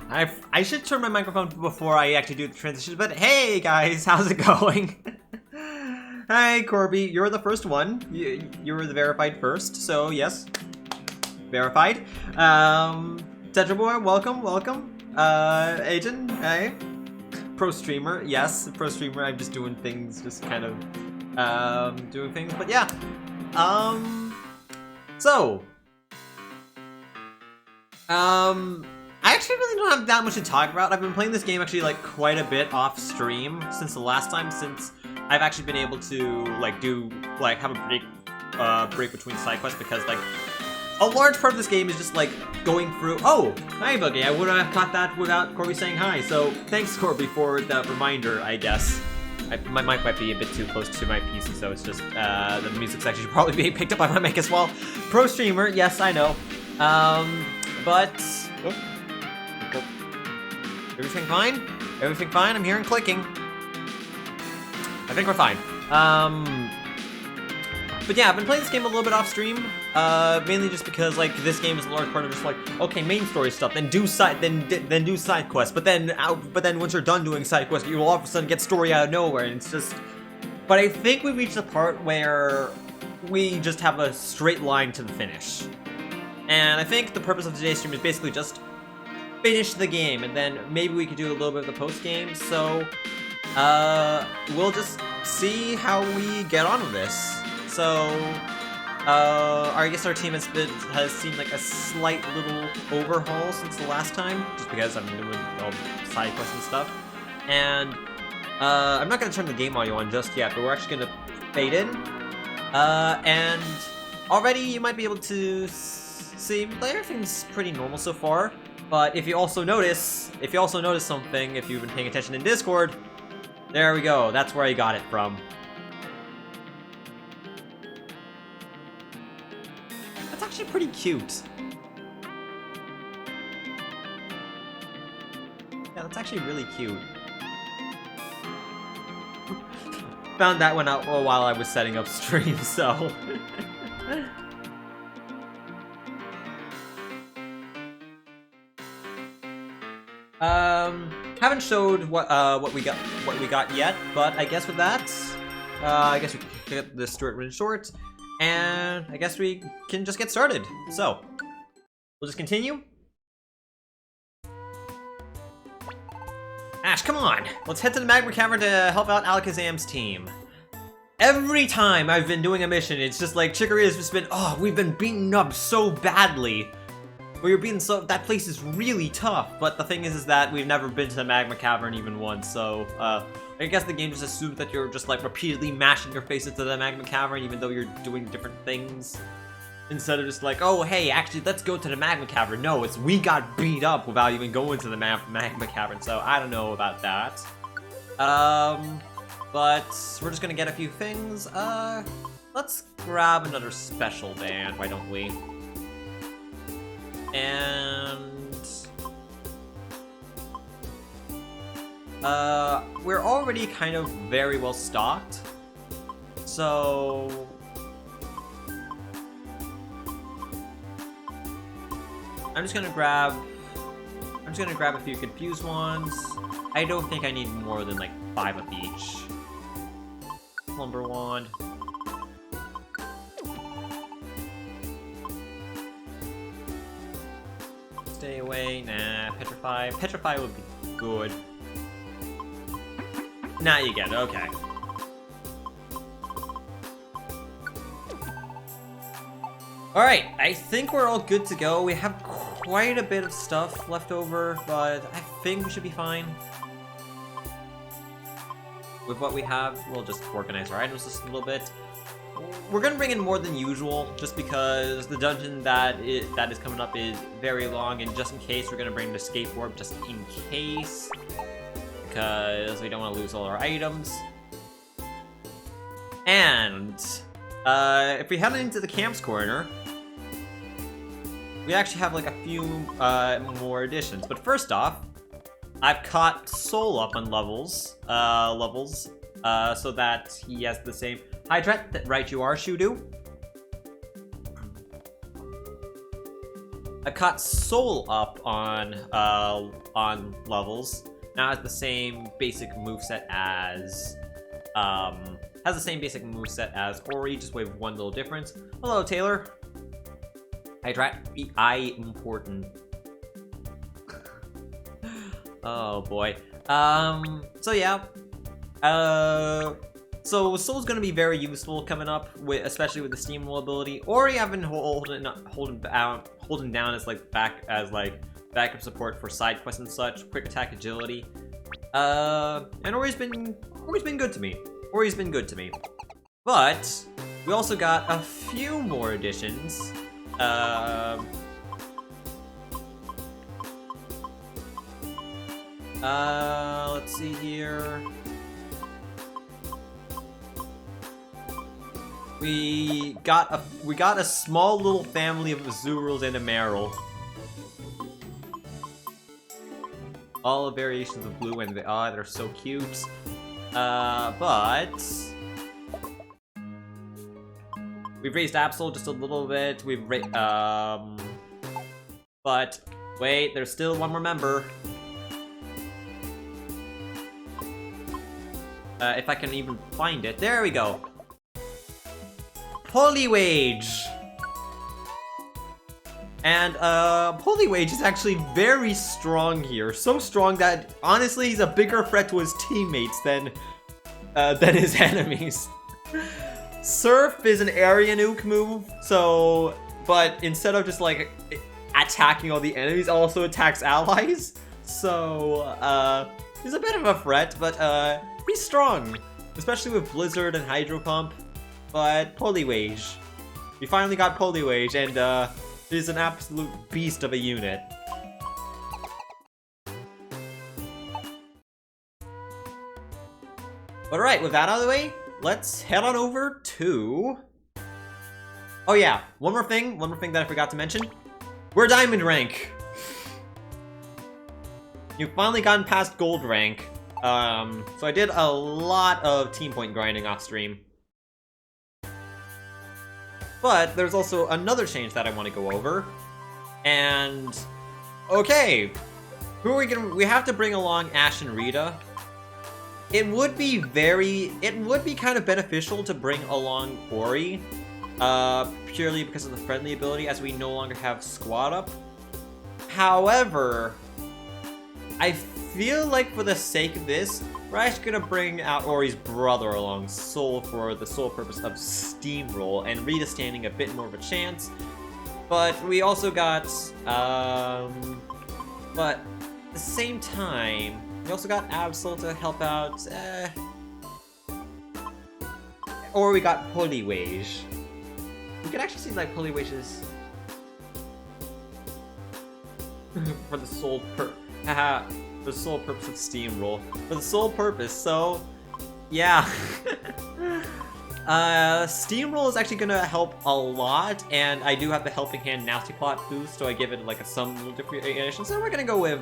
I should turn my microphone before I actually do the transition, but hey guys, how's it going? Hi Corby, you're the first one. You were the verified first, so yes. Verified. Tetra Boy, welcome. Agent, hey. Pro streamer, yes, pro streamer. I'm just doing things, just kind of doing things, but yeah. I actually really don't have that much to talk about. I've been playing this game actually like quite a bit off stream since the last time, since I've actually been able to have a break between side quests, because like a large part of this game is just like going through. Oh, hi Buggy. I would have caught that without Corby saying hi. So thanks Corby for that reminder, I guess. My mic might be a bit too close to my PC, so it's just the music section should probably be picked up by my mic as well. Pro streamer, yes, I know. But everything fine? Everything fine? I'm hearing clicking. I think we're fine. But yeah, I've been playing this game a little bit off stream, mainly just because like this game is a large part of just like, okay, main story stuff, then do side quests, but then once you're done doing side quests, you will all of a sudden get story out of nowhere, and it's just. But I think we reached the part where we just have a straight line to the finish, and I think the purpose of today's stream is basically just finish the game, and then maybe we could do a little bit of the post game. So we'll just see how we get on with this. So, I guess our team has seen like a slight little overhaul since the last time, just because I'm doing all the side quests and stuff. And I'm not gonna turn the game audio on just yet, but we're actually gonna fade in. And already you might be able to see everything's pretty normal so far. But if you also notice something, if you've been paying attention in Discord, there we go. That's where I got it from. That's actually pretty cute. Yeah, that's actually really cute. Found that one out while I was setting up stream, so. Haven't showed what we got yet, but I guess with that, I guess we can get this short, and I guess we can just get started. So, we'll just continue. Ash, come on! Let's head to the Magma Cavern to help out Alakazam's team. Every time I've been doing a mission, it's just like Chicory has just been, oh, we've been beaten up so badly. That place is really tough, but the thing is that we've never been to the Magma Cavern even once, so, I guess the game just assumes that you're just, like, repeatedly mashing your face into the Magma Cavern, even though you're doing different things. Instead of just like, oh, hey, actually, let's go to the Magma Cavern. No, it's we got beat up without even going to the Magma Cavern, so I don't know about that. But we're just gonna get a few things. Let's grab another special band, why don't we? And we're already kind of very well stocked, so I'm just gonna grab a few confused ones. I don't think I need more than like 5 of each. Slumber Wand. Stay away. Nah, Petrify. Petrify would be good. Nah, you get it. Okay. Alright, I think we're all good to go. We have quite a bit of stuff left over, but I think we should be fine. With what we have, we'll just organize our items just a little bit. We're gonna bring in more than usual, just because the dungeon that is coming up is very long, and just in case, we're gonna bring the escape orb just in case, because we don't want to lose all our items. And if we head into the camps corner, we actually have like a few more additions. But first off, I've caught Soul up on levels, so that he has the same. Hi, Dret. Right, you are, Shudu. I caught Soul up on levels. Now it has the same basic moveset as Ori, just with one little difference. Hello, Taylor. I important. Oh boy. So yeah. So Soul's gonna be very useful coming up, especially with the Steamroll ability. Ori I've been holding down as backup support for side quests and such, quick attack agility. And Ori's been good to me. But we also got a few more additions. Let's see here. We got a small little family of Azurals and a Meryl. All variations of blue, and they're so cute. But we've raised Absol just a little bit. But wait, there's still one more member. If I can even find it. There we go. Poliwage! And, Poliwage is actually very strong here. So strong that, honestly, he's a bigger threat to his teammates than his enemies. Surf is an area nuke move, but instead of just, like, attacking all the enemies, also attacks allies. So, he's a bit of a threat, but, he's strong. Especially with Blizzard and Hydro Pump. But Poliwage. We finally got Poliwage, and he's an absolute beast of a unit. Alright, with that out of the way, let's head on over to... Oh yeah, one more thing that I forgot to mention. We're Diamond rank! You've finally gotten past Gold rank. So I did a lot of team point grinding off stream. But there's also another change that I want to go over. And okay, who are we have to bring along Ash and Rita. It would be kind of beneficial to bring along Ori, purely because of the friendly ability, as we no longer have Squad Up. However, I feel like for the sake of this, we're actually gonna bring out Ori's brother along, Soul, for the sole purpose of Steamroll, and Rita standing a bit more of a chance. But we also got, but at the same time, we also got Absol to help out, or we got Poliwage. We can actually see, like, Poliwage's for the sole for the sole purpose of Steamroll. For the sole purpose, so yeah. Steamroll is actually gonna help a lot, and I do have the Helping Hand Nasty Plot boost, so I give it like some differentiation. So we're gonna go with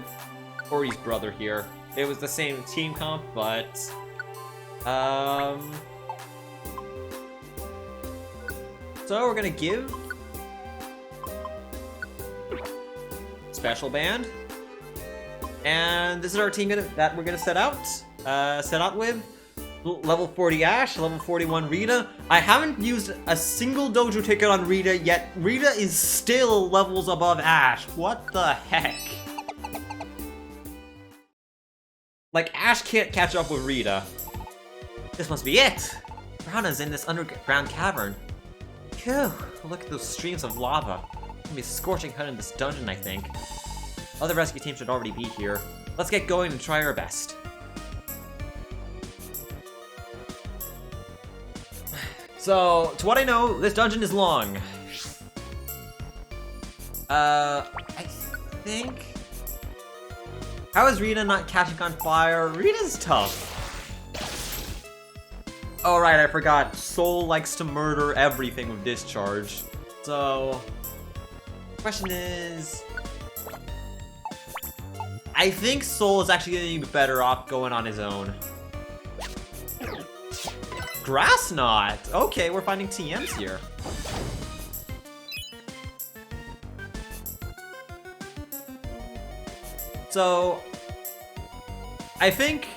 Ori's brother here. It was the same team comp, but so we're gonna give Special Band. And this is our team that we're gonna set out with. Level 40 Ash, level 41 Rita. I haven't used a single dojo ticket on Rita yet. Rita is still levels above Ash. What the heck? Like, Ash can't catch up with Rita. This must be it. Groudon's in this underground cavern. Phew, look at those streams of lava. It's gonna be scorching hot in this dungeon, I think. Other rescue teams should already be here. Let's get going and try our best. So, to what I know, this dungeon is long. I think... How is Rita not catching on fire? Rita's tough. Oh right, I forgot. Soul likes to murder everything with discharge. So... question is... I think Soul is actually going to be better off going on his own. Grass Knot! Okay, we're finding TMs here. So I think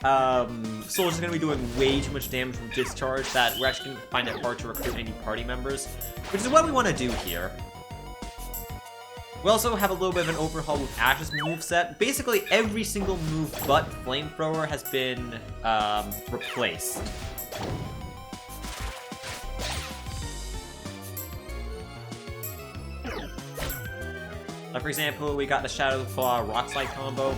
Soul's is gonna be doing way too much damage from Discharge that we're actually gonna find it hard to recruit any party members, which is what we want to do here. We also have a little bit of an overhaul with Ash's moveset. Basically, every single move but Flamethrower has been replaced. For example, we got the Shadow Claw Rock Slide combo.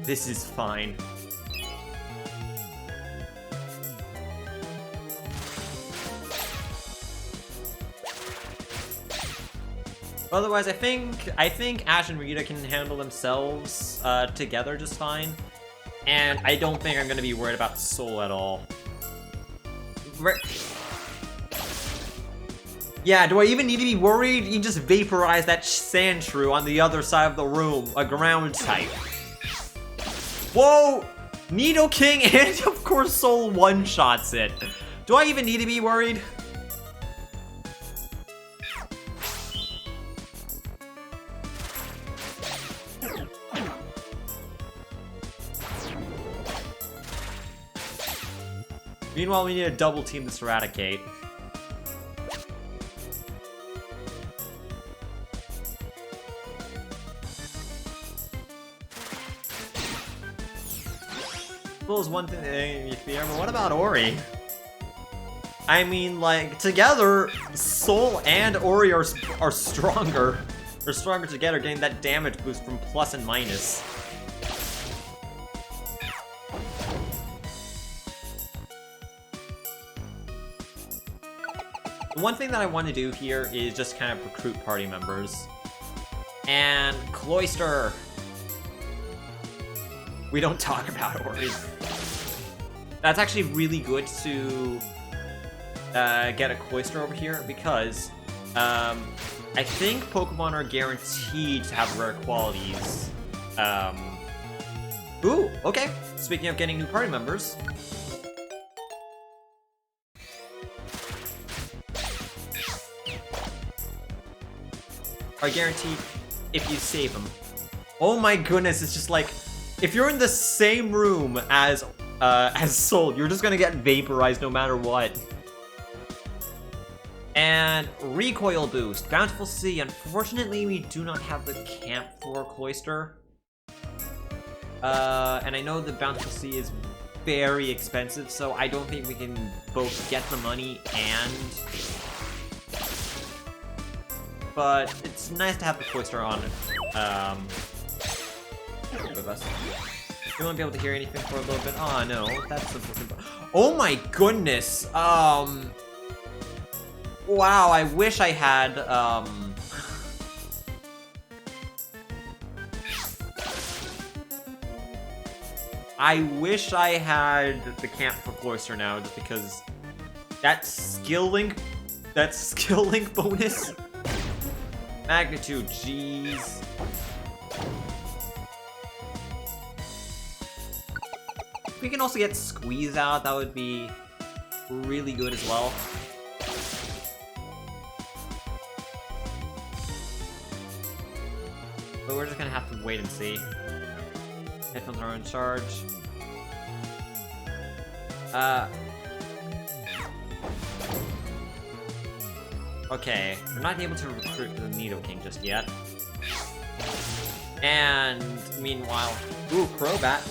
This is fine. Otherwise, I think Ash and Rita can handle themselves together just fine, and I don't think I'm gonna be worried about Soul at all. Yeah, do I even need to be worried? You just vaporize that Sandshrew on the other side of the room, a ground type. Whoa! Nidoking and of course Soul one-shots it. Do I even need to be worried? Meanwhile, we need to double team this Eradicate. Well, is one thing, but what about Ori? I mean, like, together, Soul and Ori are stronger. They're stronger together, getting that damage boost from plus and minus. One thing that I want to do here is just kind of recruit party members. And Cloyster. We don't talk about Ori. That's actually really good to get a Cloyster over here because I think Pokemon are guaranteed to have rare qualities. Ooh, okay. Speaking of getting new party members. Are guaranteed if you save them. Oh my goodness, it's just like if you're in the same room as Soul, you're just gonna get vaporized no matter what. And recoil boost, Bountiful Sea. Unfortunately, we do not have the camp for Cloyster. And I know the Bountiful Sea is very expensive, so I don't think we can both get the money and. But it's nice to have the Cloyster on with us. You won't be able to hear anything for a little bit. Oh no, that's the. Oh my goodness. Wow, I wish I had I wish I had the camp for Cloyster now, just because that skill link bonus. Magnitude, jeez. If we can also get Squeeze out, that would be really good as well. But we're just gonna have to wait and see. Headphones are in charge. Okay, we're not able to recruit the Nidoking just yet. And meanwhile, ooh, Crobat.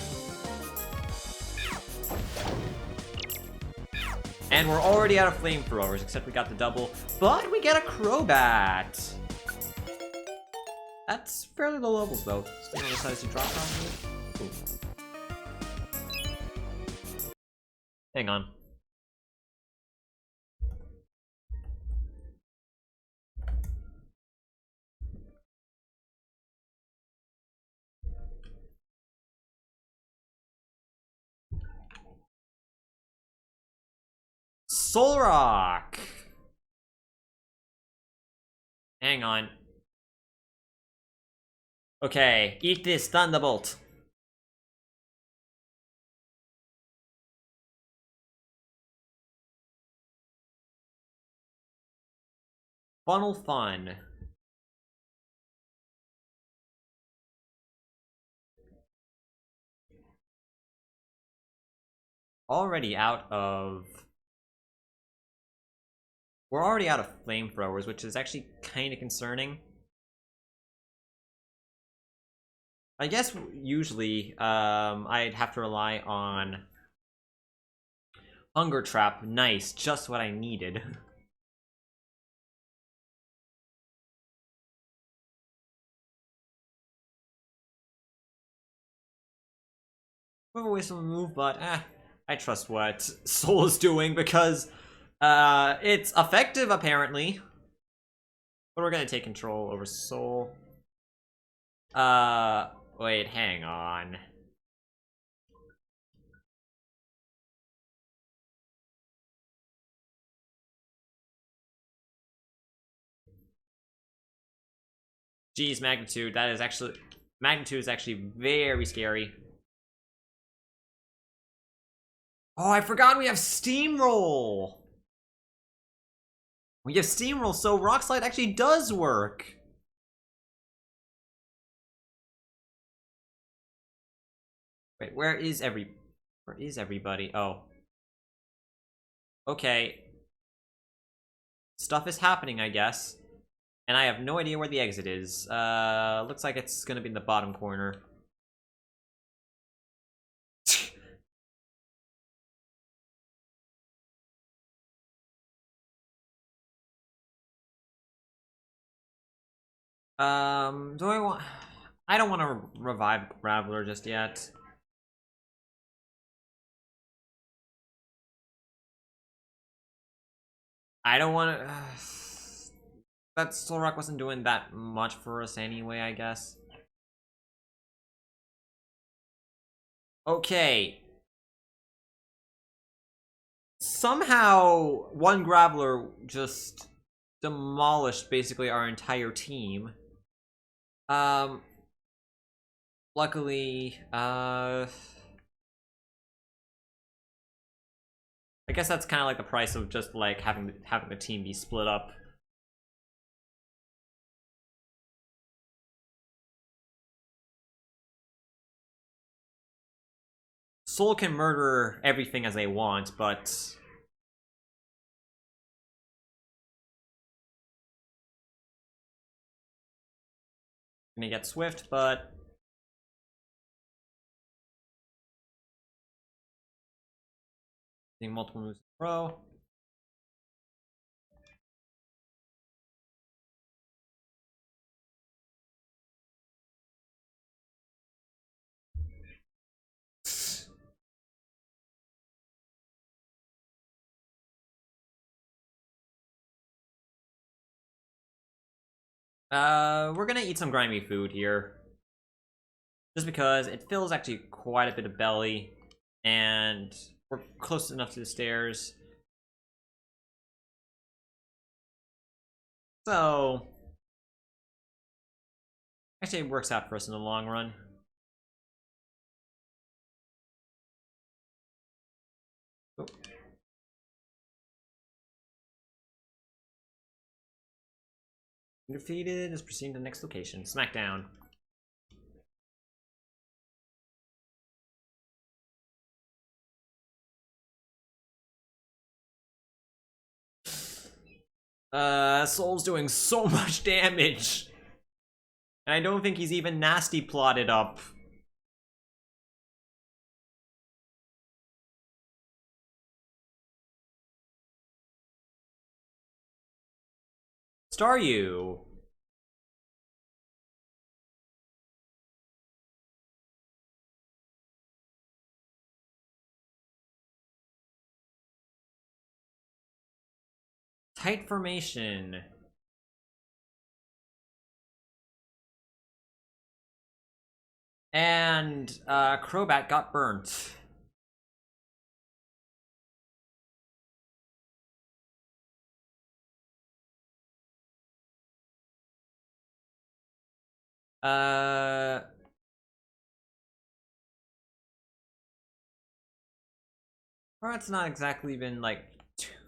And we're already out of Flamethrowers, except we got the double, but we get a Crobat. That's fairly low levels though. Still on the size to drop probably. Ooh. Hang on. Solrock! Hang on. Okay, eat this, Thunderbolt. Funnel fun. Already out of... We're already out of flamethrowers, which is actually kind of concerning. I guess usually I'd have to rely on Hunger Trap. Nice, just what I needed. Move away from the move, but I trust what Soul is doing because it's effective apparently. But we're gonna take control over Soul. Wait, hang on. Geez, Magnitude, that is actually... Magnitude is actually very scary. Oh, I forgot we have Steamroll! We have Steamroll, so Rock Slide actually does work! Wait, where is everybody? Oh. Okay. Stuff is happening, I guess. And I have no idea where the exit is. Looks like it's gonna be in the bottom corner. Do I want... I don't want to revive Graveler just yet. I don't want to... that Solrock wasn't doing that much for us anyway, I guess. Okay. Somehow, one Graveler just demolished basically our entire team. Luckily, I guess that's kind of like the price of just like having the team be split up. Soul can murder everything as they want, but gonna get Swift, but multiple moves in a row. We're gonna eat some grimy food here. Just because it fills actually quite a bit of belly, and we're close enough to the stairs. So, actually it works out for us in the long run. Oh. Defeated is proceeding to the next location. Smackdown. Soul's doing so much damage. And I don't think he's even nasty plotted up. Staryu. Tight formation. And Crobat got burnt. Crobat's not exactly been like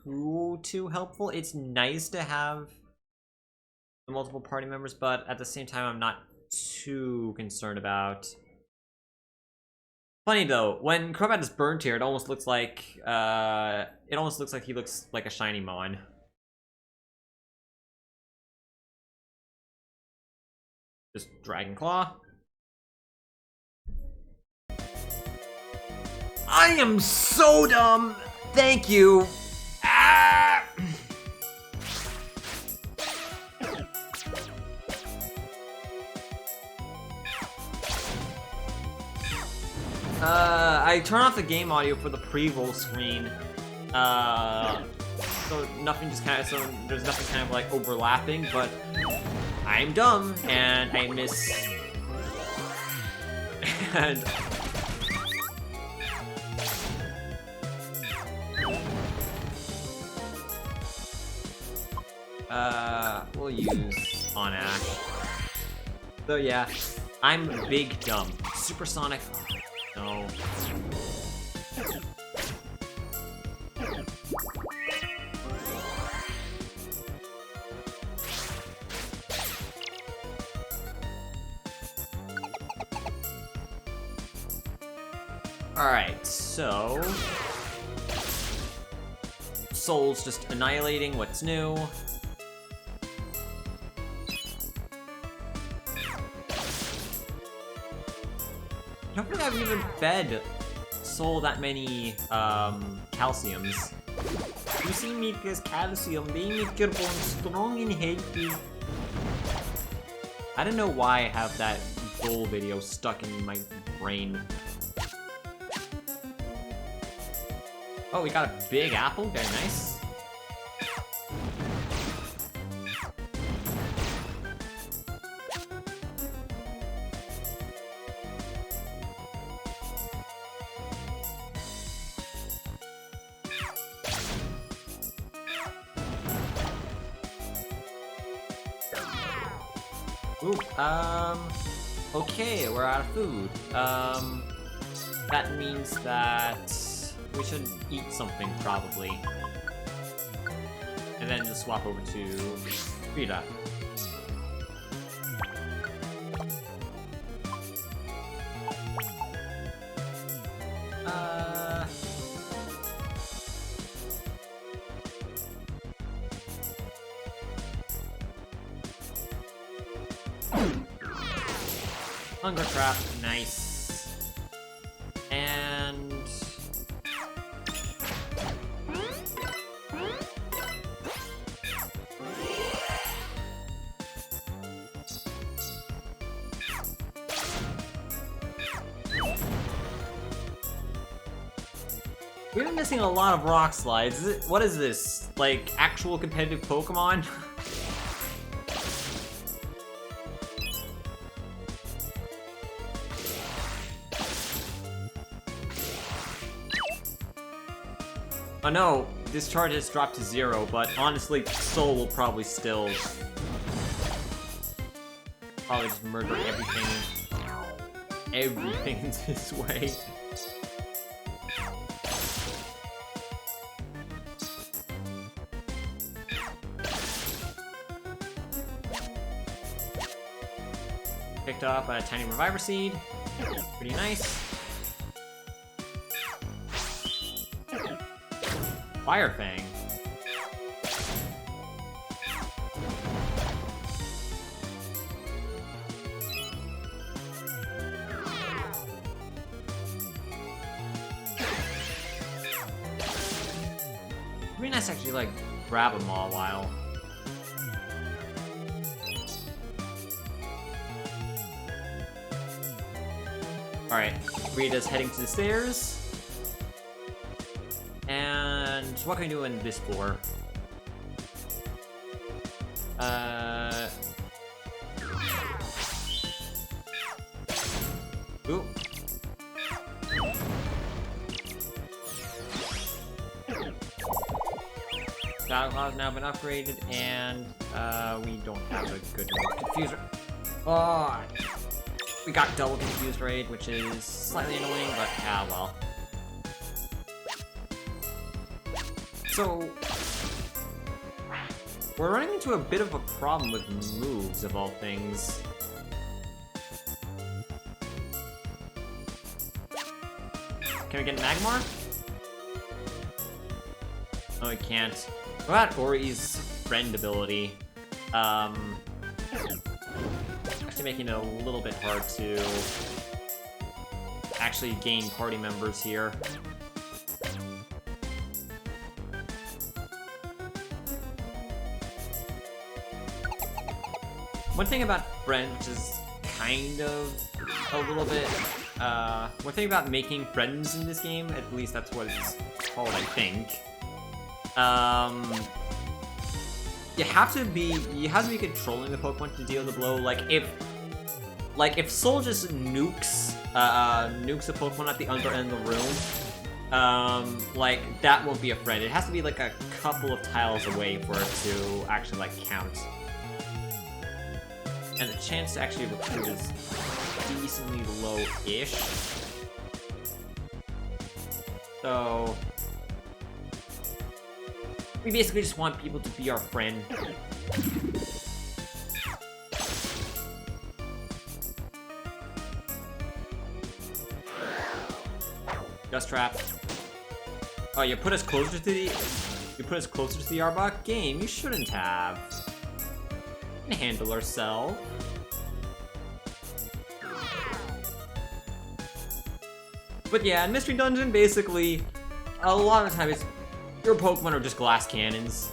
too helpful. It's nice to have the multiple party members, but at the same time, I'm not too concerned about. Funny though, when Crobat is burnt here, it almost looks like he looks like a shiny Mon. Just Dragon Claw. I am so dumb. Thank you. Ah. I turn off the game audio for the pre-roll screen, so nothing just kind of, so there's nothing kind of like overlapping, but I'm dumb, and I miss, and we'll use on Ash. So yeah, I'm big dumb. Supersonic. No. Alright, so Soul's just annihilating what's new. I don't think I've even fed Soul that many calciums. You see me because calcium, they make your bones strong and healthy. I don't know why I have that goal video stuck in my brain. Oh, we got a big apple, very nice. Ooh, okay, we're out of food. That means that we should eat something, probably. And then just swap over to Frida. Hunger Trap, nice. And we've been missing a lot of rock slides. What is this? Like actual competitive Pokemon? Oh no, this charge has dropped to 0, but honestly, Soul will probably still just murder everything in his way. Picked up a tiny Reviver Seed, pretty nice. Fire Fang. It'd be nice to actually like grab them all a while. Alright, Rita's heading to the stairs. And what can we do in this floor? Ooh. Battle Claw's now been upgraded, and we don't have a good Confuser. Oh, we got double Confused Raid, which is slightly annoying, but well. So We're running into a bit of a problem with moves, of all things. Can we get Magmar? Oh, we can't. What about Ori's friend ability? Actually making it a little bit hard to actually gain party members here. One thing about friend, which is kind of a little bit, one thing about making friends in this game, at least that's what it's called, I think. You have to be controlling the Pokemon to deal the blow. Like if Soul just nukes a Pokemon at the under end of the room, like that won't be a friend. It has to be like a couple of tiles away for it to actually like count. And the chance to actually recruit is decently low-ish. So we basically just want people to be our friend. Dust Trap. Oh, you put us closer to the Arbok game. You shouldn't have. We can handle ourselves. But yeah, in Mystery Dungeon, basically, a lot of the time your Pokemon are just glass cannons.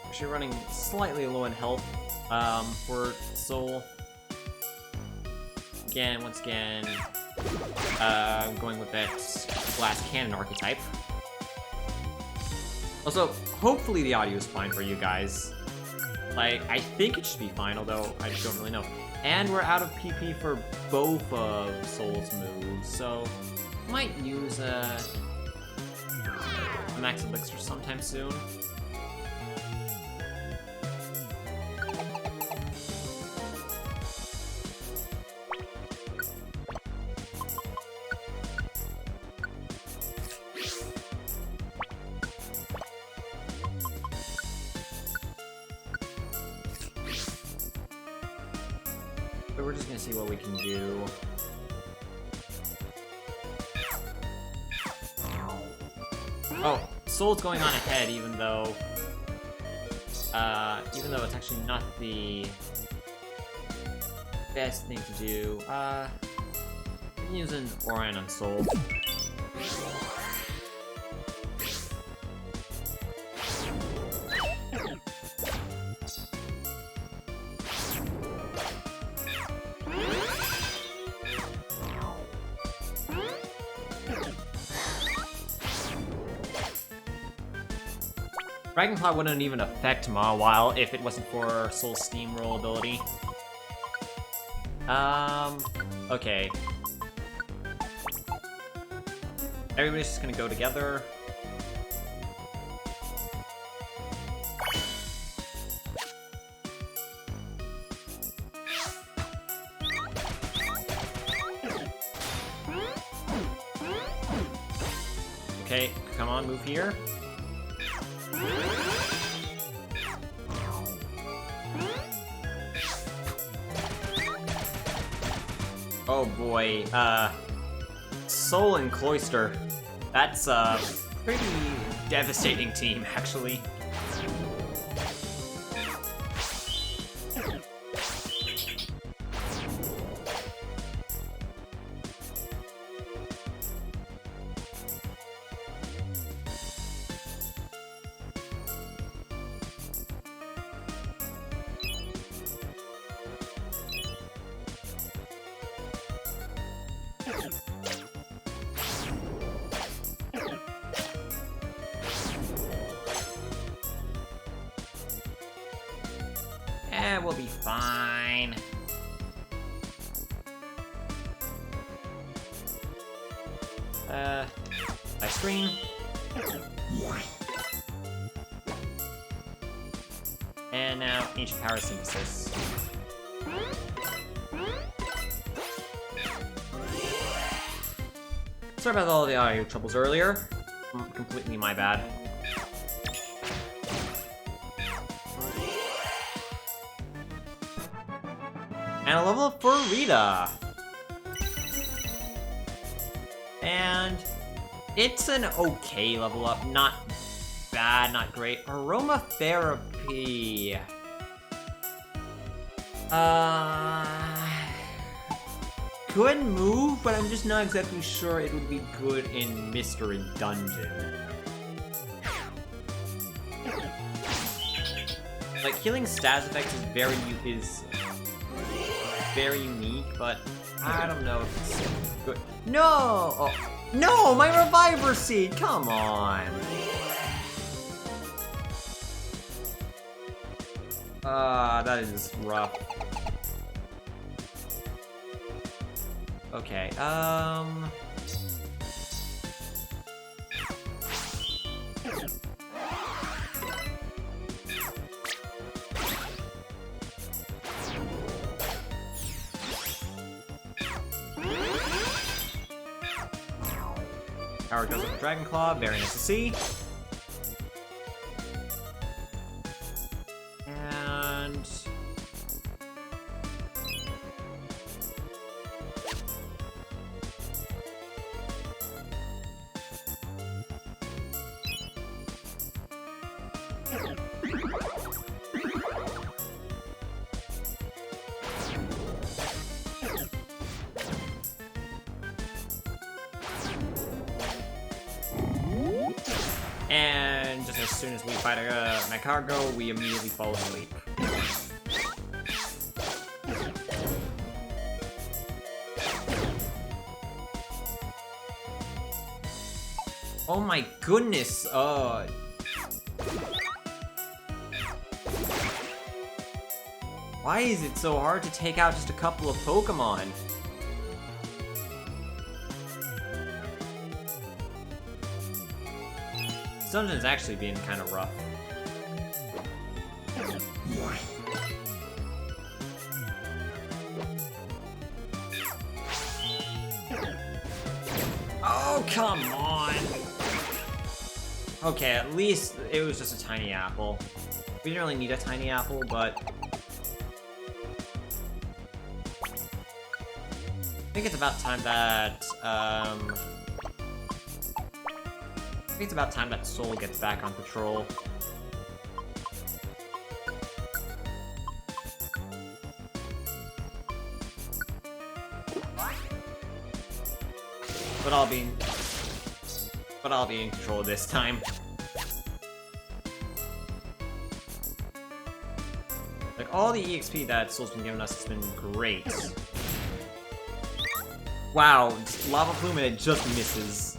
Actually running slightly low in health for Soul. Once again, I'm going with that glass cannon archetype. Also, hopefully the audio is fine for you guys. Like, I think it should be fine, although I don't really know. And we're out of PP for both of Soul's moves, so might use a Max Elixir sometime soon. But we're just gonna see what we can do. Oh, Soul's going on ahead, even though it's actually not the best thing to do. I'm using Orion on Soul. Dragonfly wouldn't even affect Mawile if it wasn't for Soul's Steamroll ability. Okay. Everybody's just gonna go together. Okay, come on, move here. Oh boy, Soul and Cloyster. That's a pretty devastating team, actually. We'll be fine. Ice cream. And now ancient power synthesis. Sorry about all the audio troubles earlier. Completely my bad. And a level up for Rita. And it's an okay level up. Not bad, not great. Aromatherapy. Good move, but I'm just not exactly sure it would be good in Mystery Dungeon. Like, healing status effects is very unique, but I don't know if it's good. No! Oh, no! My Reviver Seed! Come on! That is rough. Okay, Power goes with Dragon Claw, very nice to see. And just as soon as we fight a Macargo, we immediately fall asleep. Oh my goodness, why is it so hard to take out just a couple of Pokemon? This dungeon's actually being kind of rough. Oh, come on! Okay, at least it was just a tiny apple. We didn't really need a tiny apple, but I think it's about time that, Soul gets back on patrol. But I'll be in control this time. Like, all the EXP that Soul's been giving us has been great. Wow, Lava Plume and it just misses.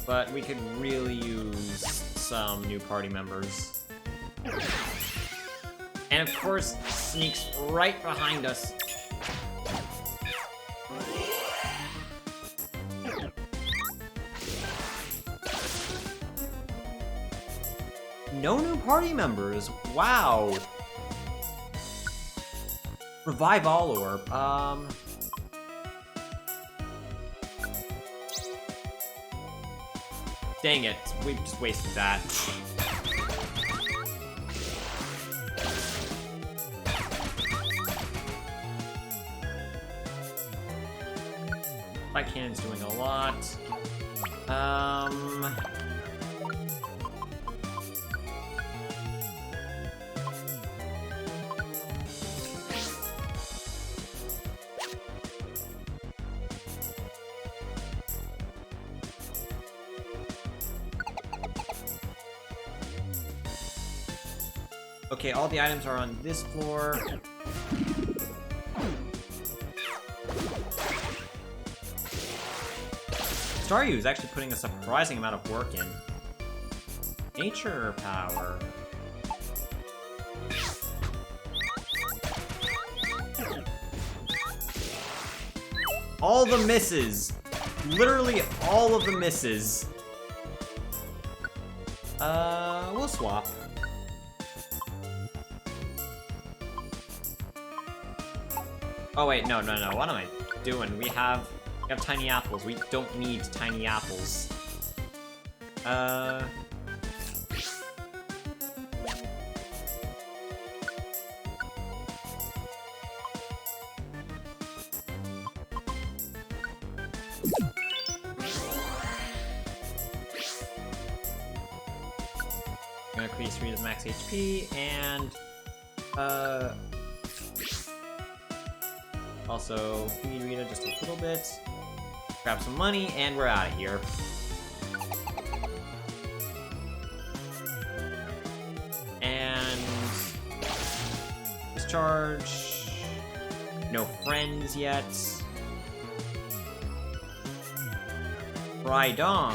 But we could really use some new party members. And of course, sneaks right behind us. No new party members. Wow. Revive All Orb. Dang it, we just wasted that. Light Cannon's doing a lot. Okay, all the items are on this floor. Staryu is actually putting a surprising amount of work in. Nature power. All the misses. Literally all of the misses. We'll swap. Oh wait, no. What am I doing? We have tiny apples. We don't need tiny apples. I'm gonna increase Rita's max HP and also feed Rita just a little bit. Grab some money and we're out of here. And discharge. No friends yet. Groudon.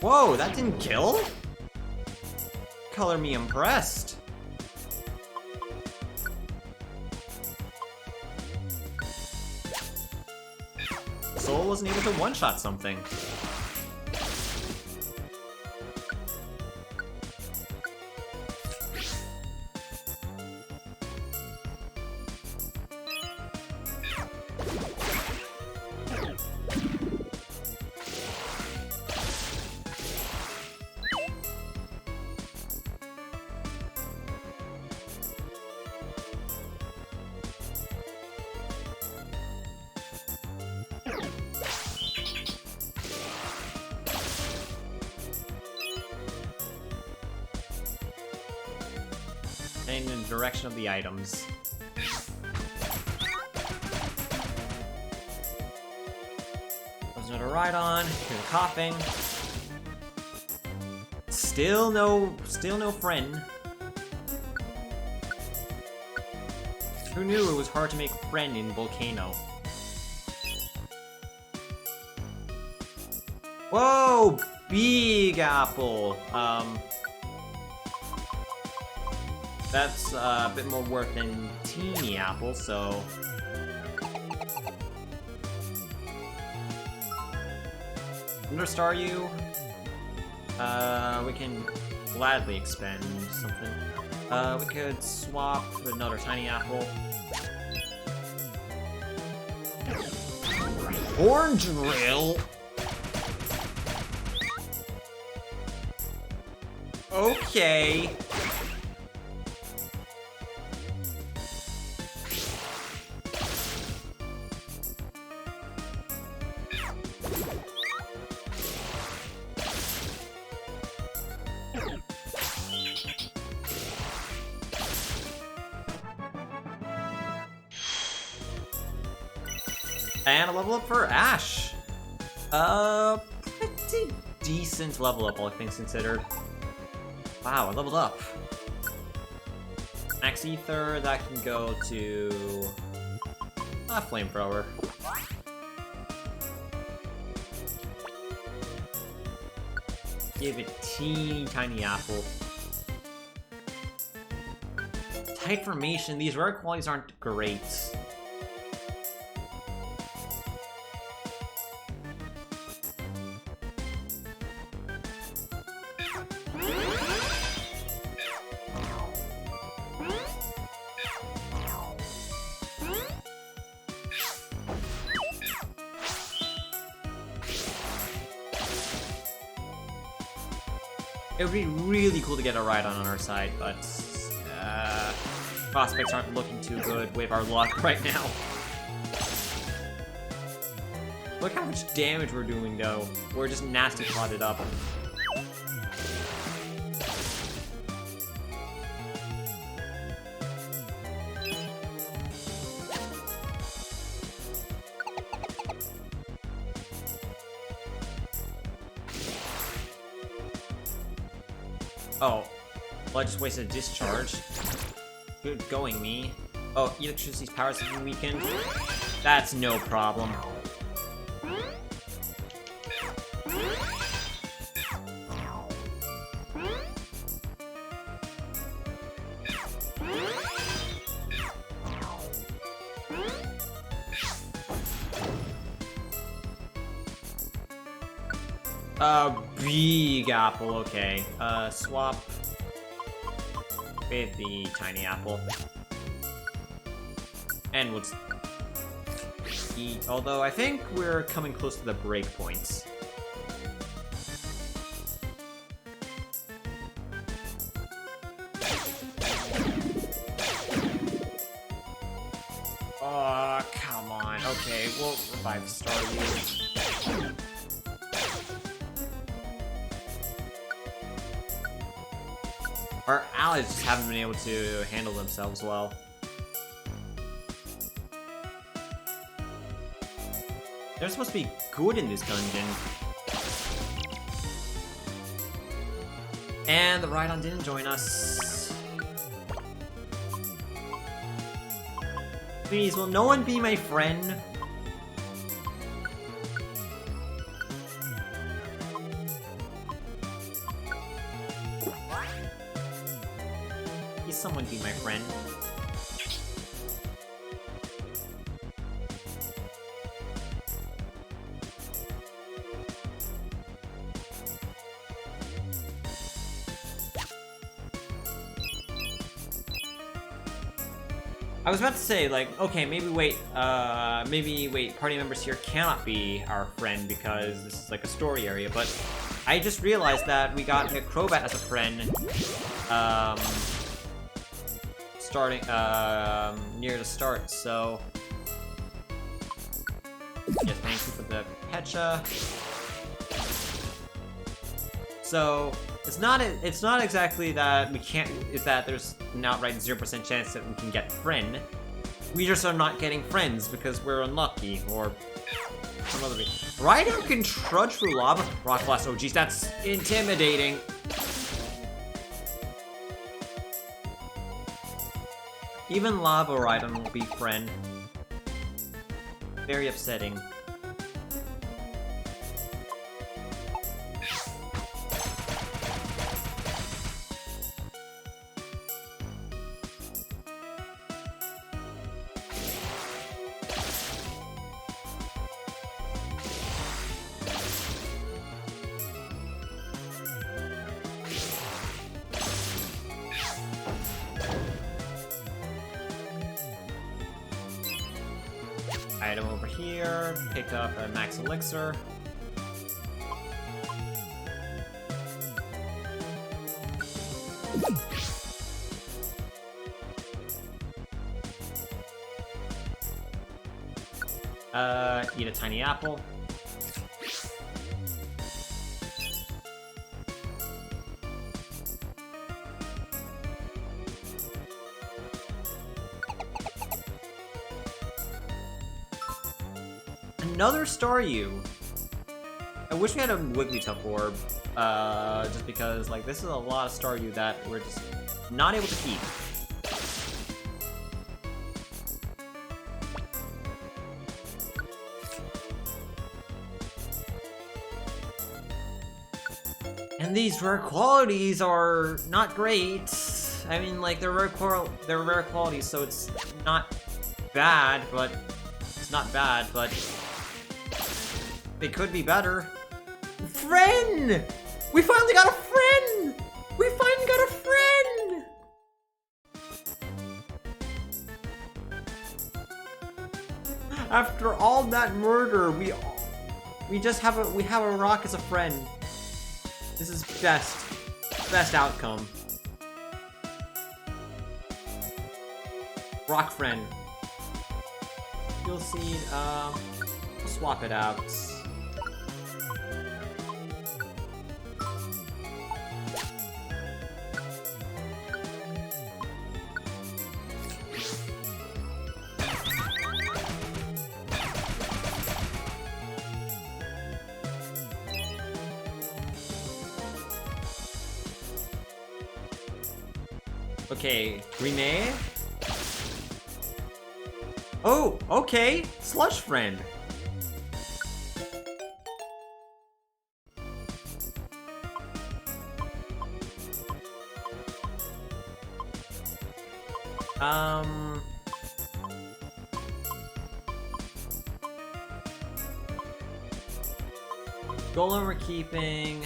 Whoa, that didn't kill? Color me impressed. Soul wasn't able to one-shot something. And in the direction of the items. There's another Rhydon. Here's a coughing. Still no friend. Who knew it was hard to make a friend in Volcano? Whoa! Big apple! That's a bit more worth than teeny apple, so... Understar you? We can gladly expend something. We could swap for another tiny apple. Horn drill? Okay. And a level up for Ash. Pretty decent level up, all things considered. Wow, I leveled up. Max Ether, that can go to a Flamethrower. Give it teeny tiny apple. Tight formation, these rare qualities aren't great. It would be really cool to get a Rhydon on our side, but prospects aren't looking too good with our luck right now. Look how much damage we're doing, though. We're just nasty plotted up. Oh, well, I just wasted a discharge. Good going, me. Oh, electricity's power is weakened. That's no problem. Big apple, okay. Swap with the tiny apple. And we'll eat, although I think we're coming close to the break points. Oh, come on. Okay, we'll revive Staryu. Our allies just haven't been able to handle themselves well. They're supposed to be good in this dungeon. And the Rhydon didn't join us. Please, will no one be my friend? Please, someone be my friend. I was about to say, like, okay, maybe wait, party members here cannot be our friend because this is like a story area, but I just realized that we got a Crobat as a friend, starting, near the start, so... Yes, thank you for the Pecha. So, it's not exactly that we can't, is that there's an outright 0% chance that we can get friend. We just are not getting friends because we're unlucky, or some other reason. Rhydon can trudge through lava. Rock Blast, oh geez, that's intimidating. Even Lava Rhydon will be friend. Very upsetting. Item over here, pick up a max elixir. Eat a tiny apple. Another Staryu. I wish we had a Wigglytuff orb, just because, like, this is a lot of Staryu that we're just not able to keep. And these rare qualities are not great. I mean, like, they're rare qualities, so it's not bad, but it's not bad, but they could be better. Friend! We finally got a friend! We finally got a friend! After all that murder, we have a rock as a friend. This is best outcome. Rock friend. You'll see, we'll swap it out. Okay, Grime. Oh, okay. Slush friend. Golem we're keeping.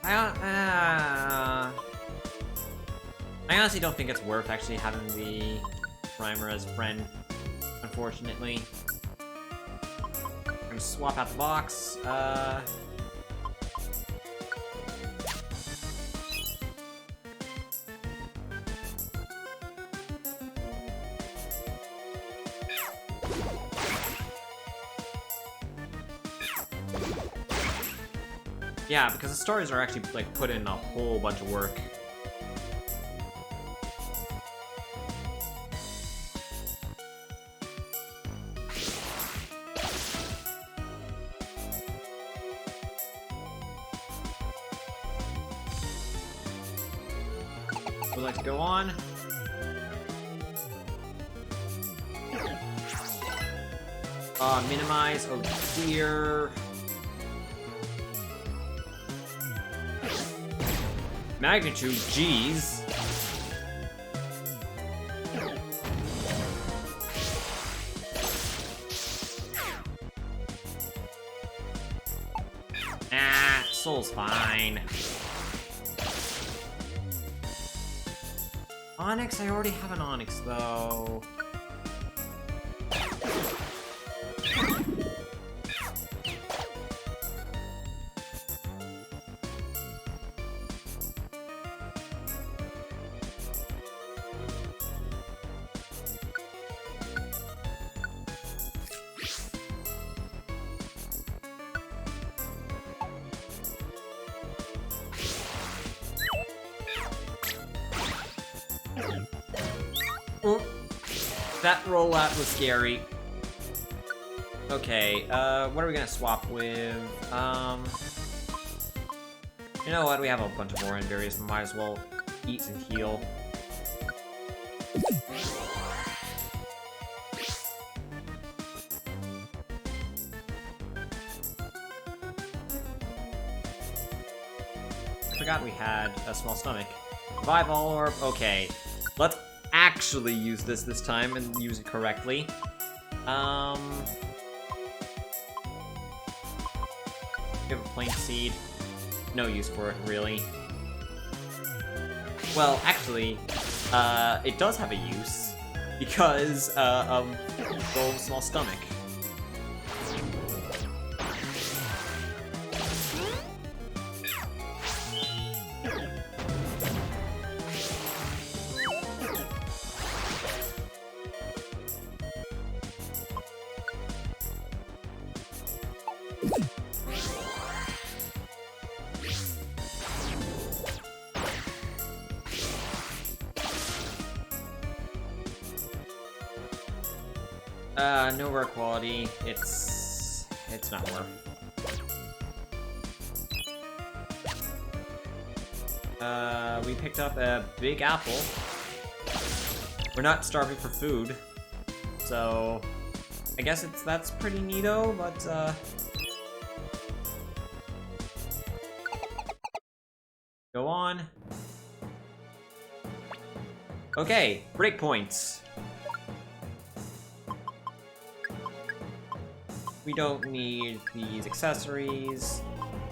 I honestly don't think it's worth actually having the Primer as friend, unfortunately. I'm gonna swap out the box. Yeah, because the stories are actually, like, put in a whole bunch of work. Would like to go on. Minimize. Oh dear. Magnitude, jeez. Ah, Soul's fine. Onyx? I already have an Onyx, though. Oh, that rollout was scary. Okay, what are we gonna swap with? You know what? We have a bunch of orange berries. Might as well eat and heal. I forgot we had a small stomach. Revival orb. Okay, let's actually use this time and use it correctly. Give a plain seed. No use for it, really. Well, actually, it does have a use because of Golem small stomach. No rare quality. It's not worth. We picked up a big apple. We're not starving for food, so I guess that's pretty neato, but go on. Okay, breakpoints. We don't need these accessories.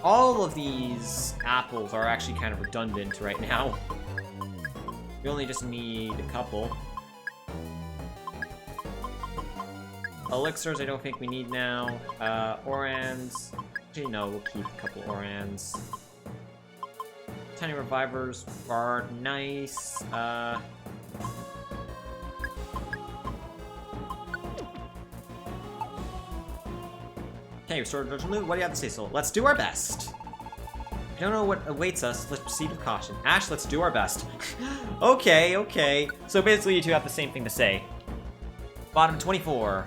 All of these apples are actually kind of redundant right now. We only just need a couple. Elixirs I don't think we need now. Orans. Actually, no, we'll keep a couple Orans. Tiny Revivers are nice. Okay, restored virtual mood. What do you have to say, Soul? Let's do our best. I don't know what awaits us. Let's proceed with caution. Ash, let's do our best. Okay, okay. So basically, you two have the same thing to say. Bottom 24.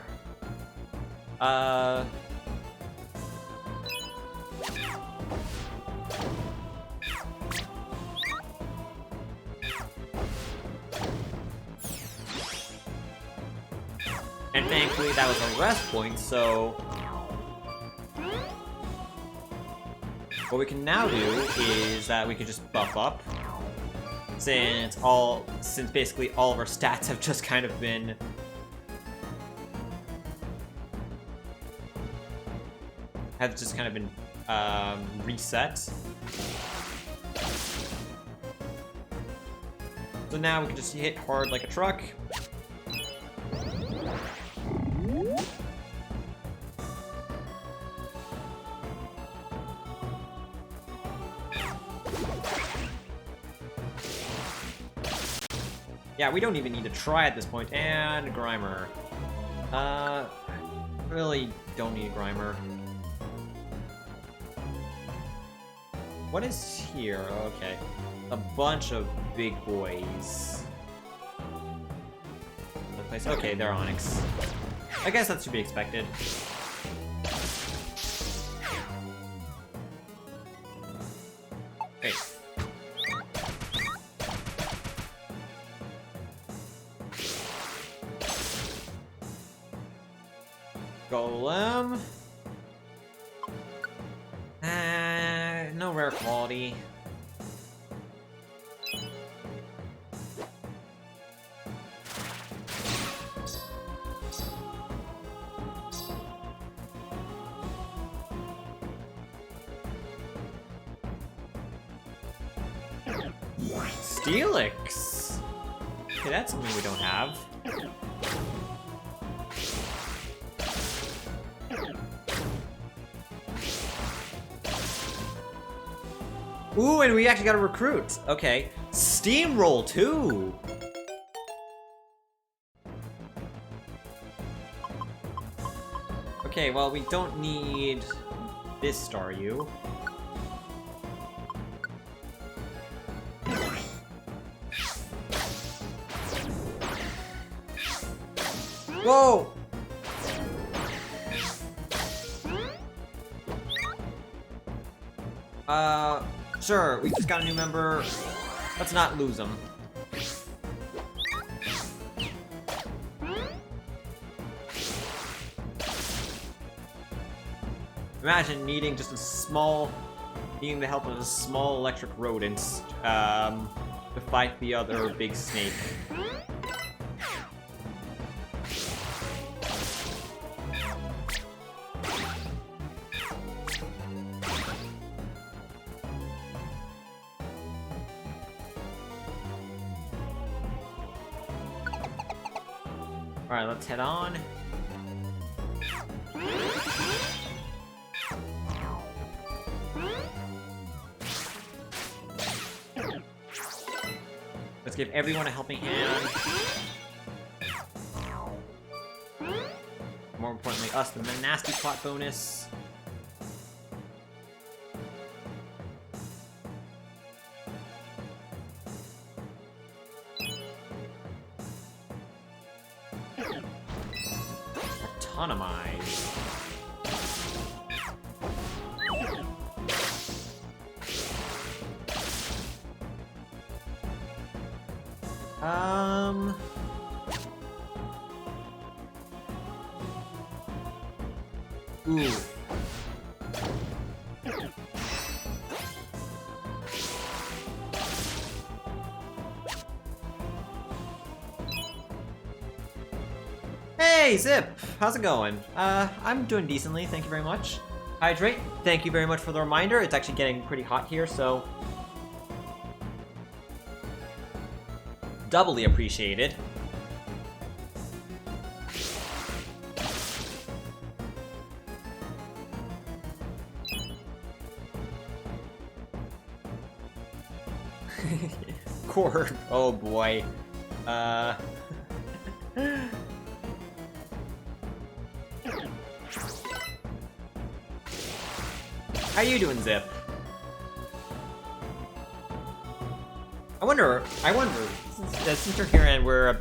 And thankfully that was a rest point, so... What we can now do is that we can just buff up. Since basically all of our stats have just kind of been... reset. So now we can just hit hard like a truck. Yeah, we don't even need to try at this point. And Grimer. Really don't need Grimer. What is here? Okay. A bunch of big boys. Okay, they're Onyx. I guess that's to be expected. Okay. Golem. No rare quality. Steelix! Okay, that's something we don't have. Ooh, and we actually got a recruit. Okay. Steamroll, too! Okay, well, we don't need this Staryu. Whoa! Sure, we just got a new member. Let's not lose him. Imagine needing just needing the help of a small electric rodent, to fight the other big snake. Alright, let's head on. Let's give everyone a helping hand. More importantly, us, the nasty plot bonus. Autonomize. Ooh. Hey, Zip! How's it going? I'm doing decently, thank you very much. Hydrate, thank you very much for the reminder. It's actually getting pretty hot here, so... doubly appreciated. Corp. Oh boy. How you doing, Zip? I wonder, since you're here and we're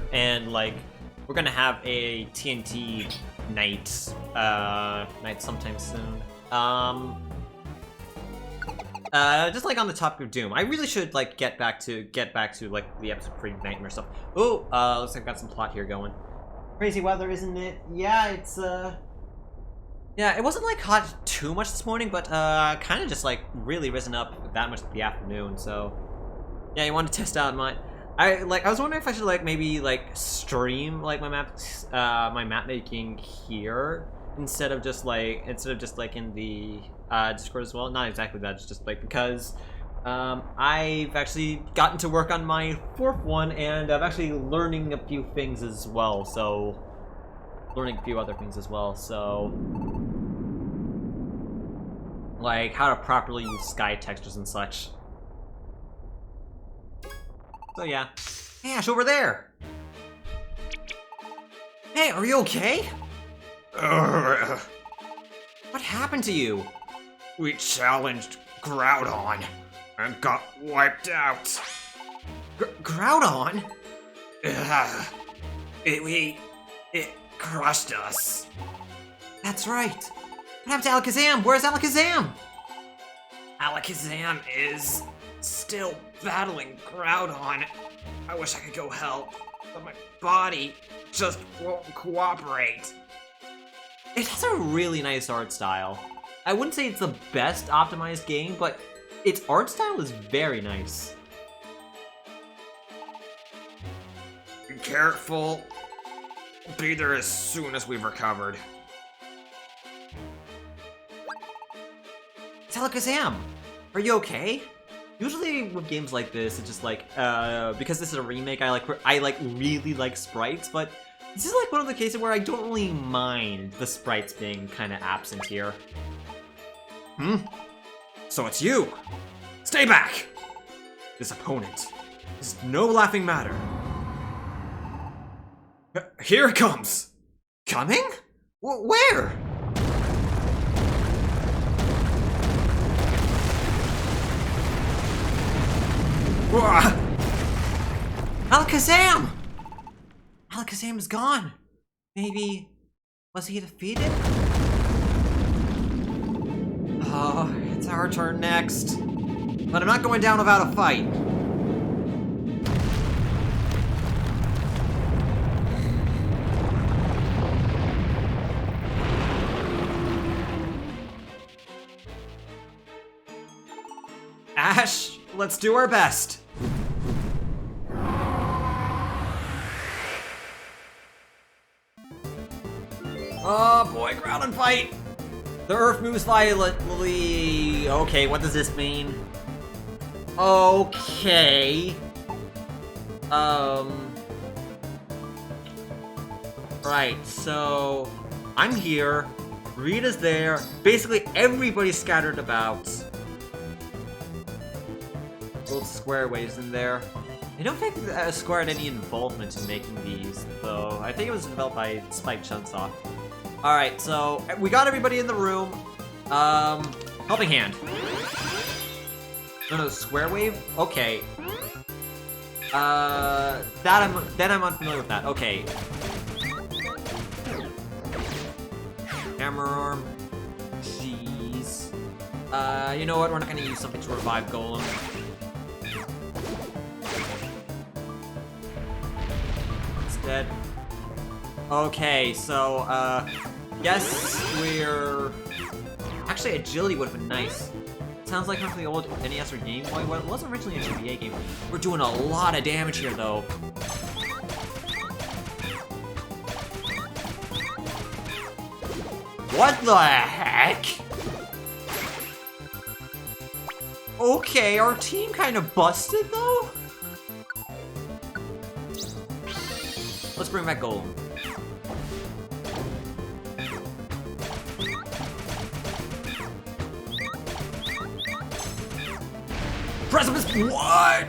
gonna have a TNT night sometime soon. Just like on the topic of Doom, I really should like get back to like the episode pre Nightmare stuff. Oh, looks like I've got some plot here going. Crazy weather, isn't it? Yeah, it's, yeah, it wasn't, like, hot too much this morning, but, kind of just, like, really risen up that much in the afternoon, so... Yeah, you want to test out my... I was wondering if I should, like, maybe, like, stream, like, my map making here, instead of just, like, in the, Discord as well. Not exactly that, it's just, like, because... I've actually gotten to work on my 4th one, and I'm actually learning a few things as well, so... Learning a few other things as well, so... Like, how to properly use sky textures and such. So yeah. Hey, Ash, over there! Hey, are you okay? What happened to you? We challenged Groudon and got wiped out. Groudon? It crushed us. That's right. What happened to Alakazam? Where's Alakazam? Alakazam is still battling Groudon. I wish I could go help, but my body just won't cooperate. It has a really nice art style. I wouldn't say it's the best optimized game, but its art style is very nice. Be careful. Be there as soon as we've recovered. It's Alakazam! Are you okay? Usually with games like this, it's just like, because this is a remake, I really like sprites, but this is like one of the cases where I don't really mind the sprites being kind of absent here. So it's you! Stay back! This opponent is no laughing matter. Here it comes! Coming? Where? Alakazam! Alakazam is gone. Maybe... was he defeated? Oh, it's our turn next. But I'm not going down without a fight. Ash, let's do our best. Oh boy, Groudon fight! The earth moves violently. Okay, what does this mean? Okay. Right, so I'm here. Rita's there. Basically everybody's scattered about. Little square waves in there. I don't think Square had any involvement in making these, though. I think it was developed by Spike Chunsoft. Alright, so we got everybody in the room. Helping hand. No, square wave? Okay. Then I'm unfamiliar with that. Okay. Hammer arm. Jeez. You know what? We're not gonna use something to revive Golem. It's dead. Okay, so, yes, we're... Actually, agility would have been nice. Sounds like from the old NES or Game Boy. Well, it wasn't originally a GBA game. We're doing a lot of damage here, though. What the heck? Okay, our team kind of busted, though? Let's bring back Golem. Precipice, what?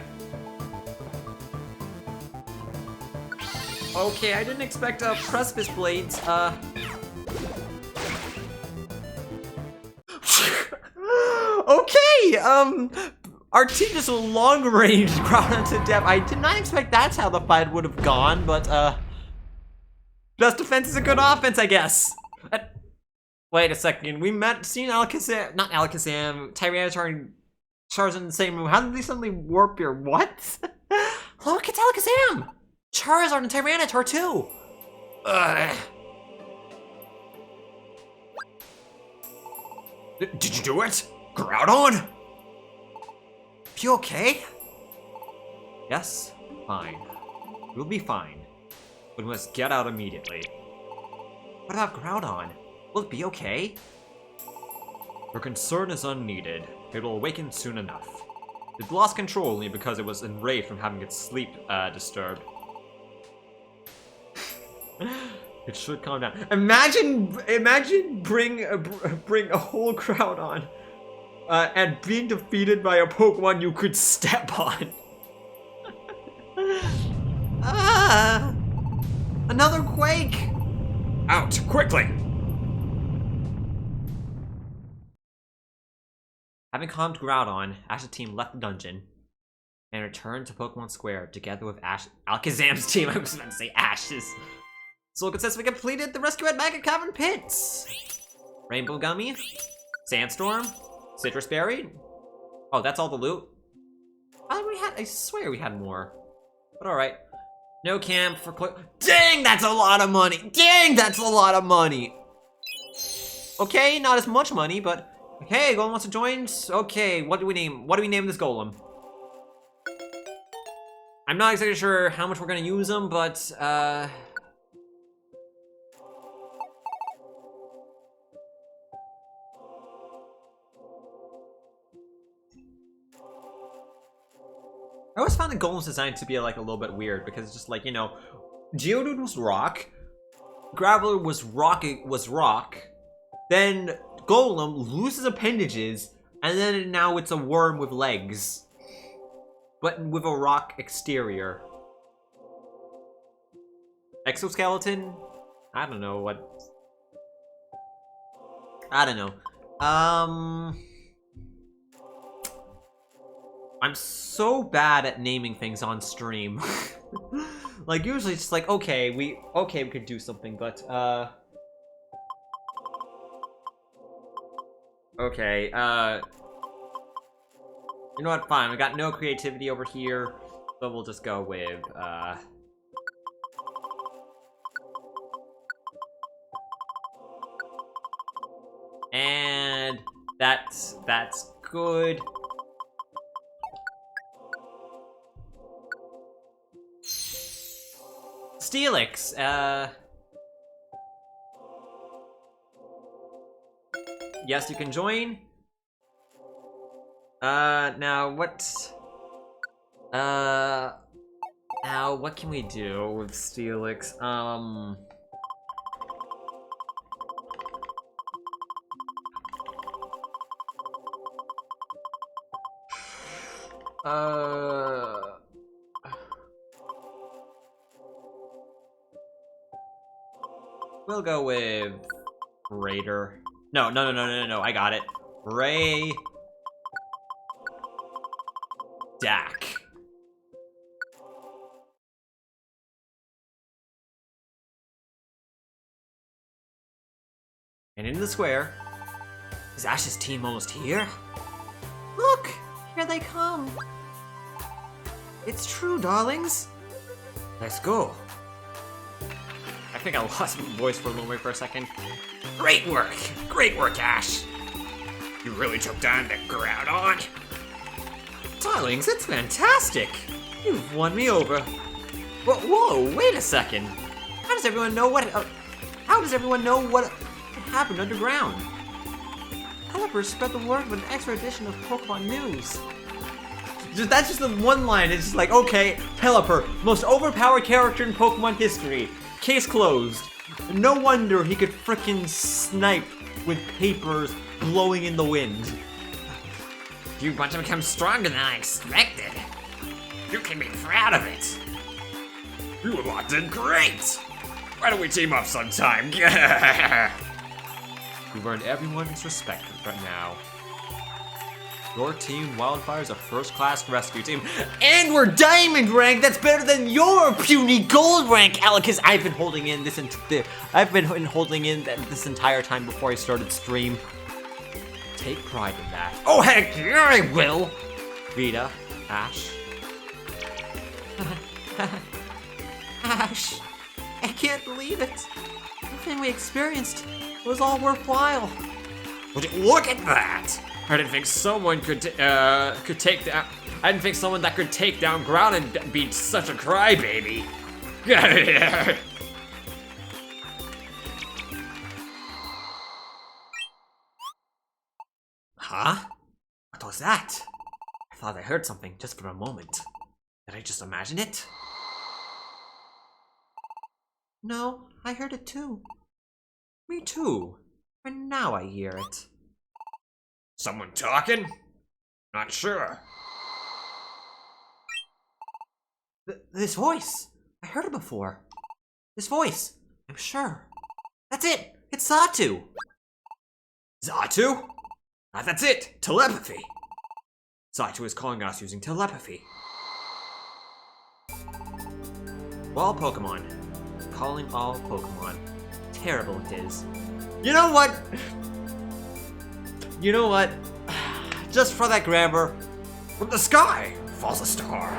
Okay, I didn't expect Precipice Blades, Okay, our team just long-range Groudon to death. I did not expect that's how the fight would have gone, but, best defense is a good offense, I guess. Wait a second, seen Alakazam, not Alakazam, Tyranitar and Charizard in the same room. How did they suddenly warp here? What? Look, it's Alakazam! Charizard and Tyranitar too! Did you do it? Groudon? You okay? Yes, fine. We'll be fine. But we must get out immediately. What about Groudon? Will it be okay? Your concern is unneeded. It will awaken soon enough. It lost control only because it was enraged from having its sleep disturbed. It should calm down. Imagine bring a whole Groudon and being defeated by a Pokemon you could step on. Another Quake! Out, quickly! Having calmed Groudon, Ash's team left the dungeon and returned to Pokemon Square together with Alakazam's team. I was about to say Ash's. So it says we completed the rescue at Magma Cavern Pits. Rainbow Gummy, Sandstorm, Citrus Berry. Oh, that's all the loot? I swear we had more. But alright. No camp for dang, that's a lot of money! Dang, that's a lot of money! Okay, not as much money, but okay, Golem wants to join. Okay, what do we name this Golem? I'm not exactly sure how much we're gonna use him, but I always found the Golem's design to be like a little bit weird because it's just like, you know, Geodude was rock, Graveler was rock, then Golem loses appendages, and then now it's a worm with legs, but with a rock exterior. Exoskeleton? I don't know what. I don't know. I'm so bad at naming things on stream. Like usually it's just like, okay, we could do something, but okay, you know what, fine, we got no creativity over here, so we'll just go with and that's good. Steelix, yes, you can join. Now what can we do with Steelix? We'll go with Raider. No, I got it. Ray Dak. And into the square. Is Ash's team almost here? Look! Here they come! It's true, darlings! Let's go. I think I lost my voice for a little bit for a second. Great work, Ash. You really took down the Groudon. Darlings, it's fantastic! You've won me over. Whoa, wait a second. How does everyone know what happened underground? Pelipper spread the word with an extra edition of Pokemon News. That's just the one line. It's just like, okay, Pelipper, most overpowered character in Pokemon history. Case closed. No wonder he could frickin' snipe with papers blowing in the wind. You want to become stronger than I expected. You can be proud of it. You lot did great. Why don't we team up sometime? You've earned everyone's respect right now. Your team, Wildfire, is a first-class rescue team, and we're diamond rank. That's better than your puny gold rank, Alec. I've been holding in this entire time before I started stream. Take pride in that. Oh heck yeah, I will. Vita, Ash, Ash, I can't believe it. Everything we experienced was all worthwhile. Would you look at that? I didn't think someone could take down. I didn't think someone that could take down Groudon and be such a crybaby. Huh? What was that? I thought I heard something just for a moment. Did I just imagine it? No, I heard it too. Me too. And now I hear it. Someone talking? Not sure. This voice! I heard it before. This voice! I'm sure. That's it! It's Xatu! Xatu? That's it! Telepathy! Xatu is calling us using telepathy. All Pokemon. Calling all Pokemon. Terrible it is. You know what? You know what? Just for that grammar. From the sky falls a star.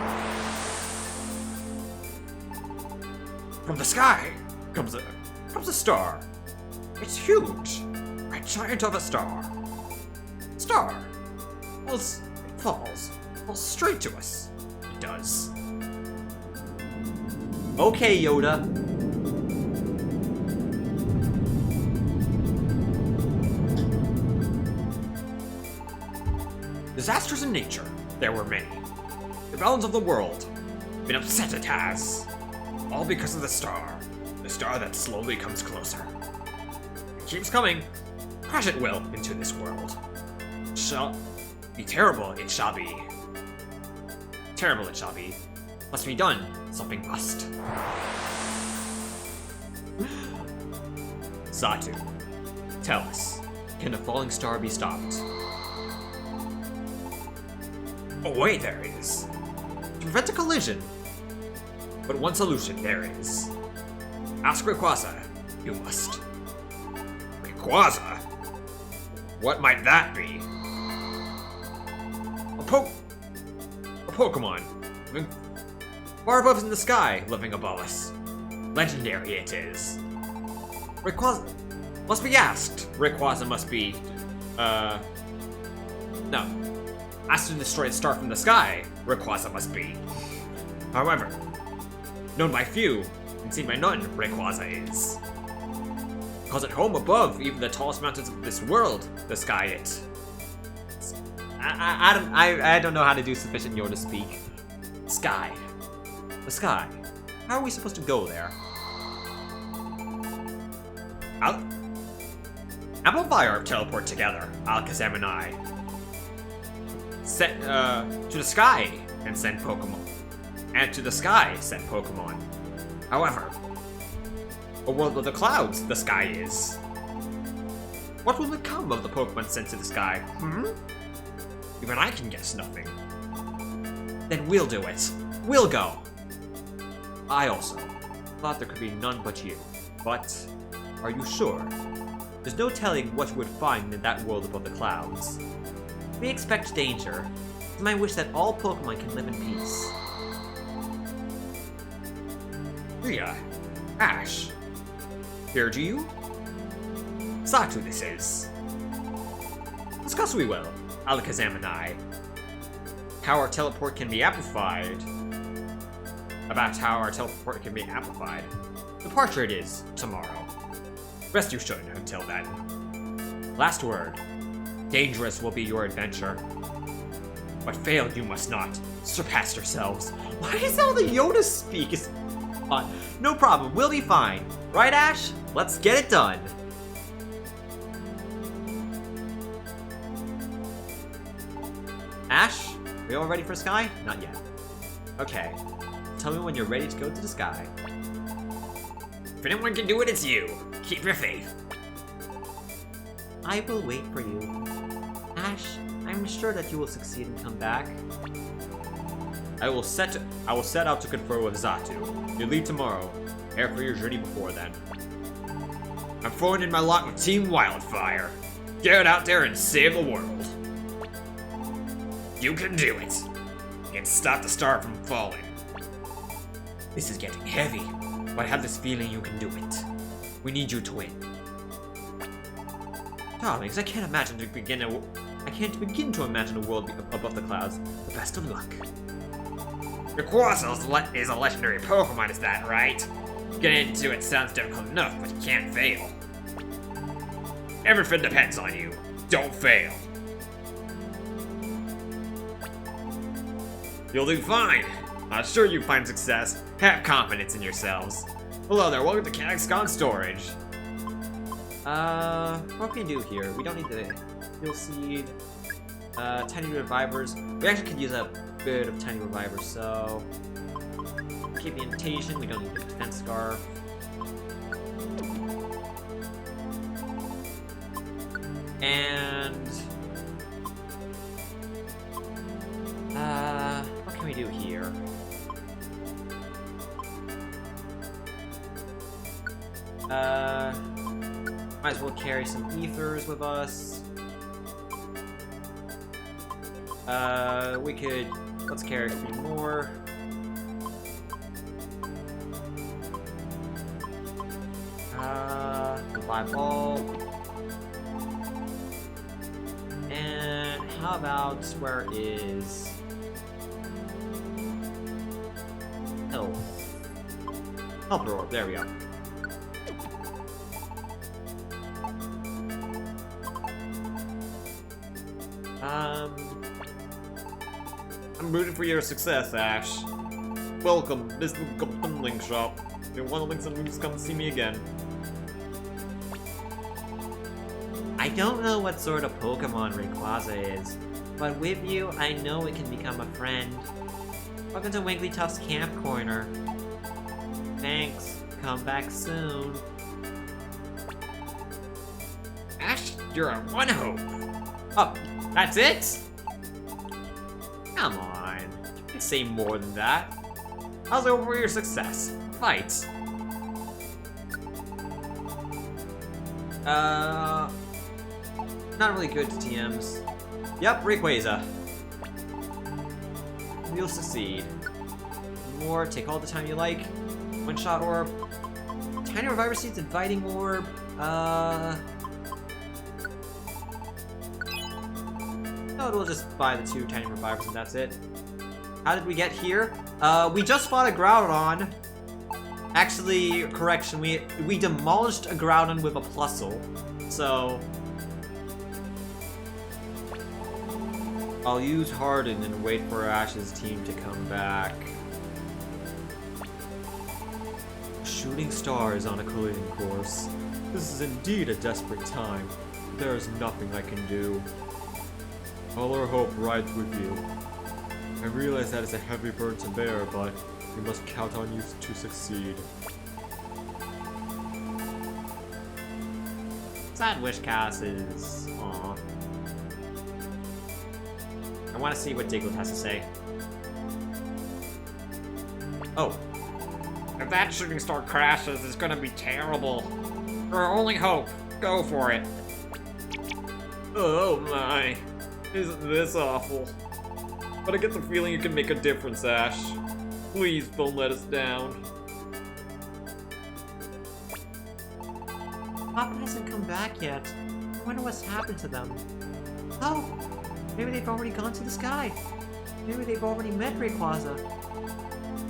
From the sky comes a star. It's huge. A giant of a star. Star. Well, it falls straight to us. It does. Okay, Yoda. Disasters in nature, there were many. The balance of the world, been upset it has. All because of the star that slowly comes closer. It keeps coming, crash it will into this world. Shall be terrible, it shall be. Terrible it shall be. Must be done, something must. Xatu, tell us, can the falling star be stopped? A way there is. To prevent a collision. But one solution there is. Ask Rayquaza. You must. Rayquaza? What might that be? A Pokemon. Living far above in the sky, living above us. Legendary it is. Rayquaza must be asked. Rayquaza must be, no. Asked to destroy a star from the sky, Rayquaza must be. However, known by few and seen by none, Rayquaza is. Because at home above even the tallest mountains of this world, the sky it. I don't know how to do sufficient Yoda speak. Sky. The sky. How are we supposed to go there? Wildfire teleport together, Alakazam and I. Set to the sky and send Pokemon. And to the sky send Pokemon. However, a world of the clouds the sky is. What will become of the Pokemon sent to the sky? Even I can guess nothing. Then we'll do it. We'll go. I also thought there could be none but you. But are you sure? There's no telling what you would find in that world above the clouds. We expect danger. It's my wish that all Pokemon can live in peace. Rhea, Ash, heard you? Xatu this is. Discuss we will, Alakazam and I. How our teleport can be amplified. About how our teleport can be amplified. The portrait is tomorrow. Rest you should until then. Last word. Dangerous will be your adventure. But fail you must not. Surpass yourselves. Why is all the Yoda speak is fun? No problem, we'll be fine. Right, Ash? Let's get it done. Ash, are you all ready for Sky? Not yet. Okay. Tell me when you're ready to go to the sky. If anyone can do it, it's you. Keep your faith. I will wait for you. Ash, I'm sure that you will succeed and come back. I will set out to confer with Xatu. You leave tomorrow. Prepare for your journey before then. I'm throwing in my lot with Team Wildfire. Get out there and save the world. You can do it. And stop the star from falling. This is getting heavy. but I have this feeling you can do it. We need you to win. Darlings, I can't begin to imagine a world above the clouds. The best of luck. Rayquaza is a legendary Pokemon, is that right? Getting into it sounds difficult enough, but you can't fail. Everything depends on you. Don't fail. You'll do fine. I'm sure you find success. Have confidence in yourselves. Hello there, welcome to Caxcon Storage. What can we do here? We don't need the Heal Seed. Tiny Revivers. We actually could use a bit of Tiny Revivers, so... Keep the Invitation, we don't need the Defense Scarf. And... what can we do here? Might as well carry some ethers with us. Let's carry 3 more. Revive all. And how about, where is Health? Health Roar, there we go. I'm rooting for your success, Ash. Welcome, this is the bundling shop. If you want to link some moves, come see me again. I don't know what sort of Pokemon Rayquaza is, but with you, I know it can become a friend. Welcome to Wigglytuff's Camp Corner. Thanks. Come back soon. Ash, you're a one hope. Oh, that's it? Come on. You can say more than that. How's it over your success? Fight. Not really good to TMs. Yep, Rayquaza. You'll succeed. More, take all the time you like. One-shot orb. Tiny Reviver Seeds, Inviting Orb. No, we'll just buy the 2 Tiny Revivers and that's it. How did we get here? We just fought a Groudon. Actually, correction, we demolished a Groudon with a Plusle. So... I'll use Harden and wait for Ash's team to come back. Shooting stars on a collision course. This is indeed a desperate time. There is nothing I can do. All our hope rides with you. I realize that is a heavy burden to bear, but we must count on you to succeed. Sad Wishcast is... Aww. I want to see what Diglett has to say. Oh. If that shooting star crashes, it's gonna be terrible. Our only hope. Go for it. Oh my. Isn't this awful? But I get the feeling you can make a difference, Ash. Please don't let us down. Papa hasn't come back yet. I wonder what's happened to them. Oh! Maybe they've already gone to the sky. Maybe they've already met Rayquaza.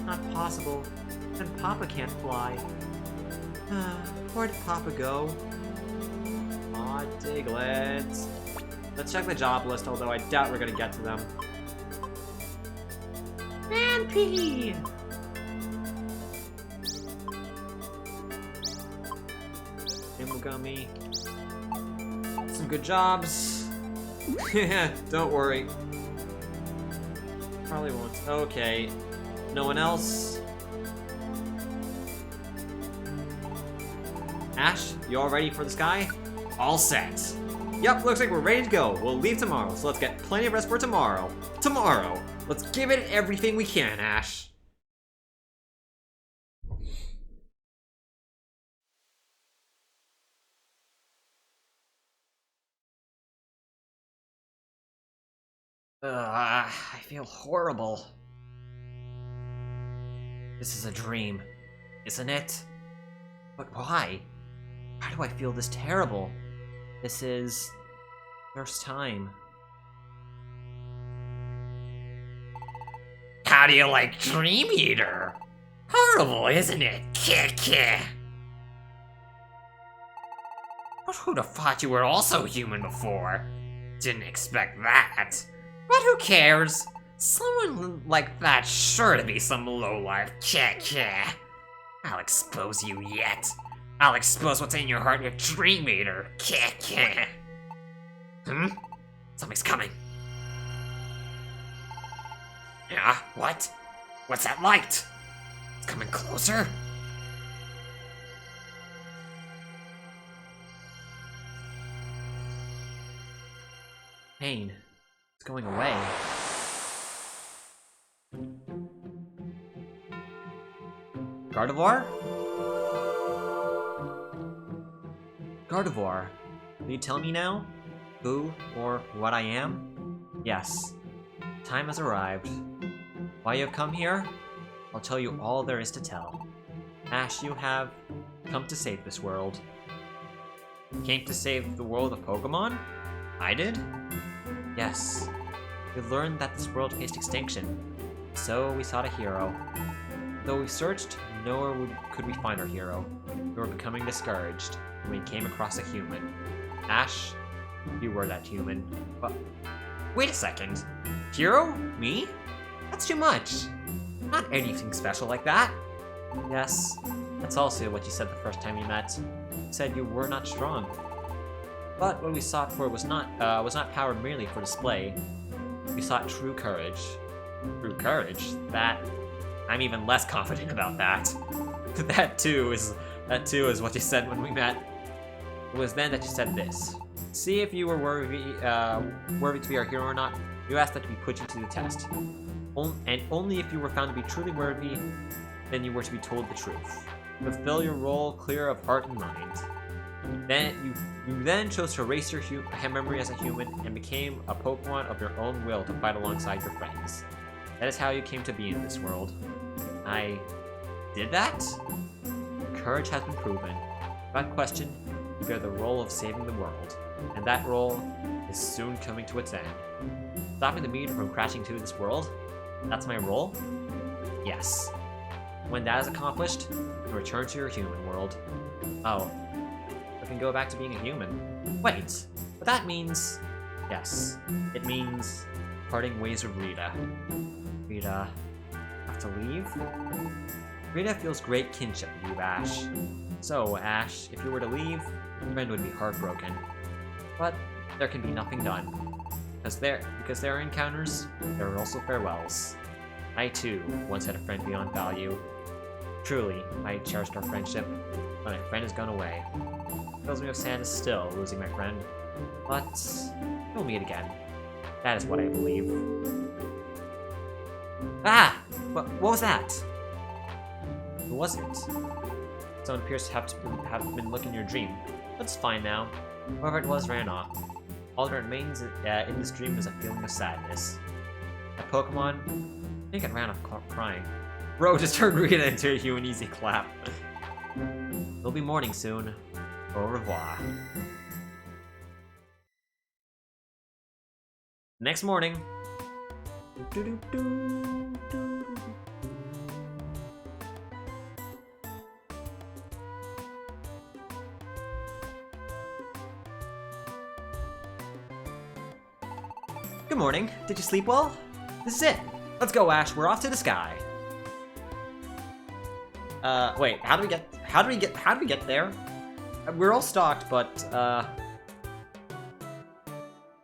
Not possible. Then Papa can't fly. Where did Papa go? Aw, Diglett. Let's check the job list, although I doubt we're gonna get to them. Manpy! Imogami. Some good jobs. Don't worry. Probably won't. Okay. No one else? Ash, you all ready for the sky? All set. Yep, looks like we're ready to go. We'll leave tomorrow, so let's get plenty of rest for tomorrow. Tomorrow! Let's give it everything we can, Ash. I feel horrible. This is a dream. isn't it? But why? Why do I feel this terrible? This is... first time. How do you like Dream Eater? Horrible, isn't it? But who'd have thought you were also human before? Didn't expect that. But who cares? Someone like that's sure to be some lowlife. I'll expose you yet. I'll expose what's in your heart with Dream Eater. Something's coming. Yeah, what? What's that light? It's coming closer. Pain. It's going away. Gardevoir? Gardevoir, will you tell me now who or what I am? Yes, time has arrived. Why you have come here? I'll tell you all there is to tell. Ash, you have come to save this world. Came to save the world of Pokemon? I did? Yes. We learned that this world faced extinction, so we sought a hero. Though we searched, nowhere could we find our hero. We were becoming discouraged when we came across a human. Ash, you were that human. But wait a second. Hero? Me? That's too much. Not anything special like that. Yes, that's also what you said the first time we met. You said you were not strong. But what we sought for was not power merely for display. We sought true courage. True courage? That... I'm even less confident about that. That too is what you said when we met. It was then that you said this. See if you were worthy to be our hero or not. You asked that to be put you to the test. And only if you were found to be truly worthy, then you were to be told the truth. Fulfill your role clear of heart and mind. Then you then chose to erase your memory as a human and became a Pokemon of your own will to fight alongside your friends. That is how you came to be in this world. I did that? Courage has been proven. Without question, you bear the role of saving the world, and that role is soon coming to its end. Stopping the meteor from crashing into this world? That's my role? Yes. When that is accomplished, you return to your human world. Oh. I can go back to being a human. Wait, but that means... Yes, it means parting ways with Rita. Rita... have to leave? Rita feels great kinship with you, Ash. So, Ash, if you were to leave, your friend would be heartbroken. But there can be nothing done. Because there are encounters, there are also farewells. I too once had a friend beyond value. Truly, I cherished our friendship, but my friend has gone away. It fills me with sadness still, losing my friend. But we'll meet again. That is what I believe. Ah! What was that? Who was it? Someone appears to have been looking in your dream. That's fine now. Whoever it was ran off. All that remains in this dream is a feeling of sadness. A Pokemon? I think it ran off crying. Bro, just turned Rita into a human easy clap. It'll be morning soon. Au revoir. Next morning. Good morning. Did you sleep well? This is it. Let's go, Ash. We're off to the sky. Wait. How do we get there? We're all stocked, but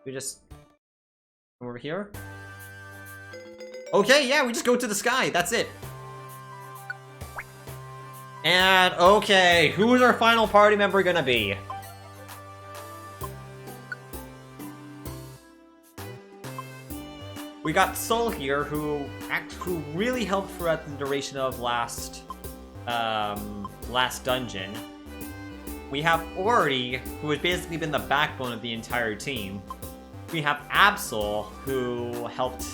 we just come over here. Okay, yeah, we just go to the sky. That's it. And okay, who's our final party member gonna be? We got Soul here, who really helped throughout the duration of last dungeon. We have Ori, who has basically been the backbone of the entire team. We have Absol, who helped.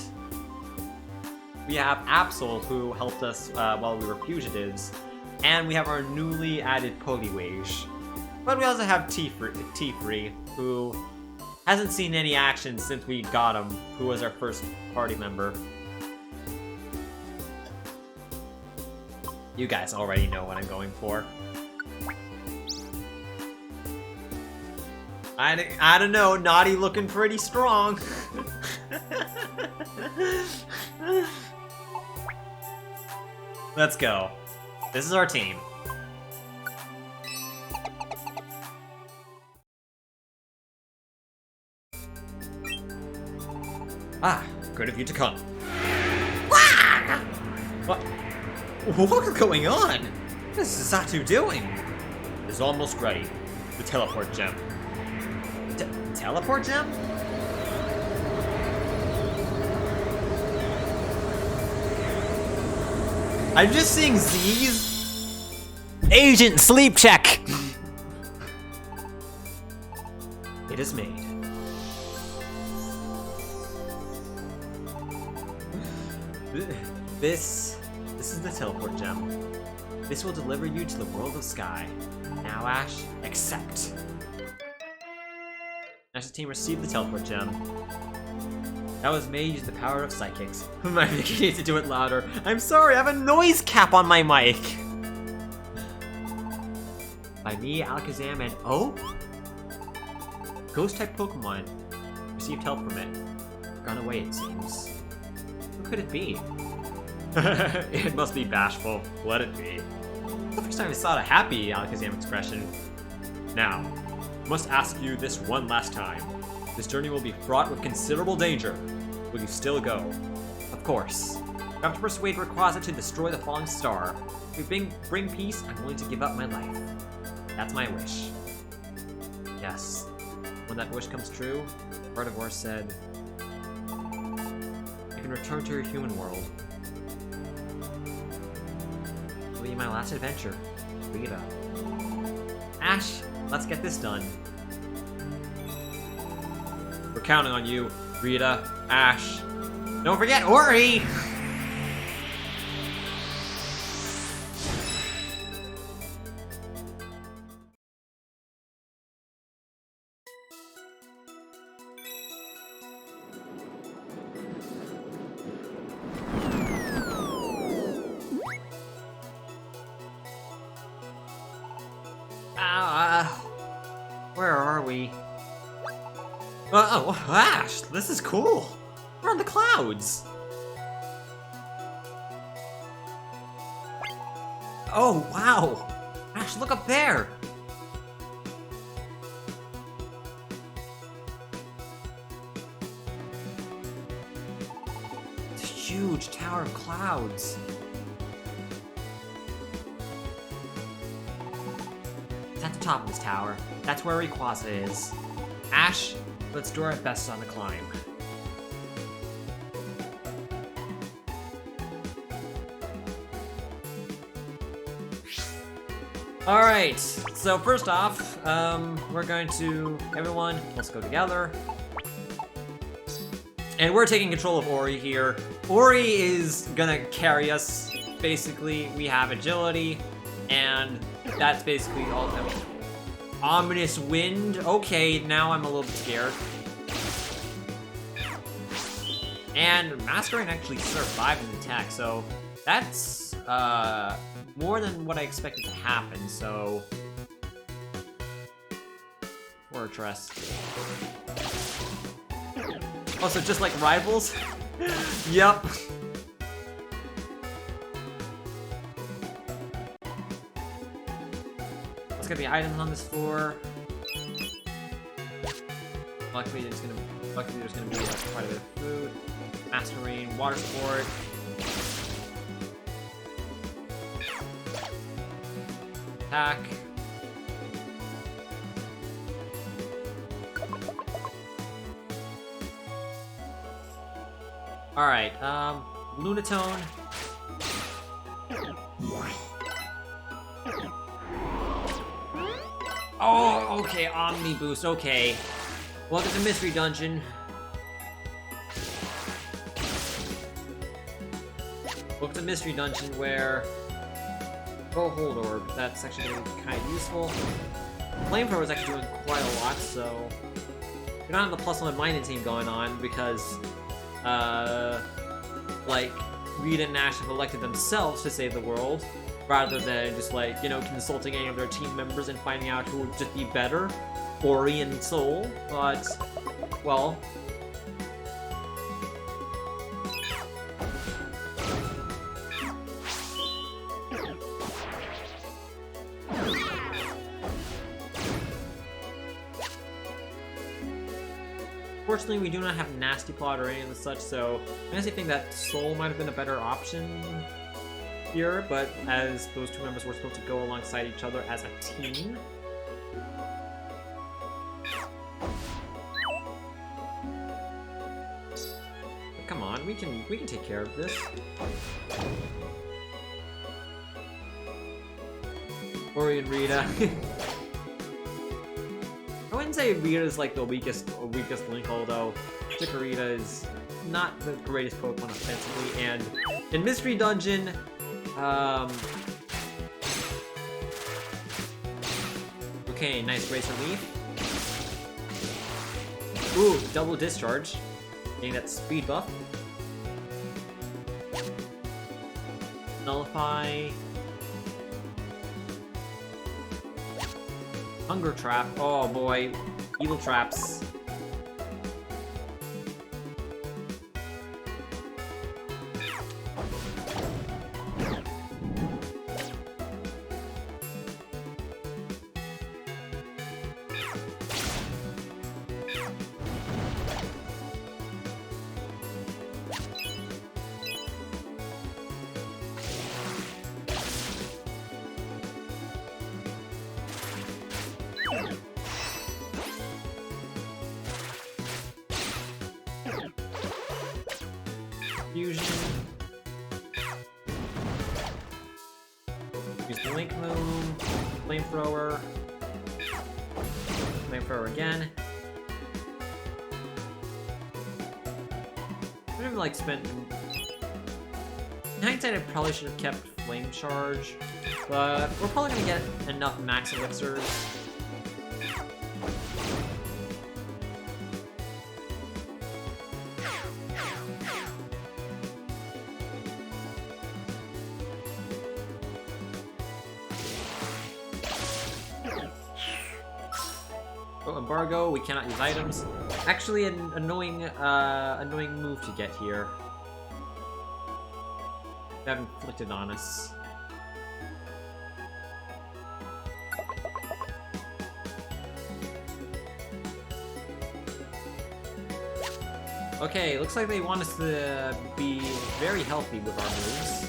We have Absol, who helped us while we were fugitives. And we have our newly added Poliwage. But we also have T-Free, who hasn't seen any action since we got him, who was our first party member. You guys already know what I'm going for. I don't know, Naughty looking pretty strong. Let's go. This is our team. Ah, good of you to come. What? What is going on? What is Satu doing? It's almost ready. The teleport gem. Teleport gem? I'm just seeing Z's. Agent sleep check. It is made. This is the teleport gem. This will deliver you to the world of Sky. Now, Ash, accept. Ash's team received the teleport gem. That was made using the power of psychics. I need to do it louder. I'm sorry, I have a noise cap on my mic. By me, Alakazam, and oh? Ghost-type Pokemon received help from it. Gone away, it seems. Who could it be? It must be bashful. Let it be. The first time I saw a happy Alakazam expression. Now, I must ask you this one last time. This journey will be fraught with considerable danger. Will you still go? Of course. If I have to persuade Rayquaza to destroy the falling star, if we bring peace, I'm willing to give up my life. That's my wish. Yes. When that wish comes true, Gardevoir said, you can return to your human world. It will be my last adventure. Rita. Ash, let's get this done. We're counting on you, Rita, Ash. Don't forget Ori! Where are we? Oh, Ash, this is cool. We're on the clouds. Oh, wow. Ash, look up there. It's a huge tower of clouds. It's at the top of this tower. That's where Rayquaza is. Ash, let's do our best on the climb. Alright, so first off, we're going to, everyone, let's go together. And we're taking control of Ori here. Ori is gonna carry us, basically. We have agility, and that's basically all. I mean, ominous wind. Okay, now I'm a little bit scared. And Masquerain actually survived an attack, so that's more than what I expected to happen, so Fortress. Also, just like rivals? Yep. Let's get the items on this floor. Luckily, there's gonna be quite a bit of food. Masquerain, water sport. Attack. Alright, Lunatone. Oh, okay, Omni Boost, okay. Welcome to Mystery Dungeon. Welcome to Mystery Dungeon where Oh, hold orb. That's actually going to be kind of useful. Flamethrower is actually doing quite a lot, so we don't have the +1 mining team going on because, like, Rita and Ash have elected themselves to save the world, rather than just, like, you know, consulting any of their team members and finding out who would just be better, Ori and Soul. But, well, fortunately, we do not have Nasty Plot or any of the such, so I honestly think that Soul might have been a better option here, but as those two members were supposed to go alongside each other as a team. But come on, we can take care of this. Ori and Rita. I wouldn't say Rita's like the weakest link, although Chikorita is not the greatest Pokemon offensively, and in Mystery Dungeon, okay, nice Razor Leaf. Ooh, double discharge, getting that speed buff. Nullify. Hunger Trap. Oh boy. Evil Traps. Fusion. Use the Link Moon. Flamethrower. Flamethrower again. I never like spent. In hindsight, I probably should have kept Flame Charge, but we're probably gonna get enough Max Elixirs. Oh, embargo, we cannot use items. Actually, an annoying move to get here. That inflicted on us. Okay, looks like they want us to be very healthy with our moves.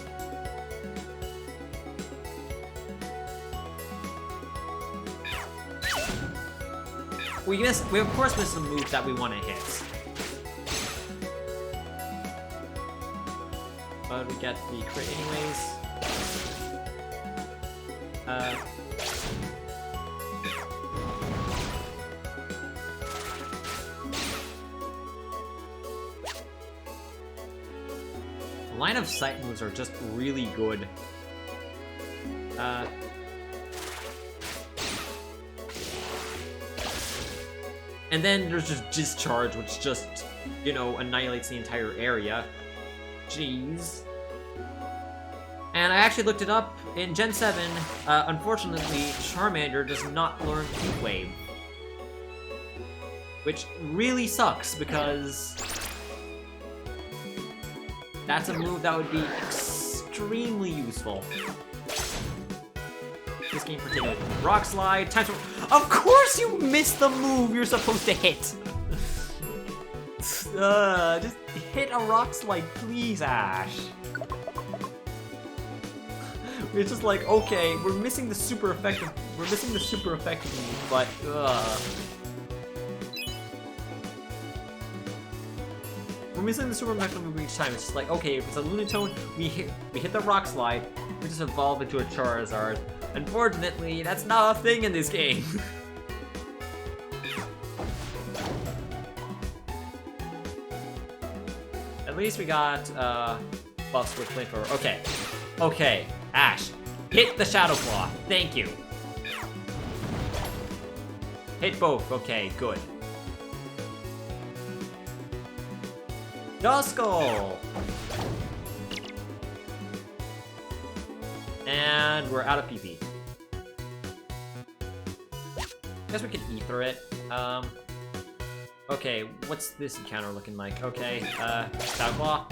We of course missed the move that we want to hit. But we get the crit anyways. Line of sight moves are just really good. And then there's just Discharge, which just, you know, annihilates the entire area. Jeez. And I actually looked it up. In Gen 7, unfortunately, Charmander does not learn Heat Wave. Which really sucks, because that's a move that would be extremely useful. This game particularly. Rock Slide, time to... Of course you missed the move you're supposed to hit! Just hit a Rock Slide, please, Ash. It's just like, okay, we're missing the super effective move, but, we're missing the super effective move each time. It's just like, okay, if it's a Lunatone, we hit the Rock Slide, we just evolve into a Charizard. Unfortunately, that's not a thing in this game. At least we got buffs with Flamethrower. Okay, Ash, Hit the Shadow Claw. Thank you. Hit both. Okay, good. Duskull! And we're out of PP. Guess we can ether it. Okay, what's this encounter looking like? Okay, Shadow Claw.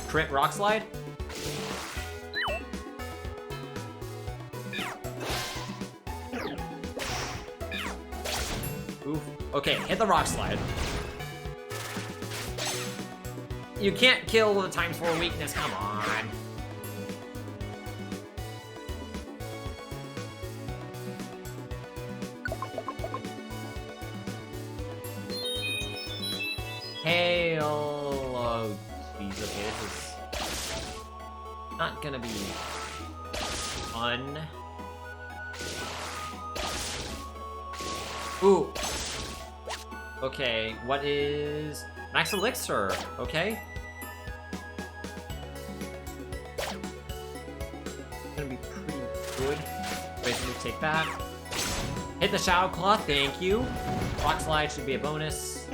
Crit Rock Slide. Oof. Okay, hit the Rock Slide. You can't kill the ×4 weakness, come on. Hail. Oh, jeez, okay, this is not gonna be fun. Ooh. Okay, what is... Max Elixir, okay. Gonna be pretty good. Wait, let me take that. Hit the Shadow Claw, thank you. Rock Slide should be a bonus.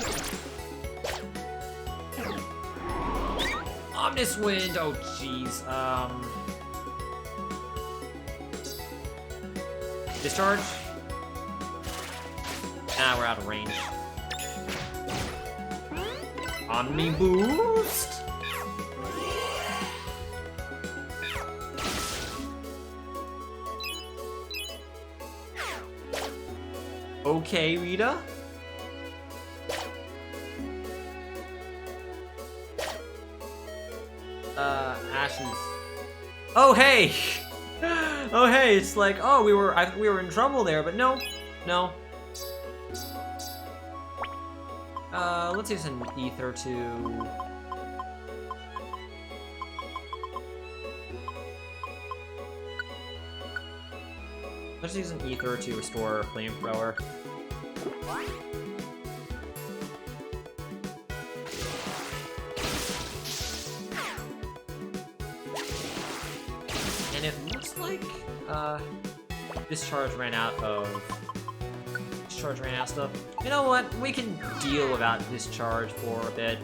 Omnis Wind, oh jeez. Discharge. Ah, we're out of range. Omni Boost. Okay, Rita. Ashes. Oh hey! Oh hey! It's like, oh, we were in trouble there, but no, no. Let's use an ether to... Let's use an ether to restore Flamethrower. And it looks like, Discharge ran out of stuff. You know what? We can deal without Discharge for a bit.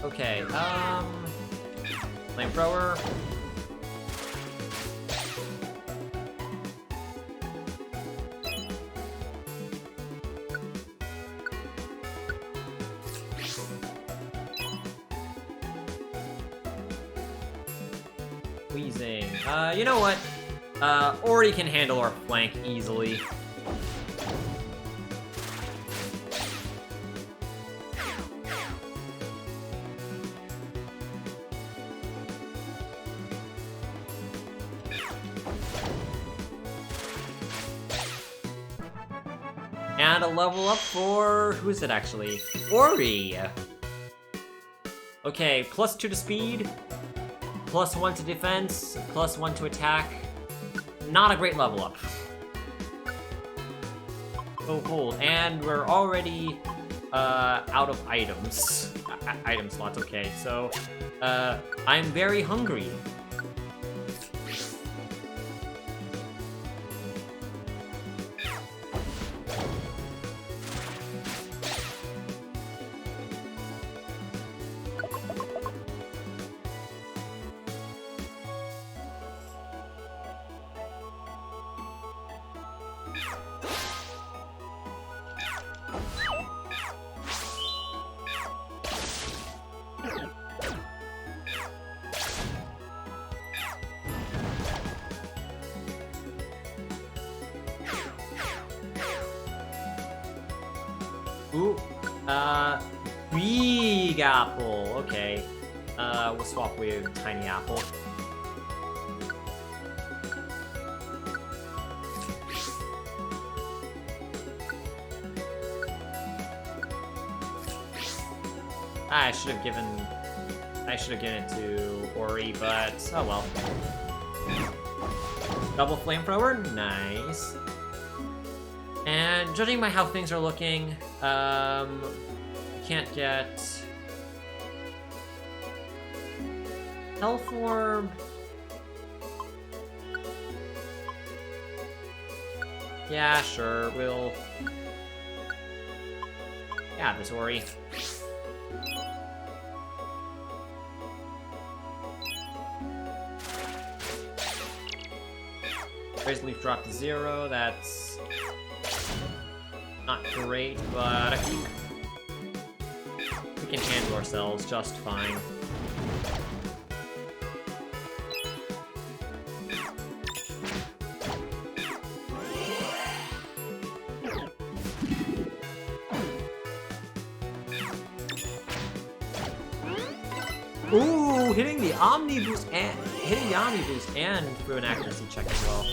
Okay, Flamethrower. Wheezing. You know what? Ori can handle our flank easily. And a level up for... who is it actually? Ori! Okay, +2 to speed, +1 to defense, +1 to attack. Not a great level up. Oh, hold. And we're already out of items. Item slots, okay. So, I'm very hungry. Ooh, Big Apple, okay. We'll swap with Tiny Apple. I should have given it to Ori, but oh well. Double Flamethrower, nice. And judging by how things are looking, can't get... Health Orb... Yeah, sure, we'll... Yeah, Missouri. Razor Leaf dropped to 0, that's... not great, but I think we can handle ourselves just fine. Ooh, hitting the Omni Boost and through an accuracy check as well.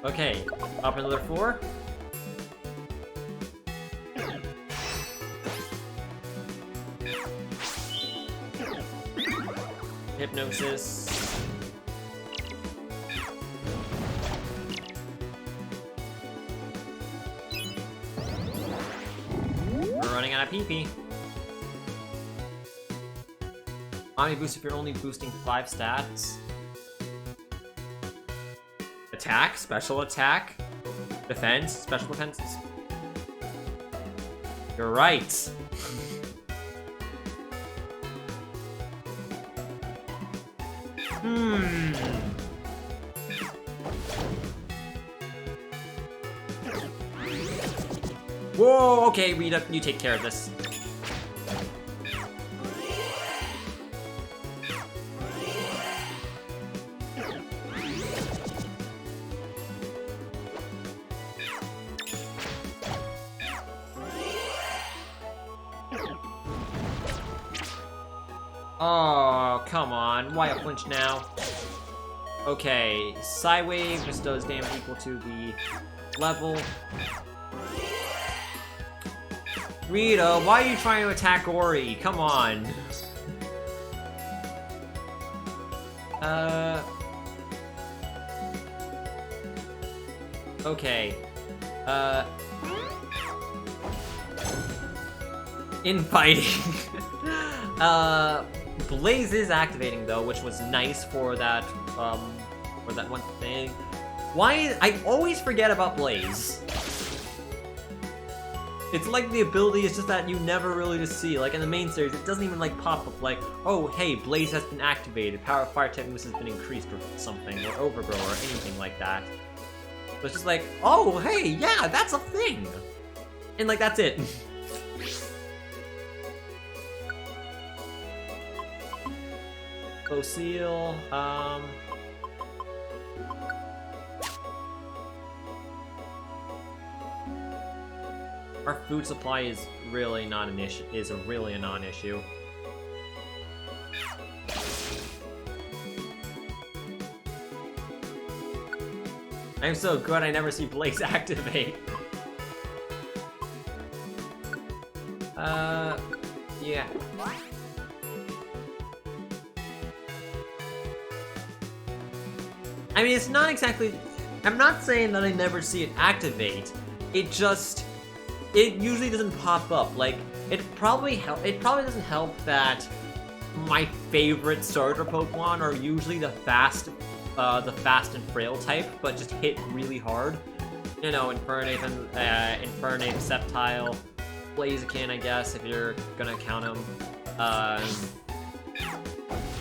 Okay, up another 4. Hypnosis. We're running out of PP. Omni Boost if you're only boosting 5 stats. Attack, special attack, defense, special defense. You're right. Whoa, okay, Rita, you take care of this. Oh, come on. Why a flinch now? Okay, Psywave just does damage equal to the level. Rita, why are you trying to attack Ori? Come on. Okay. Infighting. Blaze is activating though, which was nice for that one thing. Why? I always forget about Blaze. It's like the ability is just that you never really just see. Like in the main series, it doesn't even like pop up like, oh hey, Blaze has been activated, power of fire techniques has been increased or something, or overgrow or anything like that. So it's just like, oh hey, yeah, that's a thing. And like that's it. Seal, our food supply is really not an issue. Really a non-issue. I'm so good. I never see Blaze activate. Yeah. I mean, it's not exactly... I'm not saying that I never see it activate. It usually doesn't pop up. Like, it probably doesn't help that my favorite starter Pokemon are usually the fast and frail type, but just hit really hard. You know, Infernape, Sceptile, Blaziken, I guess, if you're gonna count them.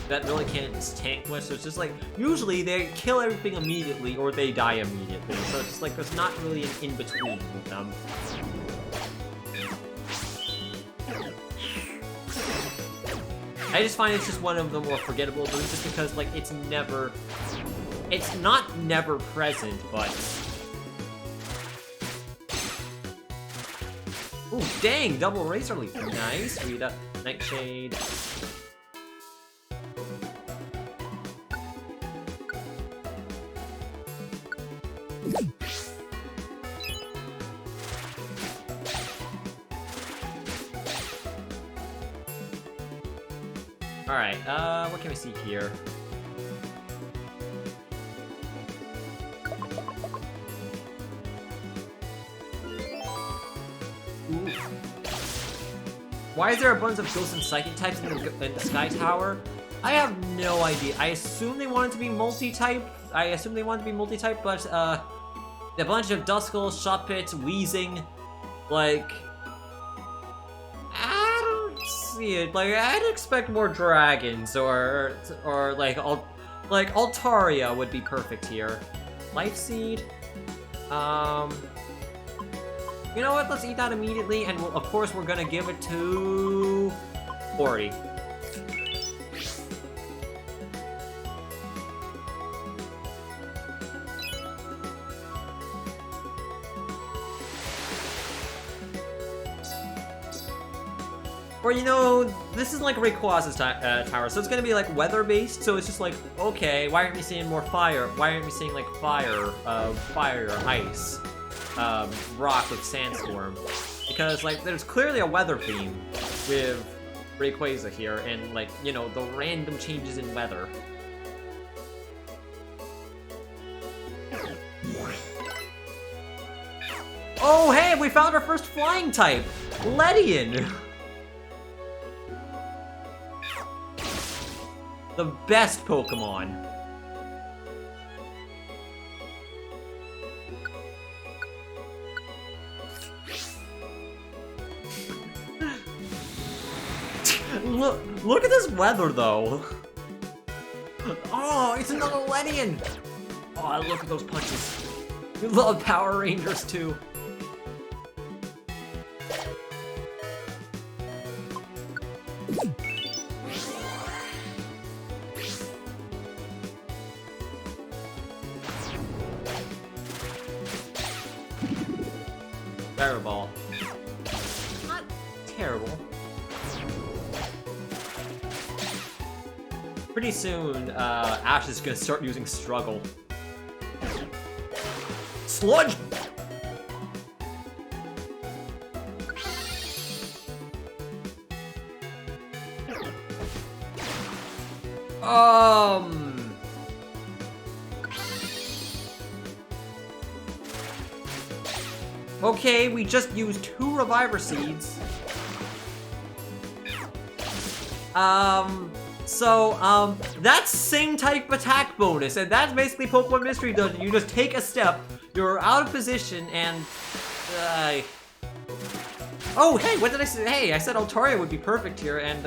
That really can't tank much, so it's just like, usually they kill everything immediately or they die immediately, so it's just like there's not really an in-between with them. I just find it's just one of the more forgettable moves just because like it's not never present, but... Ooh, dang, double Razor Leaf, nice, Rita, Nightshade. Alright, what can we see here? Ooh. Why is there a bunch of ghost and psychic types in the Sky Tower? I have no idea. I assume they wanted to be multi-type. But a bunch of Duskull, Shotpit, Wheezing, like, I don't see it. Like, I'd expect more dragons or like Altaria would be perfect here. Life Seed. You know what? Let's eat that immediately, and of course we're gonna give it to Ori. Or, you know, this is like Rayquaza's tower, so it's gonna be like weather-based, so it's just like, okay, why aren't we seeing more fire? Why aren't we seeing like fire, ice, rock with sandstorm? Because, like, there's clearly a weather theme with Rayquaza here, and, like, you know, the random changes in weather. Oh, hey, we found our first flying type! Ledian! The best Pokemon. Look at this weather, though. Oh, it's another Ledian. Oh, look at those punches. We love Power Rangers, too. Fireball. Not terrible. Pretty soon, Ash is gonna start using Struggle. Sludge! Okay, we just used 2 Reviver Seeds. That's same type attack bonus, and that's basically Pokemon Mystery Dungeon. You just take a step, you're out of position, and, oh, hey, what did I say? Hey, I said Altaria would be perfect here, and,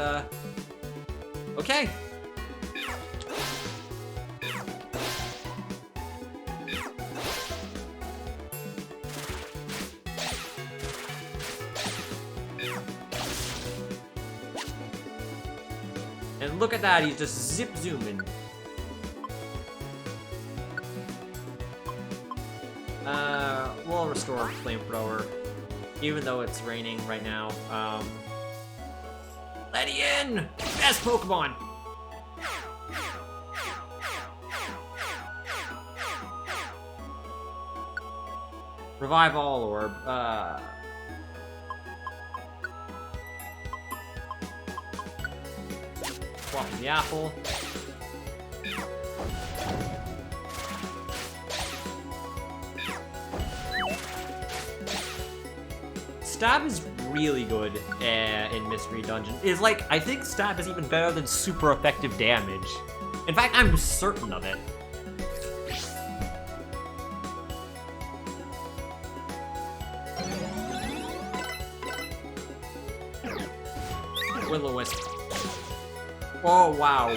okay. And look at that, he's just zip zooming. We'll restore Flamethrower, even though it's raining right now. Ledian! Best Pokemon! Revive All Orb. Swap the apple. Stab is really good in Mystery Dungeon. It's like, I think Stab is even better than super effective damage. In fact, I'm certain of it. Will-O-Wisp. Oh, wow.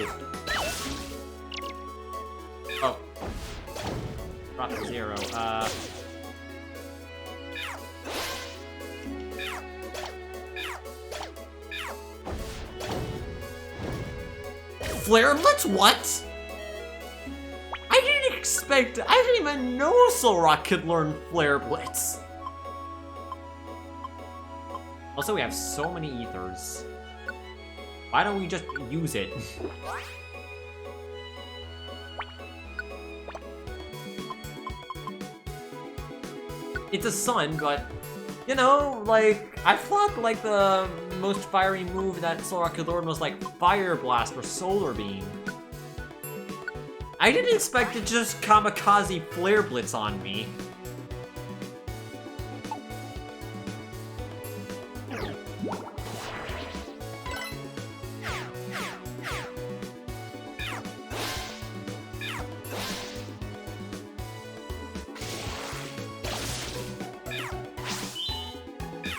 Oh. Drop to 0. Flare Blitz? What? I didn't even know Solrock could learn Flare Blitz. Also, we have so many ethers. Why don't we just use it? It's a sun, but, you know, like, I thought, like, the most fiery move that Solrock could learn was like Fire Blast or Solar Beam. I didn't expect to just kamikaze Flare Blitz on me.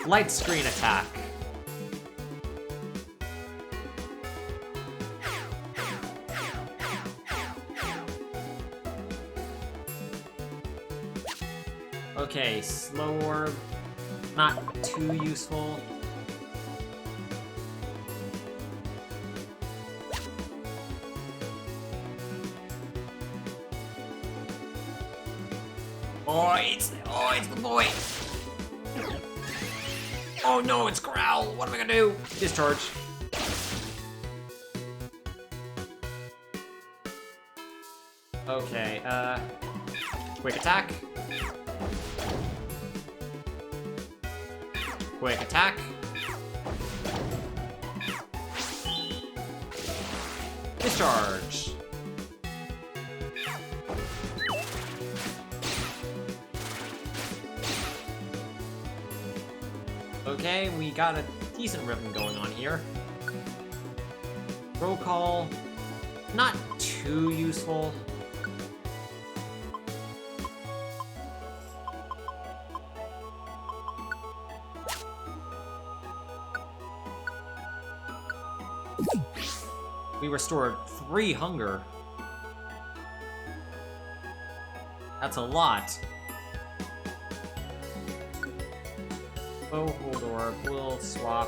Light Screen attack. Okay, Slow Orb, not too useful. Oh, it's the boy. Oh no, it's Growl. What am I gonna do? Discharge. Okay, quick attack. Quick attack. Discharge. Okay, we got a decent rhythm going on here. Roll call, not too useful. We restored 3 hunger. That's a lot. Oh, hold orb. We'll swap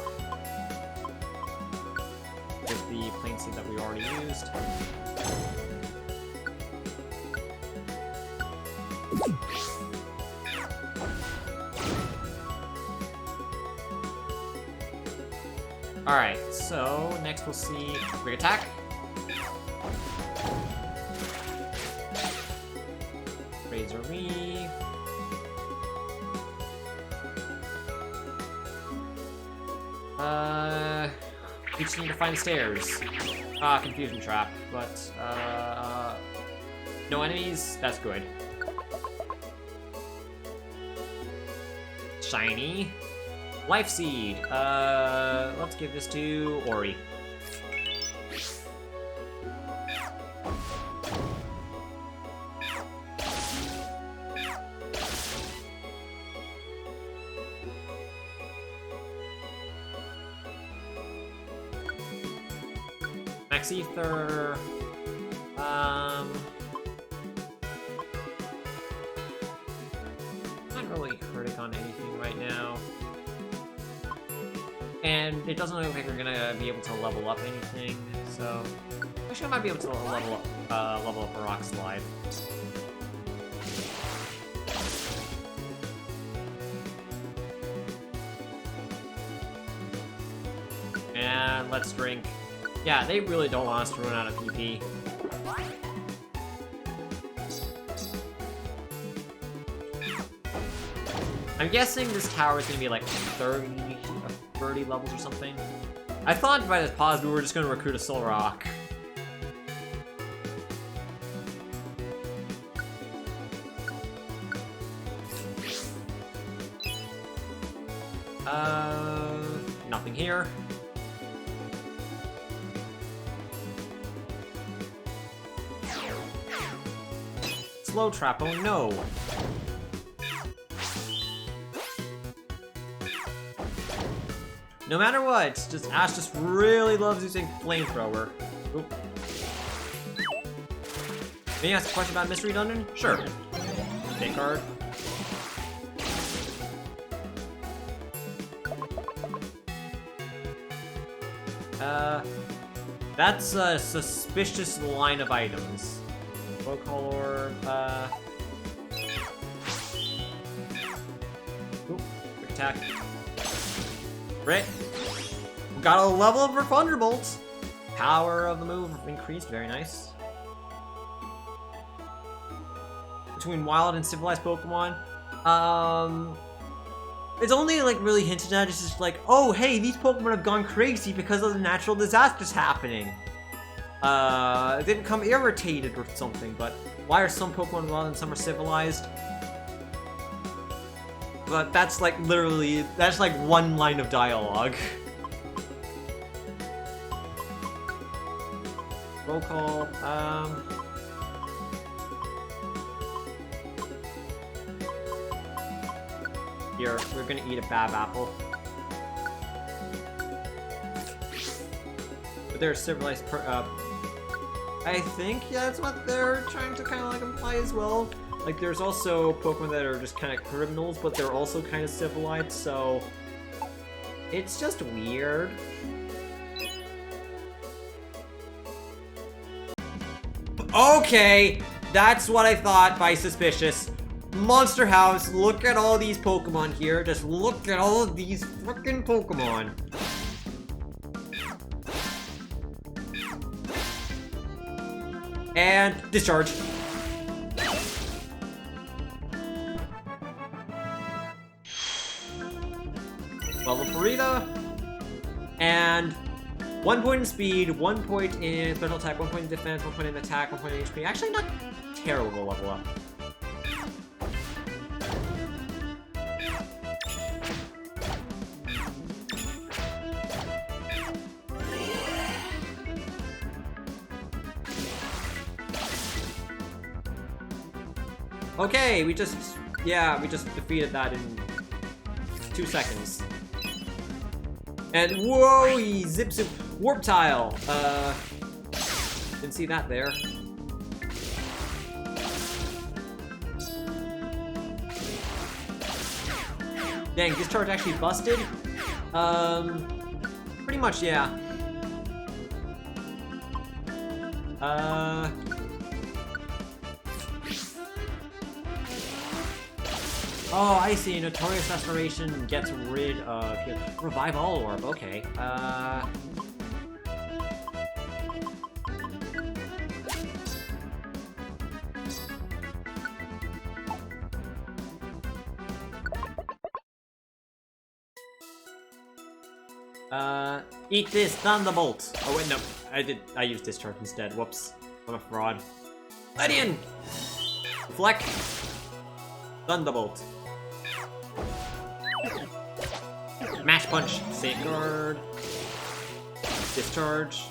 with the Plain Seed that we already used. Alright, so next we'll see Quick Attack. Razor Leaf. We just need to find the stairs. Confusion Trap, but, no enemies? That's good. Shiny. Life Seed. Let's give this to Ori. Max Ether. Not really hurting on anything right now. And it doesn't look like we're gonna be able to level up anything, so actually I might be able to level up a Rock Slide. And let's drink. Yeah, they really don't want us to run out of PP. I'm guessing this tower is gonna be like 30 levels or something. I thought by this pause we were just gonna recruit a Solrock. Nothing here. Slow Trap, oh no. No matter what, just Ash just really loves using Flamethrower. Oop. May you ask a question about Mystery Dungeon? Sure. Take card. That's a suspicious line of items. Roll Orb, Oop, quick attack. Right. Got a level up for Thunderbolt. Power of the move increased, very nice. Between wild and civilized Pokemon, It's only like really hinted at. It's just like, oh hey, these Pokemon have gone crazy because of the natural disasters happening. They become irritated or something. But why are some Pokemon wild and some are civilized? But that's like literally, that's like one line of dialogue. Roll call. Here, we're gonna eat a bab apple. But they're civilized I think that's what they're trying to kind of like imply as well. Like there's also Pokemon that are just kind of criminals, but they're also kind of civilized, so it's just weird. Okay, that's what I thought by suspicious. Monster House, look at all these Pokemon here. Just look at all of these freaking Pokemon. And discharge. Level Burrito. And 1 point in speed, 1 point in special attack, 1 point in defense, 1 point in attack, 1 point in HP. Actually, not terrible level up. Okay, we just defeated that in 2 seconds. And whoa, zip zip warp tile. Didn't see that there. Dang, discharge actually busted. Pretty much, yeah. Oh, I see. Notorious Restoration gets rid of... Revive All Orb, okay. Eat this Thunderbolt! Oh wait, no. I used Discharge instead. Whoops. I'm a fraud. Ledian! Fleck! Thunderbolt. Mash Punch. Safeguard. Discharge.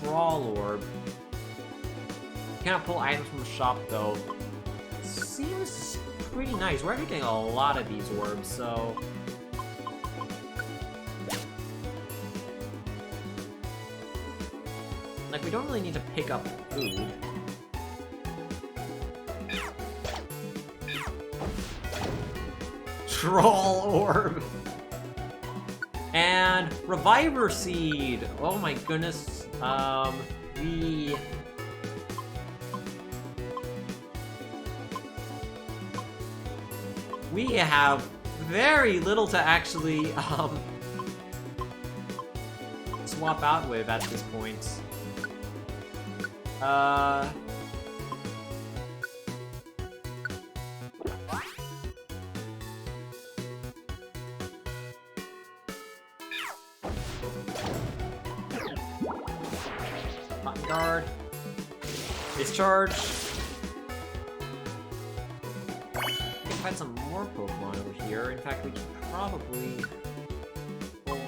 Troll Orb. Cannot pull items from the shop though. Seems pretty nice. We're actually getting a lot of these orbs, so... Like, we don't really need to pick up food. Troll Orb! And Reviver Seed! Oh my goodness. We have very little to actually, swap out with at this point. Guard. Discharge. We can find some more Pokemon over here. In fact, we can probably pull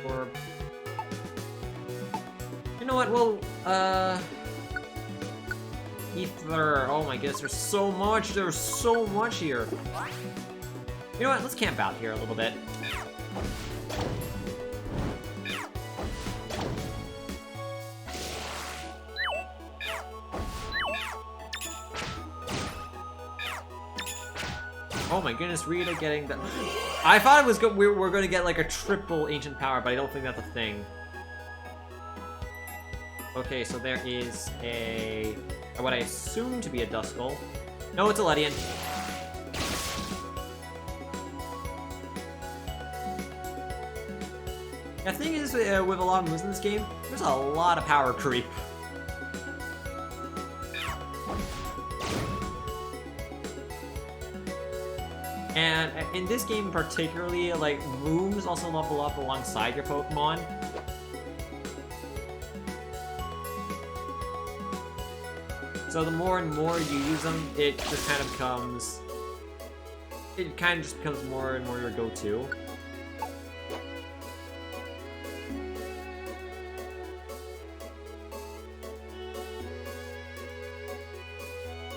for... You know what? Well, Ether. Oh my goodness, there's so much. There's so much here. You know what? Let's camp out here a little bit. Oh my goodness, Rita getting the... I thought it was we were going to get like a triple ancient power, but I don't think that's a thing. Okay, so there is a... what I assume to be a Duskull. No, it's a Ledian. The thing is, with a lot of moves in this game, there's a lot of power creep. And in this game particularly, like, moves also level up alongside your Pokemon. So the more and more you use them, it just kind of becomes... It kind of just becomes more and more your go-to.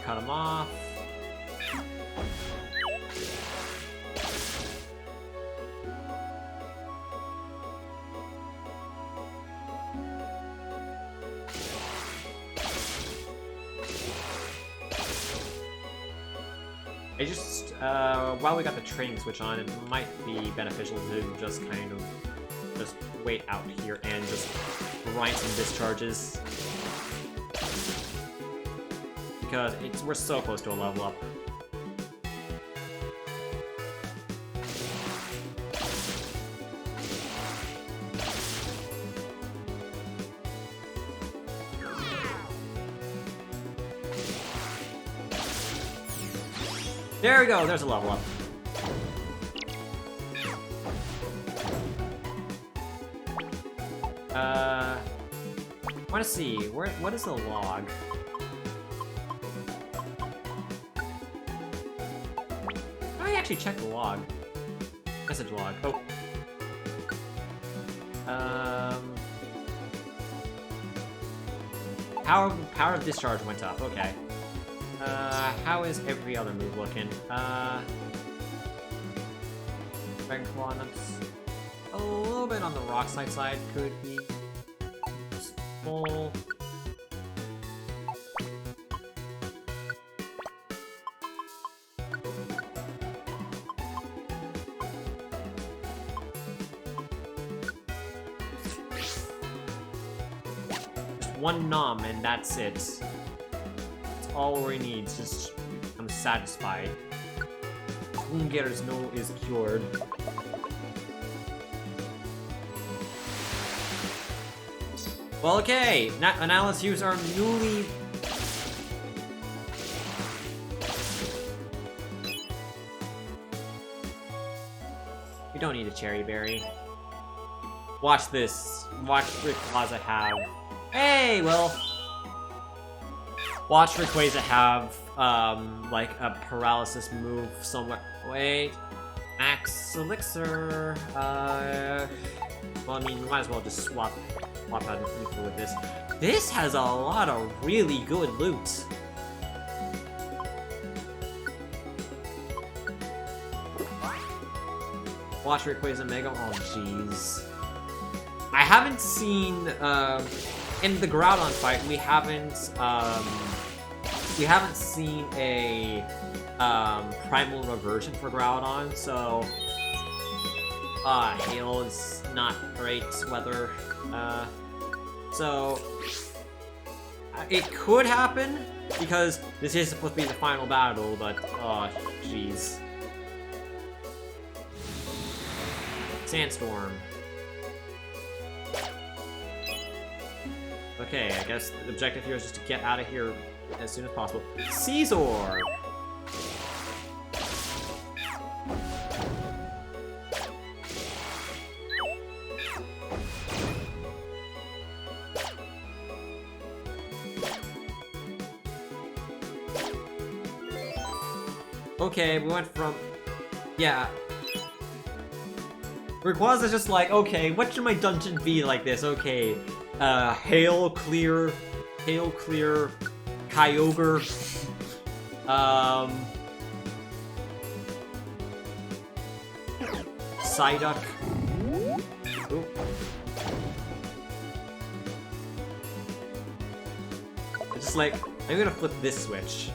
Cut them off. I just, while we got the training switch on, it might be beneficial to just kind of just wait out here and just grind some discharges. Because we're so close to a level up. There we go, there's a level up. I wanna see, what is the log? How do I actually check the log? Message log, oh. Power of discharge went up, okay. How is every other move looking? Dragon Claw, that's a little bit on the rock slide side, could be full. Just one nom and that's it. All he needs, just I'm satisfied. Unger's no is cured. Well, okay, now let's use our newly... We don't need a Cherry Berry. Watch this. Watch Rayquaza have... Hey, well... Watch Rayquaza have, like, a paralysis move somewhere. Wait. Max Elixir. Well, I mean, we might as well just swap out info with this. This has a lot of really good loot. Watch Rayquaza Mega. Oh, jeez. I haven't seen, in the Groudon fight, we haven't seen a primal reversion for Groudon, so hail is not great weather. So it could happen because this is supposed to be the final battle, but oh jeez. Sandstorm. Okay, I guess the objective here is just to get out of here as soon as possible. Caesar! Okay, we went from... Yeah. Rayquaza's just like, okay, what should my dungeon be like this? Okay, Hail Clear, Kyogre, Psyduck. Ooh. It's just like, I'm gonna flip this switch.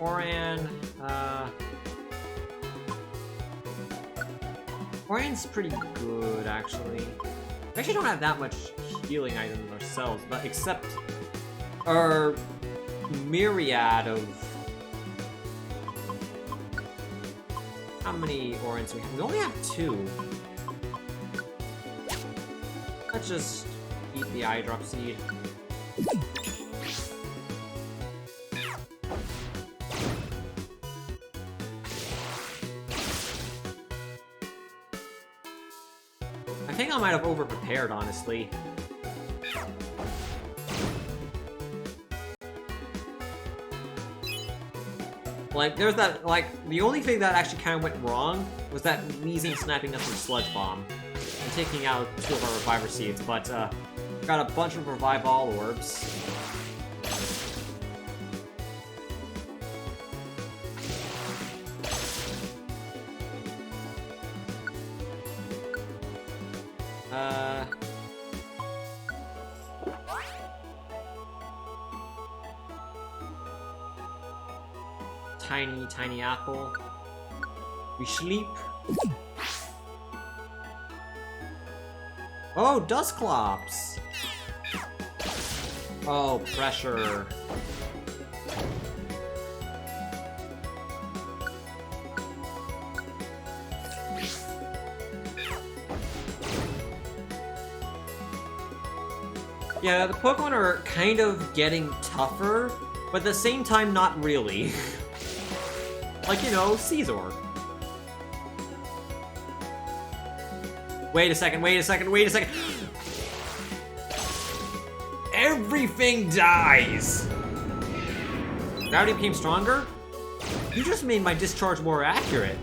Oran, Oran's pretty good, actually. We actually don't have that much healing items ourselves, but except our myriad of... how many Orans we have. We only have 2. Let's just eat the eye drop seed. I think I might have over-prepared, honestly. Like, there's that, like, the only thing that actually kind of went wrong was that Weezing sniping us with Sludge Bomb and taking out 2 of our Reviver Seeds, but, got a bunch of Revive All Orbs. Tiny apple. We sleep. Oh, Dusclops! Oh, pressure. Yeah, the Pokemon are kind of getting tougher, but at the same time, not really. Like, you know, Caesar. Wait a second. Everything dies! Gravity became stronger? You just made my discharge more accurate.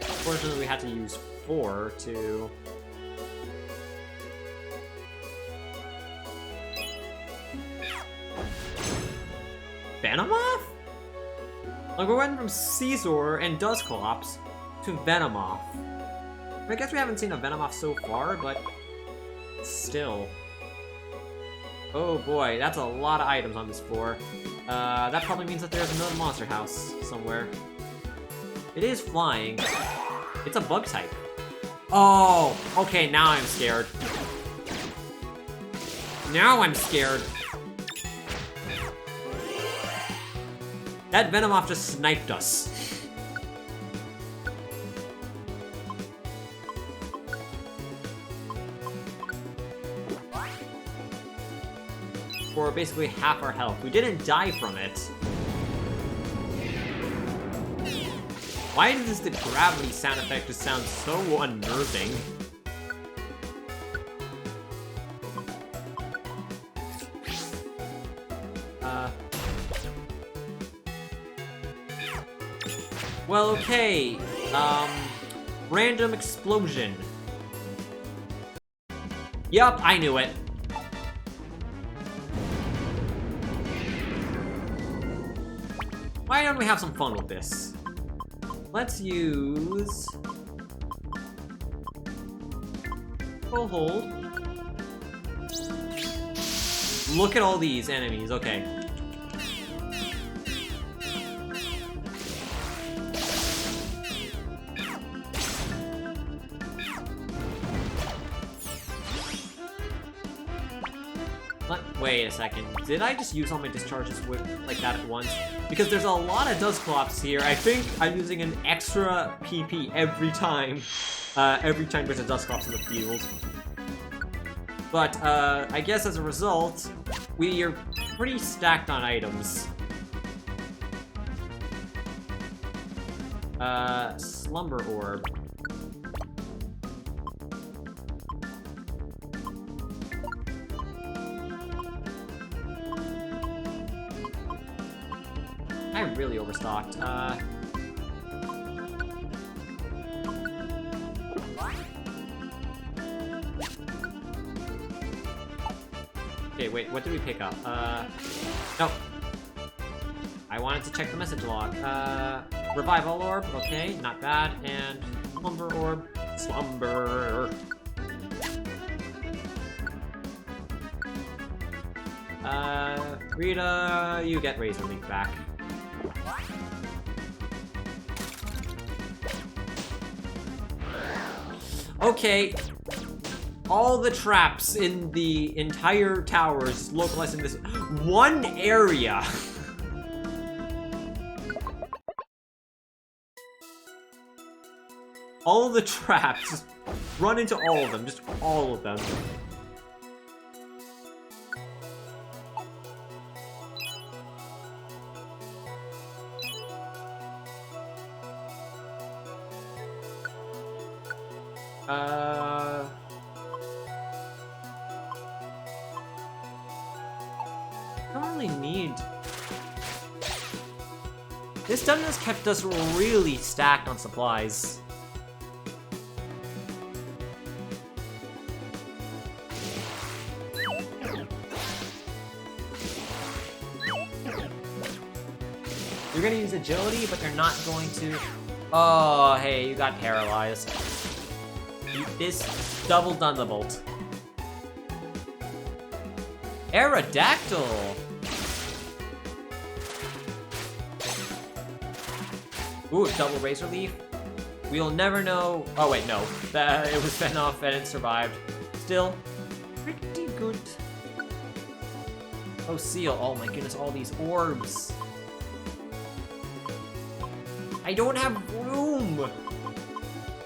Fortunately, we had to use 4 to... Venomoth? Like, we went from Caesar and Dusclops to Venomoth. I guess we haven't seen a Venomoth so far, but still. Oh boy, that's a lot of items on this floor. That probably means that there's another monster house somewhere. It is flying. It's a bug type. Oh, okay, now I'm scared. Now I'm scared. That Venomoth just sniped us. For basically half our health. We didn't die from it. Why does the gravity sound effect just sound so unnerving? Well, okay. Random explosion. Yup, I knew it. Why don't we have some fun with this? Let's use... Full hold. Look at all these enemies, okay. Wait a second, did I just use all my discharges with like that at once? Because there's a lot of Dusclops here. I think I'm using an extra PP every time there's a Dusclops in the field. But I guess as a result, we are pretty stacked on items. Slumber Orb. I'm really overstocked. Okay, wait, what did we pick up? No. I wanted to check the message log. Revival Orb, okay, not bad. And Slumber Orb, Slumber. Rita, you get Razor Leaf back. Okay, all the traps in the entire tower is localized in this one area. all of the traps. Just run into all of them. Just all of them. I don't really need... This dungeon has kept us really stacked on supplies. You're gonna use agility, but you're not going to... Oh, hey, you got paralyzed. This double Thunderbolt. Aerodactyl! Ooh, double Razor Leaf. We'll never know... Oh, wait, no. It was fed off and it survived. Still, pretty good. Oh, Seal. Oh my goodness, all these orbs. I don't have room!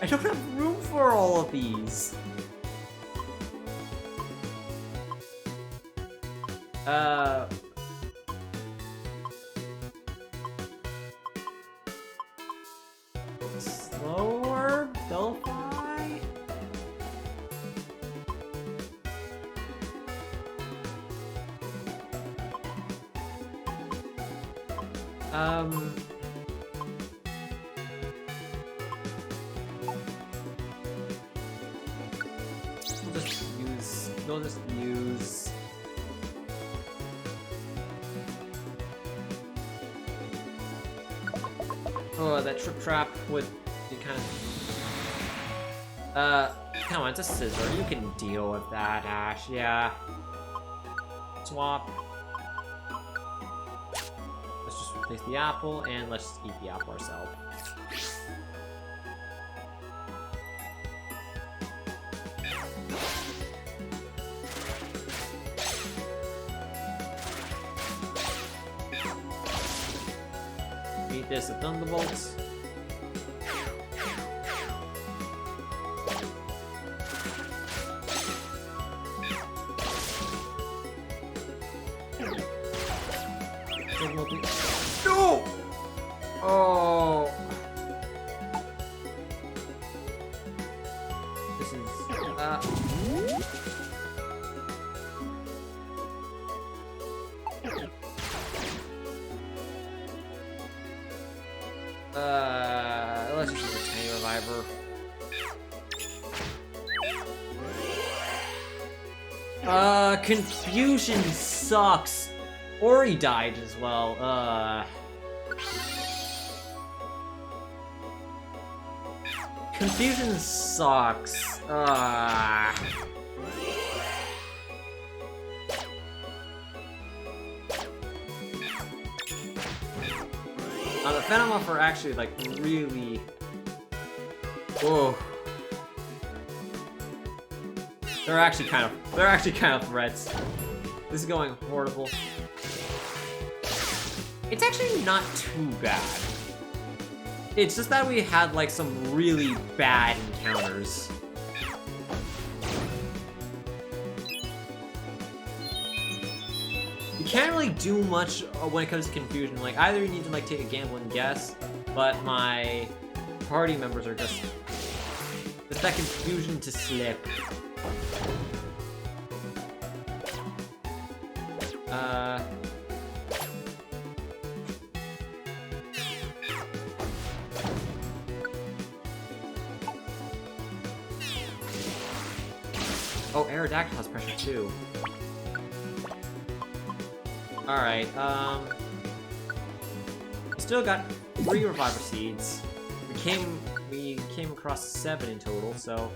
I don't have room for all of these. Slower? Delphi? We'll just use... Oh, that Trip Trap would be kind of... come on, it's a scissor. You can deal with that, Ash, yeah. Swap. Let's just replace the apple, and let's just eat the apple ourselves. Beat this with Thunderbolts. No! Oh. This is let's just use a Tiny Reviver. Confusion sucks. Ori died as well. Confusion sucks. The Venomoth are actually like really... Whoa. They're actually kind of threats. This is going horrible. It's actually not too bad. It's just that we had like some really bad encounters. You can't really do much when it comes to confusion. Like, either you need to like take a gamble and guess, but my party members are just that confusion to slip. Oh, Aerodactyl has pressure too. Alright, we still got 3 Reviver Seeds. We came across 7 in total, so...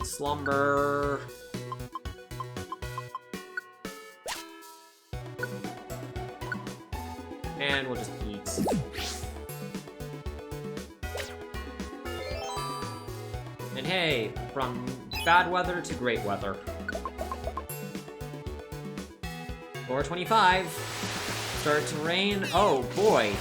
Slumber... And we'll just eat. And hey, from bad weather to great weather. 425. Start to rain. Oh boy.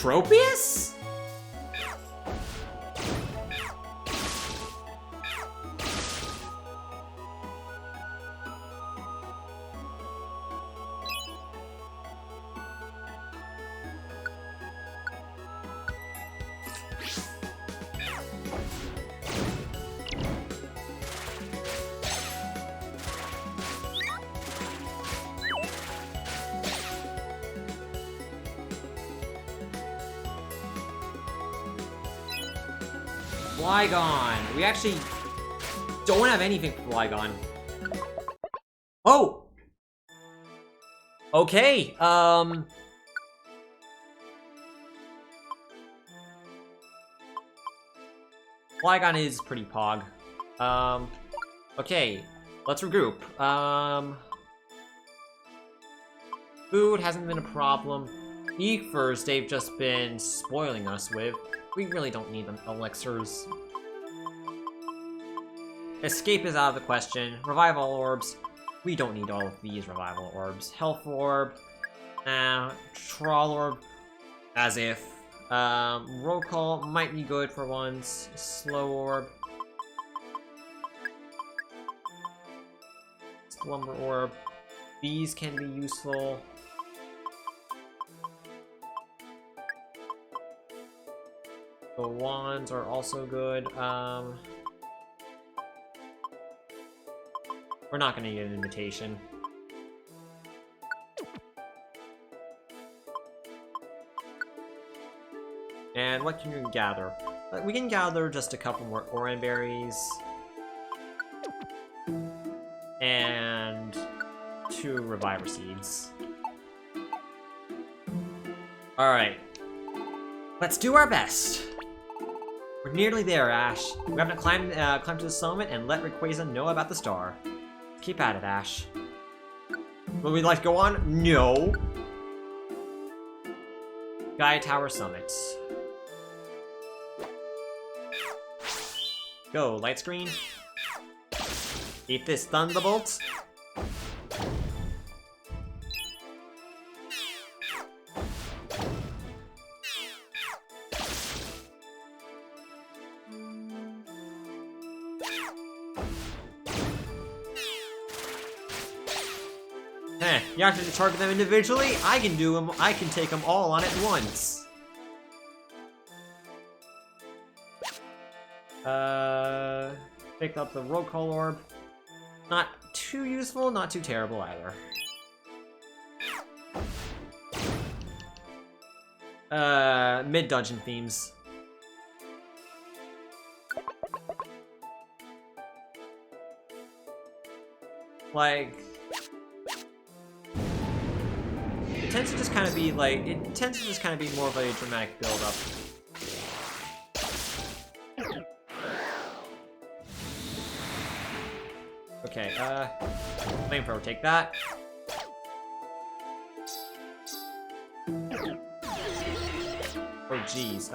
Tropius? Flygon. We actually don't have anything for Flygon. Oh! Okay, Flygon is pretty pog. Okay, let's regroup. Food hasn't been a problem. Ethers they've just been spoiling us with. We really don't need them elixirs. Escape is out of the question. Revival orbs. We don't need all of these revival orbs. Health orb. Troll orb. As if. Roll call might be good for once. Slow orb. Slumber orb. These can be useful. The wands are also good. We're not gonna get an invitation. And what can you gather? We can gather just a couple more oran berries. And 2 reviver seeds. Alright. Let's do our best. We're nearly there, Ash. We have to climb to the summit and let Rayquaza know about the star. Keep at it, Ash. Would we like to go on? No. Gaia Tower summits. Go, light screen. Eat this thunderbolt. You have to target them individually? I can do them. I can take them all on at once. Pick up the roll call orb. Not too useful, not too terrible either. Mid-dungeon themes. Like... It tends to just kind of be like, more of a dramatic build-up. Okay, flamethrower, take that. Oh jeez,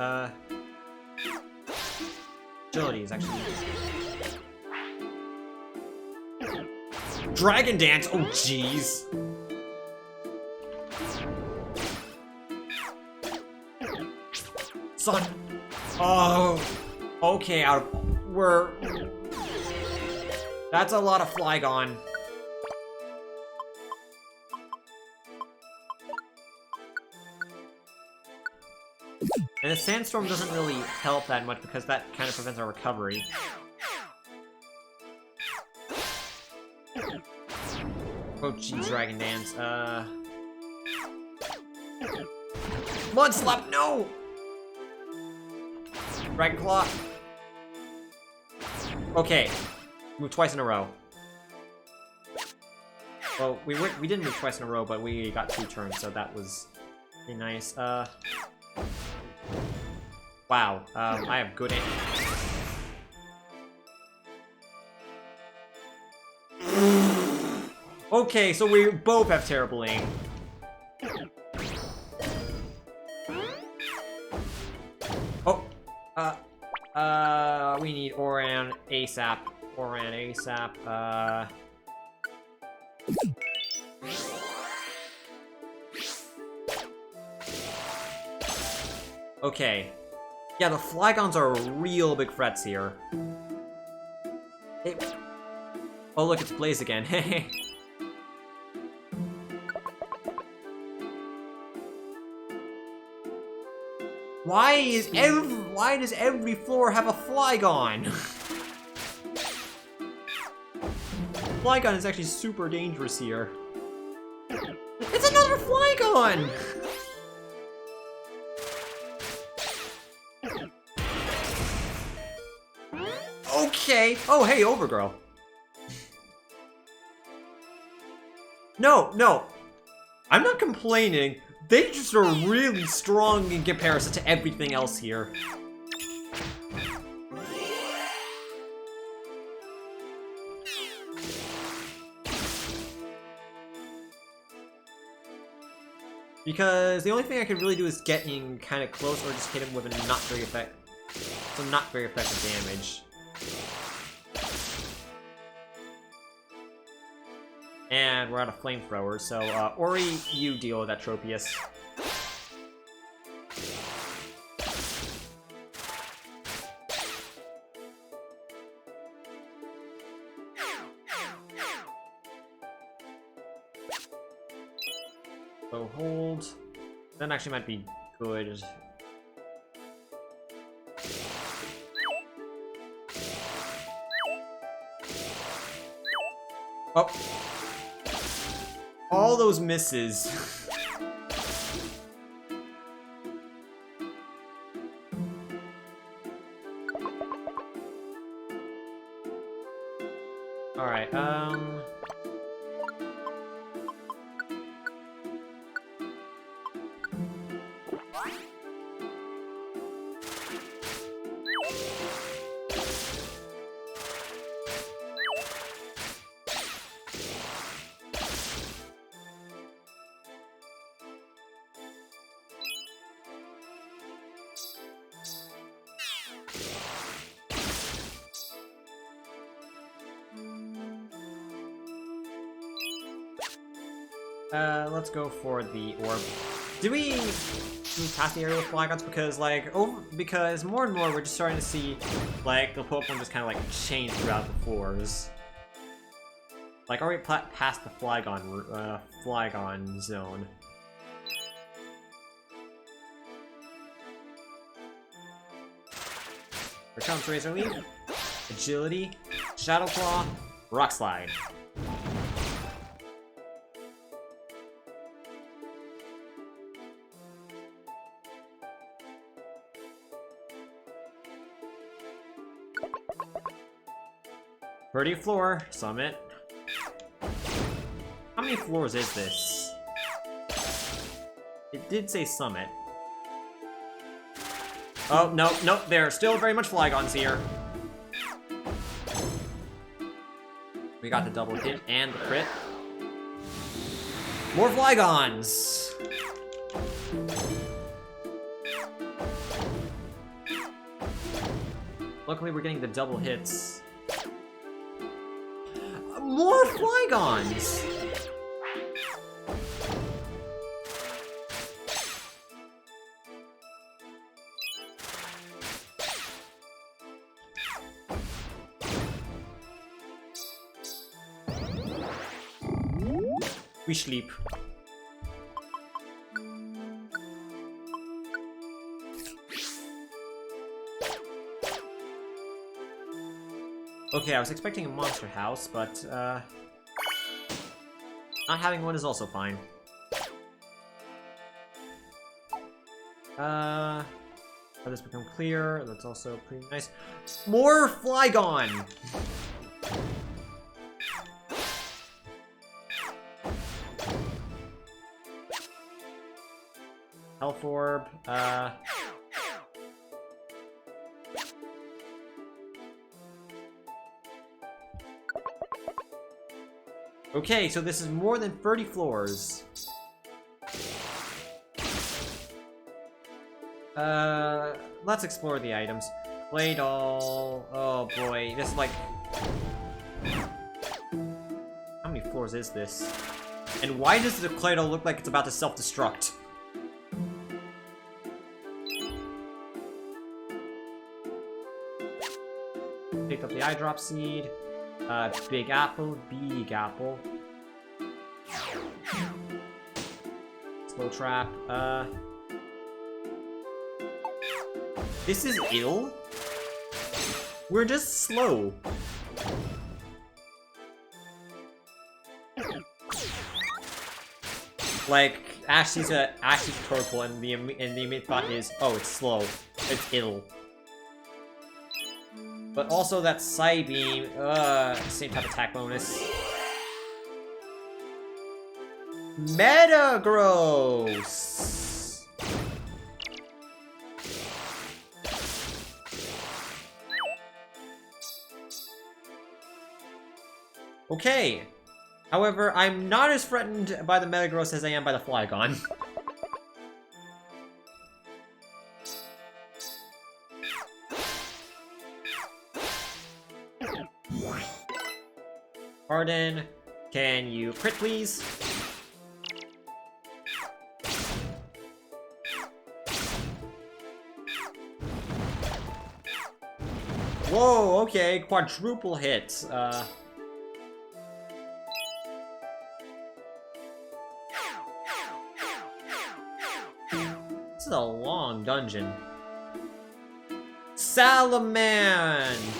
agility is actually... Dragon Dance, oh jeez! Son! Oh! Okay, that's a lot of Flygon. And the Sandstorm doesn't really help that much because that kind of prevents our recovery. Oh geez, Dragon Dance, Mud Slap, no! Dragon Claw. Okay, move twice in a row. Well, we didn't move twice in a row, but we got 2 turns, so that was pretty nice. Wow, I have good aim. Okay, so we both have terrible aim. Oh, we need Oran ASAP. Oran ASAP, Okay. Yeah, the Flygons are real big threats here. Oh, look, it's Blaze again. Hey. Why does every floor have a Flygon? Flygon is actually super dangerous here. It's another Flygon! Okay. Oh, hey, Overgirl. No. I'm not complaining. They just are really strong in comparison to everything else here. Because the only thing I can really do is get in kind of close or just hit him with a not very effective damage. And we're out of flamethrowers, so Ori, you deal with that Tropius. So hold. That actually might be good. Oh. All those misses. Alright, let's go for the orb. Do we pass the area with Flygons? Because more and more we're just starting to see like the Pokemon just kind of like change throughout the floors. Like already past the Flygon zone. Here comes Razor Leaf, Agility, Shadow Claw, Rock Slide. Pretty floor, Summit. How many floors is this? It did say Summit. Oh, no, there are still very much Flygons here. We got the double hit and the crit. More Flygons! Luckily, we're getting the double hits. More Flygons! We sleep. Okay, I was expecting a monster house, but not having one is also fine. Let this become clear. That's also pretty nice. More Flygon! Health Orb, okay, so this is more than 30 floors. Let's explore the items. Play doll. Oh boy, this is like... How many floors is this? And why does the Clay doll look like it's about to self-destruct? Sky Drop Seed. Big Apple, Big Apple. Slow Trap. This is ill? We're just slow. Like, Ashley's tutorial and the immediate thought is, oh, it's slow. It's ill. But also that Psybeam, same type of attack bonus. Metagross! Okay. However, I'm not as threatened by the Metagross as I am by the Flygon. Arden, can you crit, please? Whoa, okay, quadruple hits. This is a long dungeon. Salamence!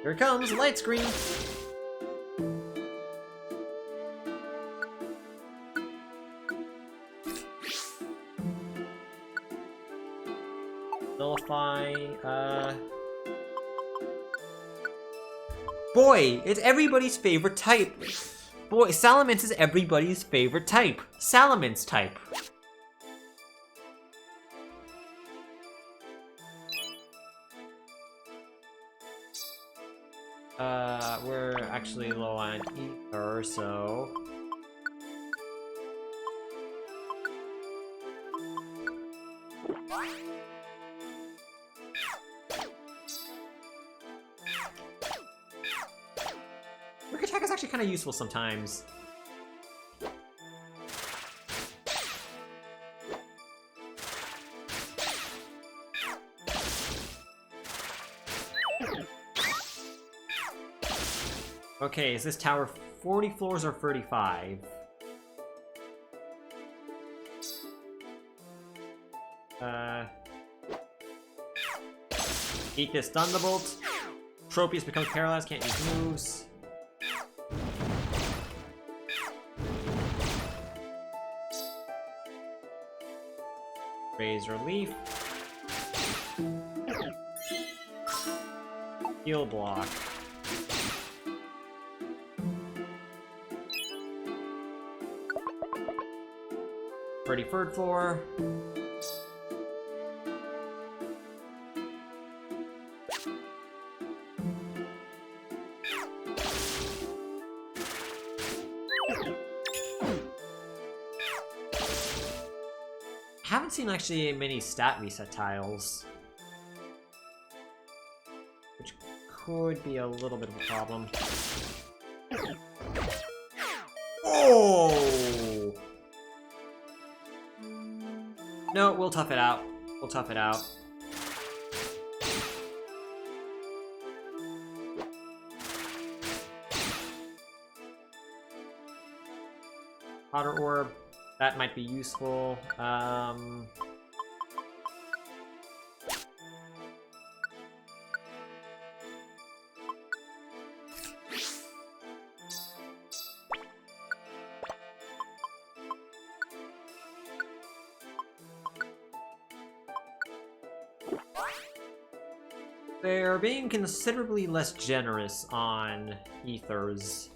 Here it comes, light screen! Nullify, Boy, it's everybody's favorite type! Boy, Salamence is everybody's favorite type! Salamence type! We're actually low on ether, so... Quick attack is actually kind of useful sometimes. Okay, is this tower 40 floors or 35? Eat this Thunderbolt. Tropius becomes paralyzed, can't use moves. Razor Leaf. Heal block. Pretty third floor. Haven't seen actually many stat reset tiles, which could be a little bit of a problem. Oh! No, we'll tough it out. We'll tough it out. Otter Orb, that might be useful. They're being considerably less generous on ethers.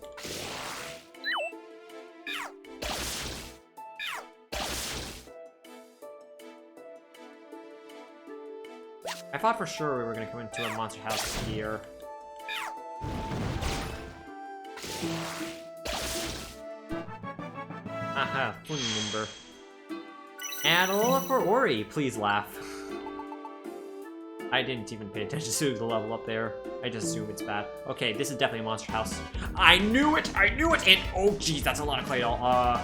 I thought for sure we were going to come into a monster house here. Aha, Funimber. And Alola for Ori, please laugh. I didn't even pay attention to the level up there. I just assume it's bad. Okay, this is definitely a monster house. I knew it! I knew it! And oh geez, that's a lot of Claydol.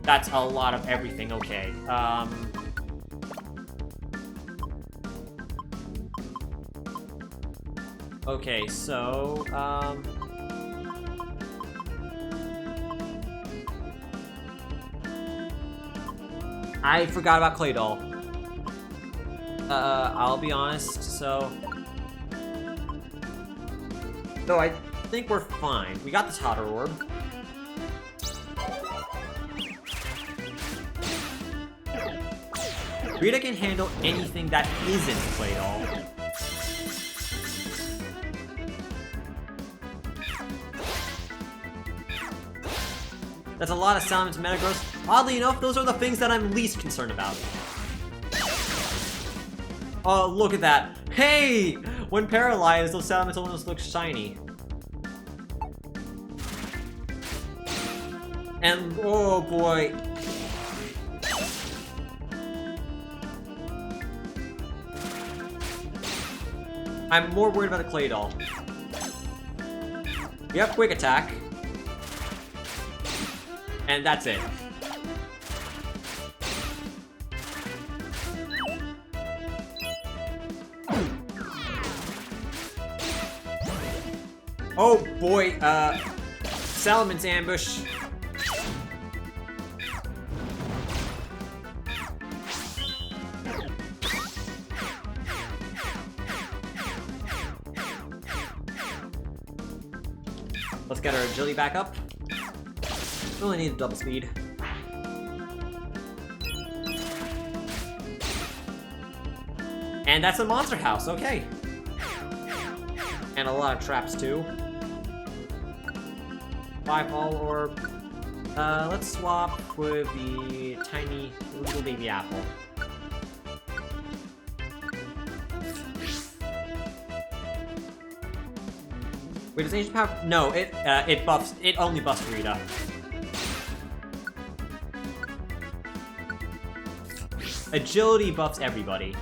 That's a lot of everything. Okay. Okay, so, I forgot about Claydol. I'll be honest, so... No, I think we're fine. We got this Hotter Orb. Rita can handle anything that isn't Claydol. That's a lot of Salamence Metagross. Oddly enough, those are the things that I'm least concerned about. Oh, look at that. Hey! When paralyzed, those Salamence almost look shiny. And, oh boy. I'm more worried about the Claydol. We have Quick Attack. And that's it. Oh boy, Salamence Ambush. Let's get our agility back up. Only need double speed. And that's a monster house, okay. And a lot of traps too. 5-ball orb. Let's swap with the tiny little baby apple. Wait, does ancient power? No, it buffs. It only buffs Rita. Agility buffs everybody.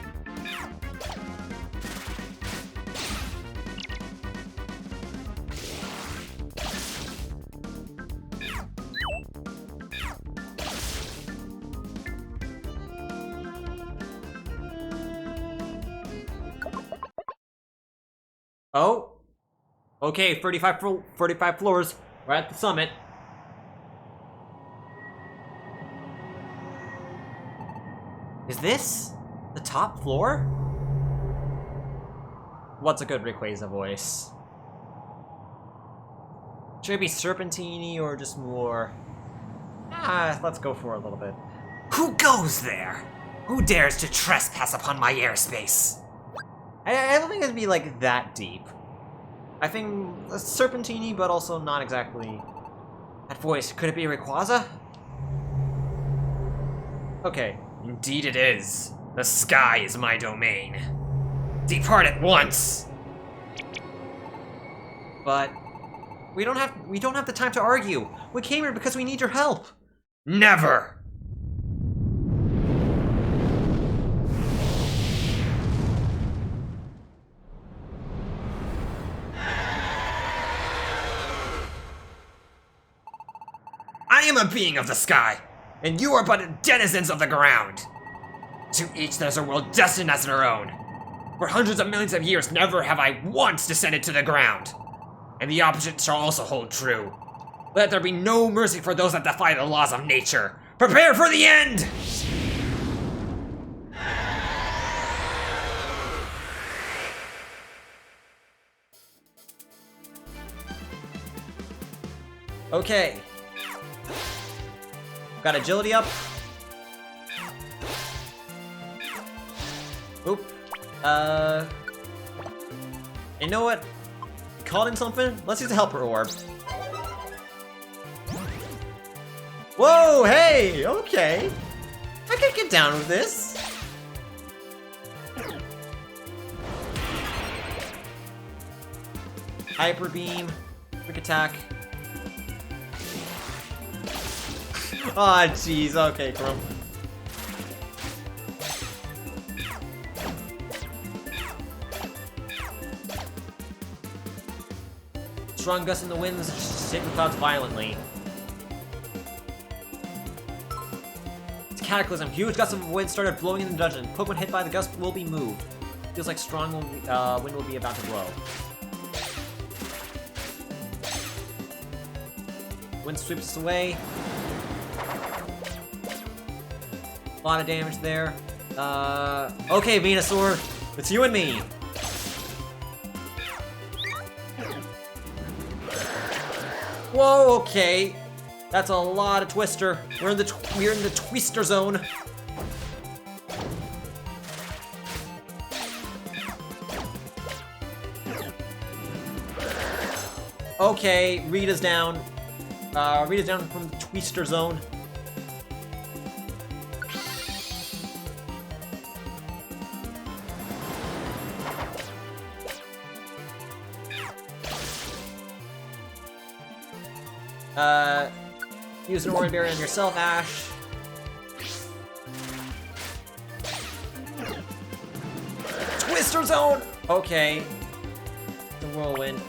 Oh. Okay, 35 floors. We're at the summit. Is this the top floor? What's a good Rayquaza voice? Should it be Serpentine or just more? Let's go for a little bit. Who goes there? Who dares to trespass upon my airspace? I don't think it'd be like that deep. I think Serpentine, but also not exactly. That voice, could it be Rayquaza? Okay. Indeed it is. The sky is my domain. Depart at once! But we don't have the time to argue. We came here because we need your help. Never! I am a being of the sky, and you are but denizens of the ground. To each there's a world destined as their own. For hundreds of millions of years never have I once descended to the ground. And the opposite shall also hold true. Let there be no mercy for those that defy the laws of nature. Prepare for the end! Okay. Got agility up. Oop. You know what? Called in something? Let's use the helper orb. Whoa, hey! Okay. I can get down with this. Hyper beam. Quick attack. Aw, oh, jeez. Okay, Chrome. Strong gust in the winds shake the clouds violently. It's Cataclysm. Huge gusts of wind started blowing in the dungeon. Pokemon hit by the gust will be moved. Feels like strong wind will be about to blow. Wind sweeps us away. A lot of damage there. Okay, Venusaur. It's you and me. Whoa, okay. That's a lot of Twister. We're in the Twister zone. Okay, Rita's down. Rita's down from the Twister zone. Use an Aura Berry on yourself, Ash. Twister zone! Okay. The Whirlwind.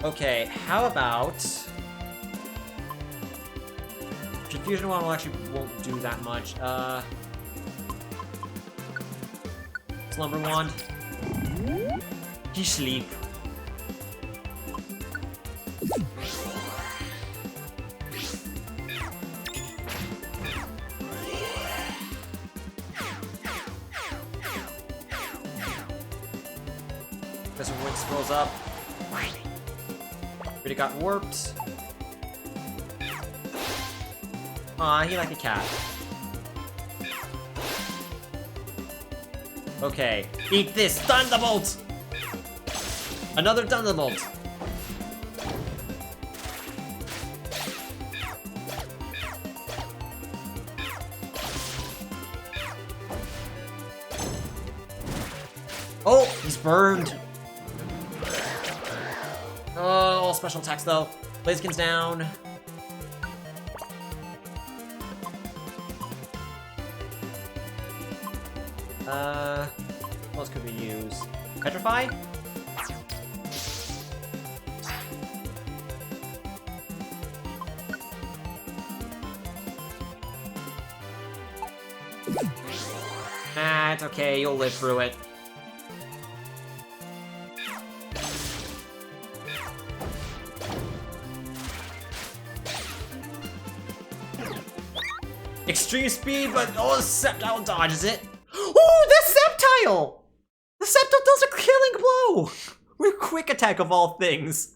Okay, how about... Confusion Wand actually won't do that much. Slumber Wand. You sleep. This wind scrolls up. Rita got warped. Aw, he like a cat. Okay, eat this Thunderbolt! Another Thunderbolt! Oh, he's burned. Oh, all special attacks though. Blaziken's down. What else could we use? Petrify? Ah, it's okay, you'll live through it. Extreme speed, but oh, the Sceptile dodges it. Oh, the Sceptile! The Sceptile does a killing blow! With quick attack of all things.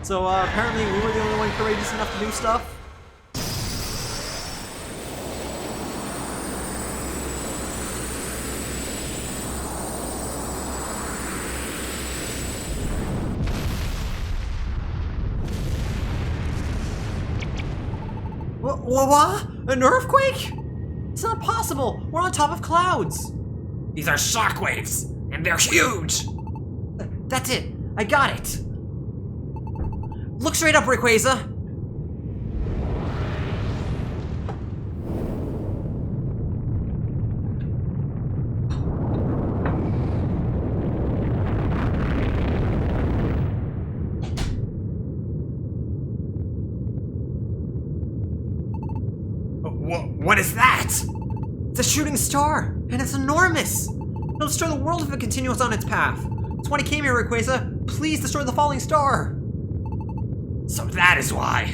So apparently we were the only one courageous enough to do stuff. What? An earthquake? It's not possible. We're on top of clouds. These are shockwaves, and they're huge! That's it. I got it. Look straight up, Rayquaza. What is that? It's a shooting star, and it's enormous. It'll destroy the world if it continues on its path. That's why I came here, Rayquaza. Please destroy the falling star. So that is why.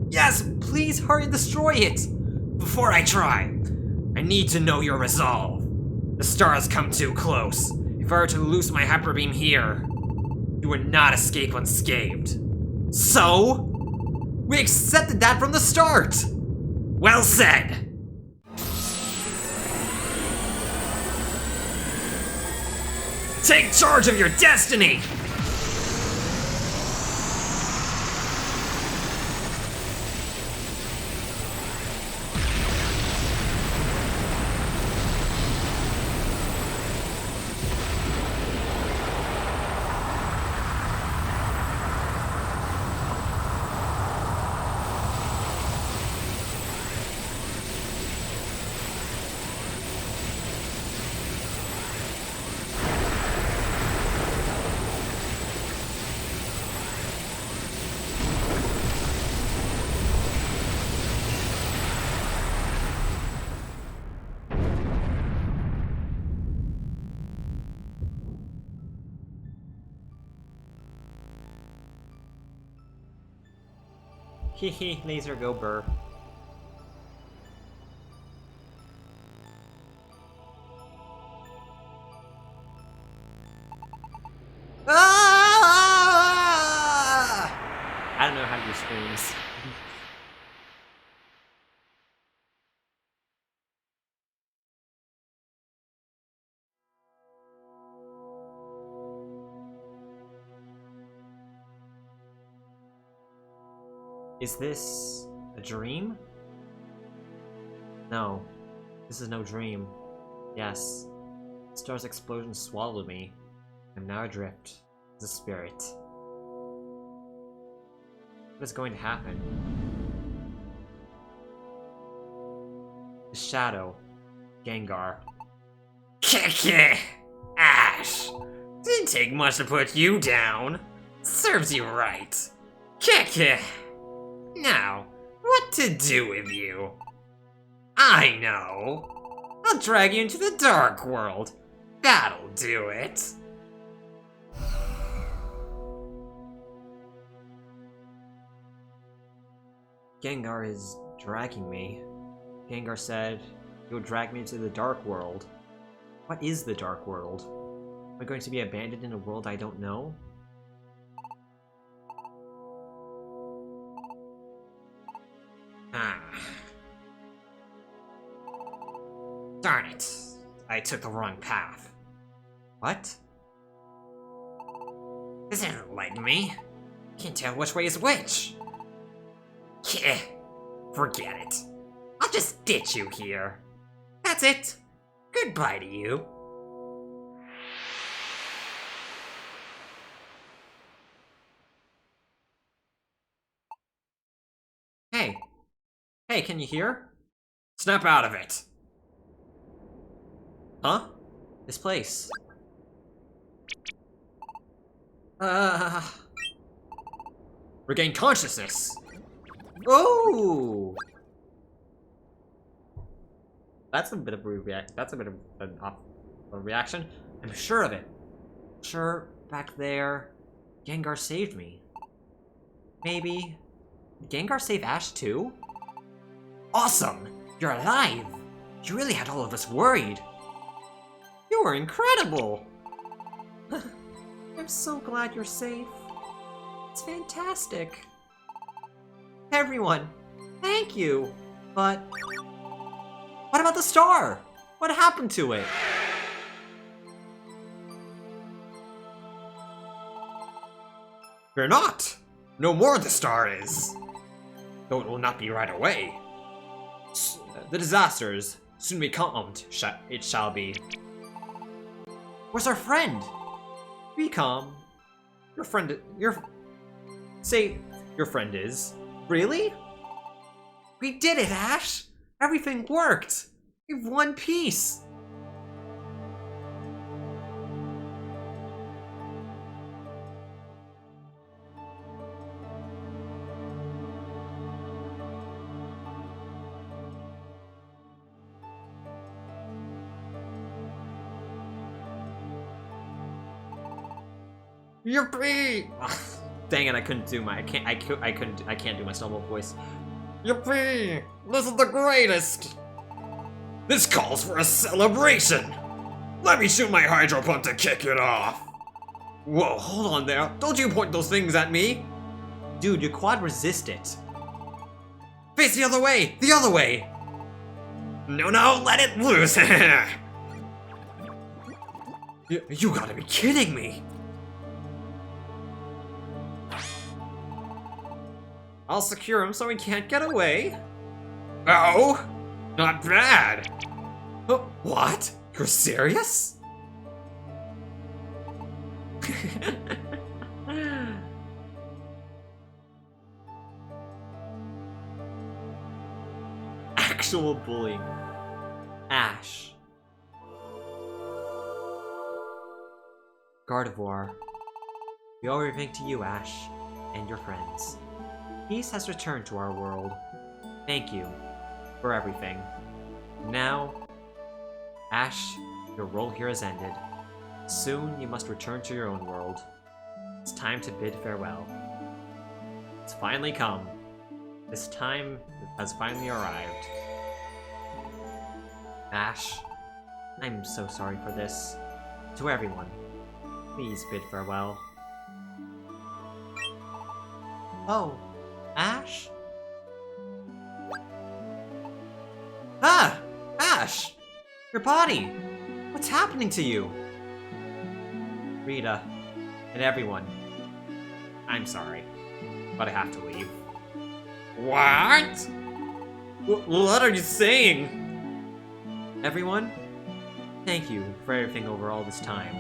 Yes, please hurry and destroy it. Before I try, I need to know your resolve. The star has come too close. If I were to loose my Hyper Beam here, you would not escape unscathed. So? We accepted that from the start. Well said! Take charge of your destiny! Hehe, laser go burr. Ah! I don't know how to do screams. Is this a dream? No, this is no dream. Yes, the star's explosion swallowed me. I'm now adrift as a spirit. What is going to happen? The shadow, Gengar. Keke! Ash! Didn't take much to put you down. Serves you right. Keke! Now, what to do with you? I know! I'll drag you into the Dark World. That'll do it. Gengar is dragging me. Gengar said he would drag me into the Dark World. What is the Dark World? Am I going to be abandoned in a world I don't know? Darn it. I took the wrong path. What? This isn't letting me. Can't tell which way is which. Keh. Forget it. I'll just ditch you here. That's it. Goodbye to you. Hey. Hey, can you hear? Snap out of it. Huh? This place. Regain consciousness. Oh! That's a bit of a reaction. I'm sure of it. Sure, back there, Gengar saved me. Maybe. Did Gengar save Ash too? Awesome! You're alive! You really had all of us worried. You were incredible! I'm so glad you're safe. It's fantastic. Everyone, thank you. But what about the star? What happened to it? Fear not! No more the star is! Though it will not be right away. The disasters soon be calmed, it shall be. Where's our friend? Be calm. Your friend is. Really? We did it, Ash! Everything worked! We've won peace! Yippee! Dang it, I couldn't do my I can't do my snowball voice. Yippee! This is the greatest! This calls for a celebration! Let me shoot my hydro pump to kick it off! Whoa, hold on there. Don't you point those things at me! Dude, your quad resist it. Face the other way! The other way! No, let it loose! You gotta be kidding me! I'll secure him so he can't get away. Oh? Not bad! What? You're serious? Actual bullying. Ash. Gardevoir. We owe everything to you, Ash, and your friends. Peace has returned to our world. Thank you for everything. Now, Ash, your role here has ended. Soon you must return to your own world. It's time to bid farewell. It's finally come. This time has finally arrived. Ash, I'm so sorry for this. To everyone, please bid farewell. Oh, Ash? Ah! Ash! Your body! What's happening to you? Rita, and everyone, I'm sorry, but I have to leave. What? What are you saying? Everyone, thank you for everything over all this time.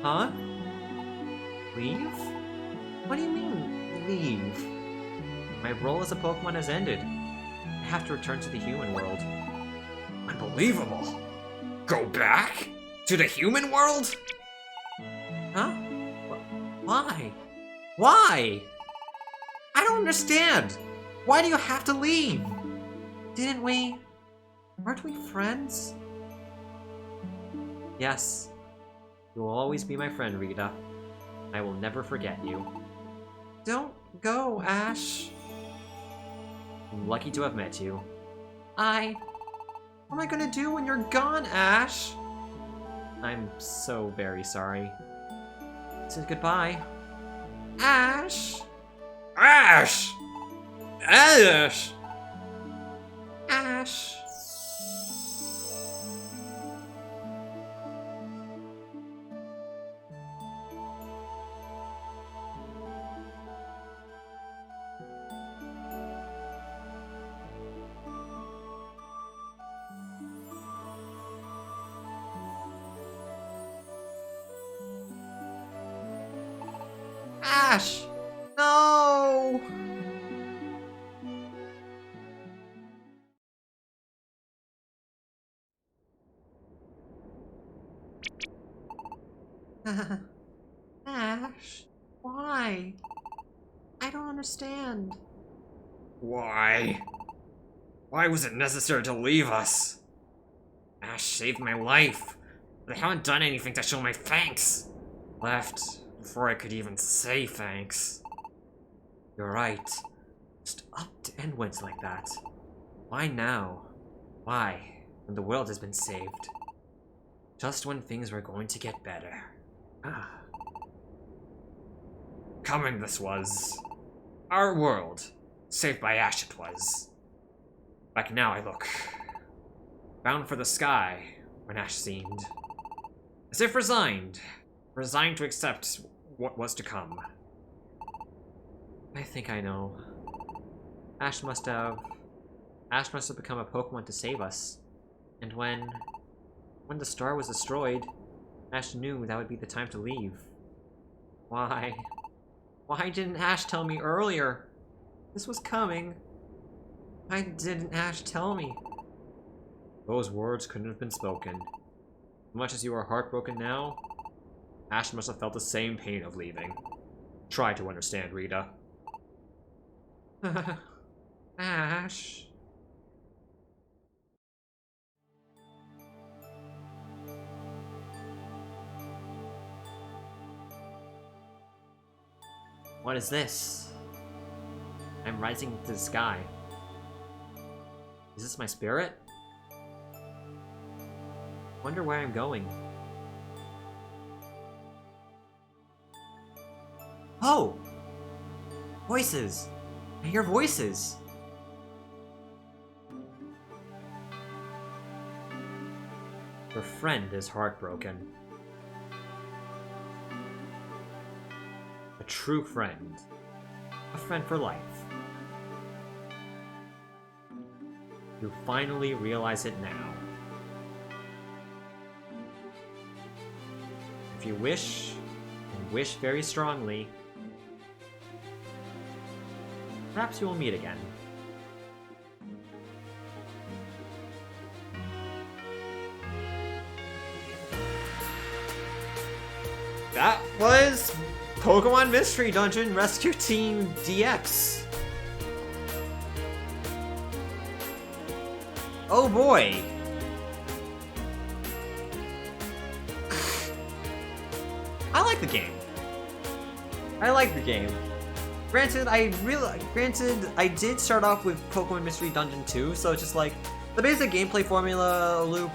Huh? Leave? What do you mean, leave? My role as a Pokemon has ended. I have to return to the human world. Unbelievable. Go back? To the human world? Huh? Why? Why? I don't understand! Why do you have to leave? Didn't we? Aren't we friends? Yes. You will always be my friend, Rita. I will never forget you. Don't go, Ash. I'm lucky to have met you. What am I gonna do when you're gone, Ash? I'm so very sorry. Say goodbye. Ash! Ash! Ash! Ash! Ash! No! Ash, why? I don't understand. Why? Why was it necessary to leave us? Ash saved my life, but I haven't done anything to show my thanks. Left before I could even say thanks. You're right. Just upped and went like that. Why now? Why, when the world has been saved? Just when things were going to get better. Ah. Coming this was. Our world. Saved by Ash it was. Back now I look. Bound for the sky, when Ash seemed. As if resigned. Resigned to accept what was to come. I think I know. Ash must have become a Pokemon to save us. And when the star was destroyed, Ash knew that would be the time to leave. Why? Why didn't Ash tell me earlier? This was coming. Why didn't Ash tell me? Those words couldn't have been spoken. As much as you are heartbroken now, Ash must have felt the same pain of leaving. Try to understand, Rita. Ash. What is this? I'm rising into the sky. Is this my spirit? Wonder where I'm going. Oh! Voices! I hear voices! Your friend is heartbroken. A true friend. A friend for life. You finally realize it now. If you wish, and wish very strongly, perhaps you will meet again. That was Pokemon Mystery Dungeon Rescue Team DX. Oh boy! I like the game. I like the game. Granted, I did start off with Pokemon Mystery Dungeon 2, so it's just like the basic gameplay formula loop.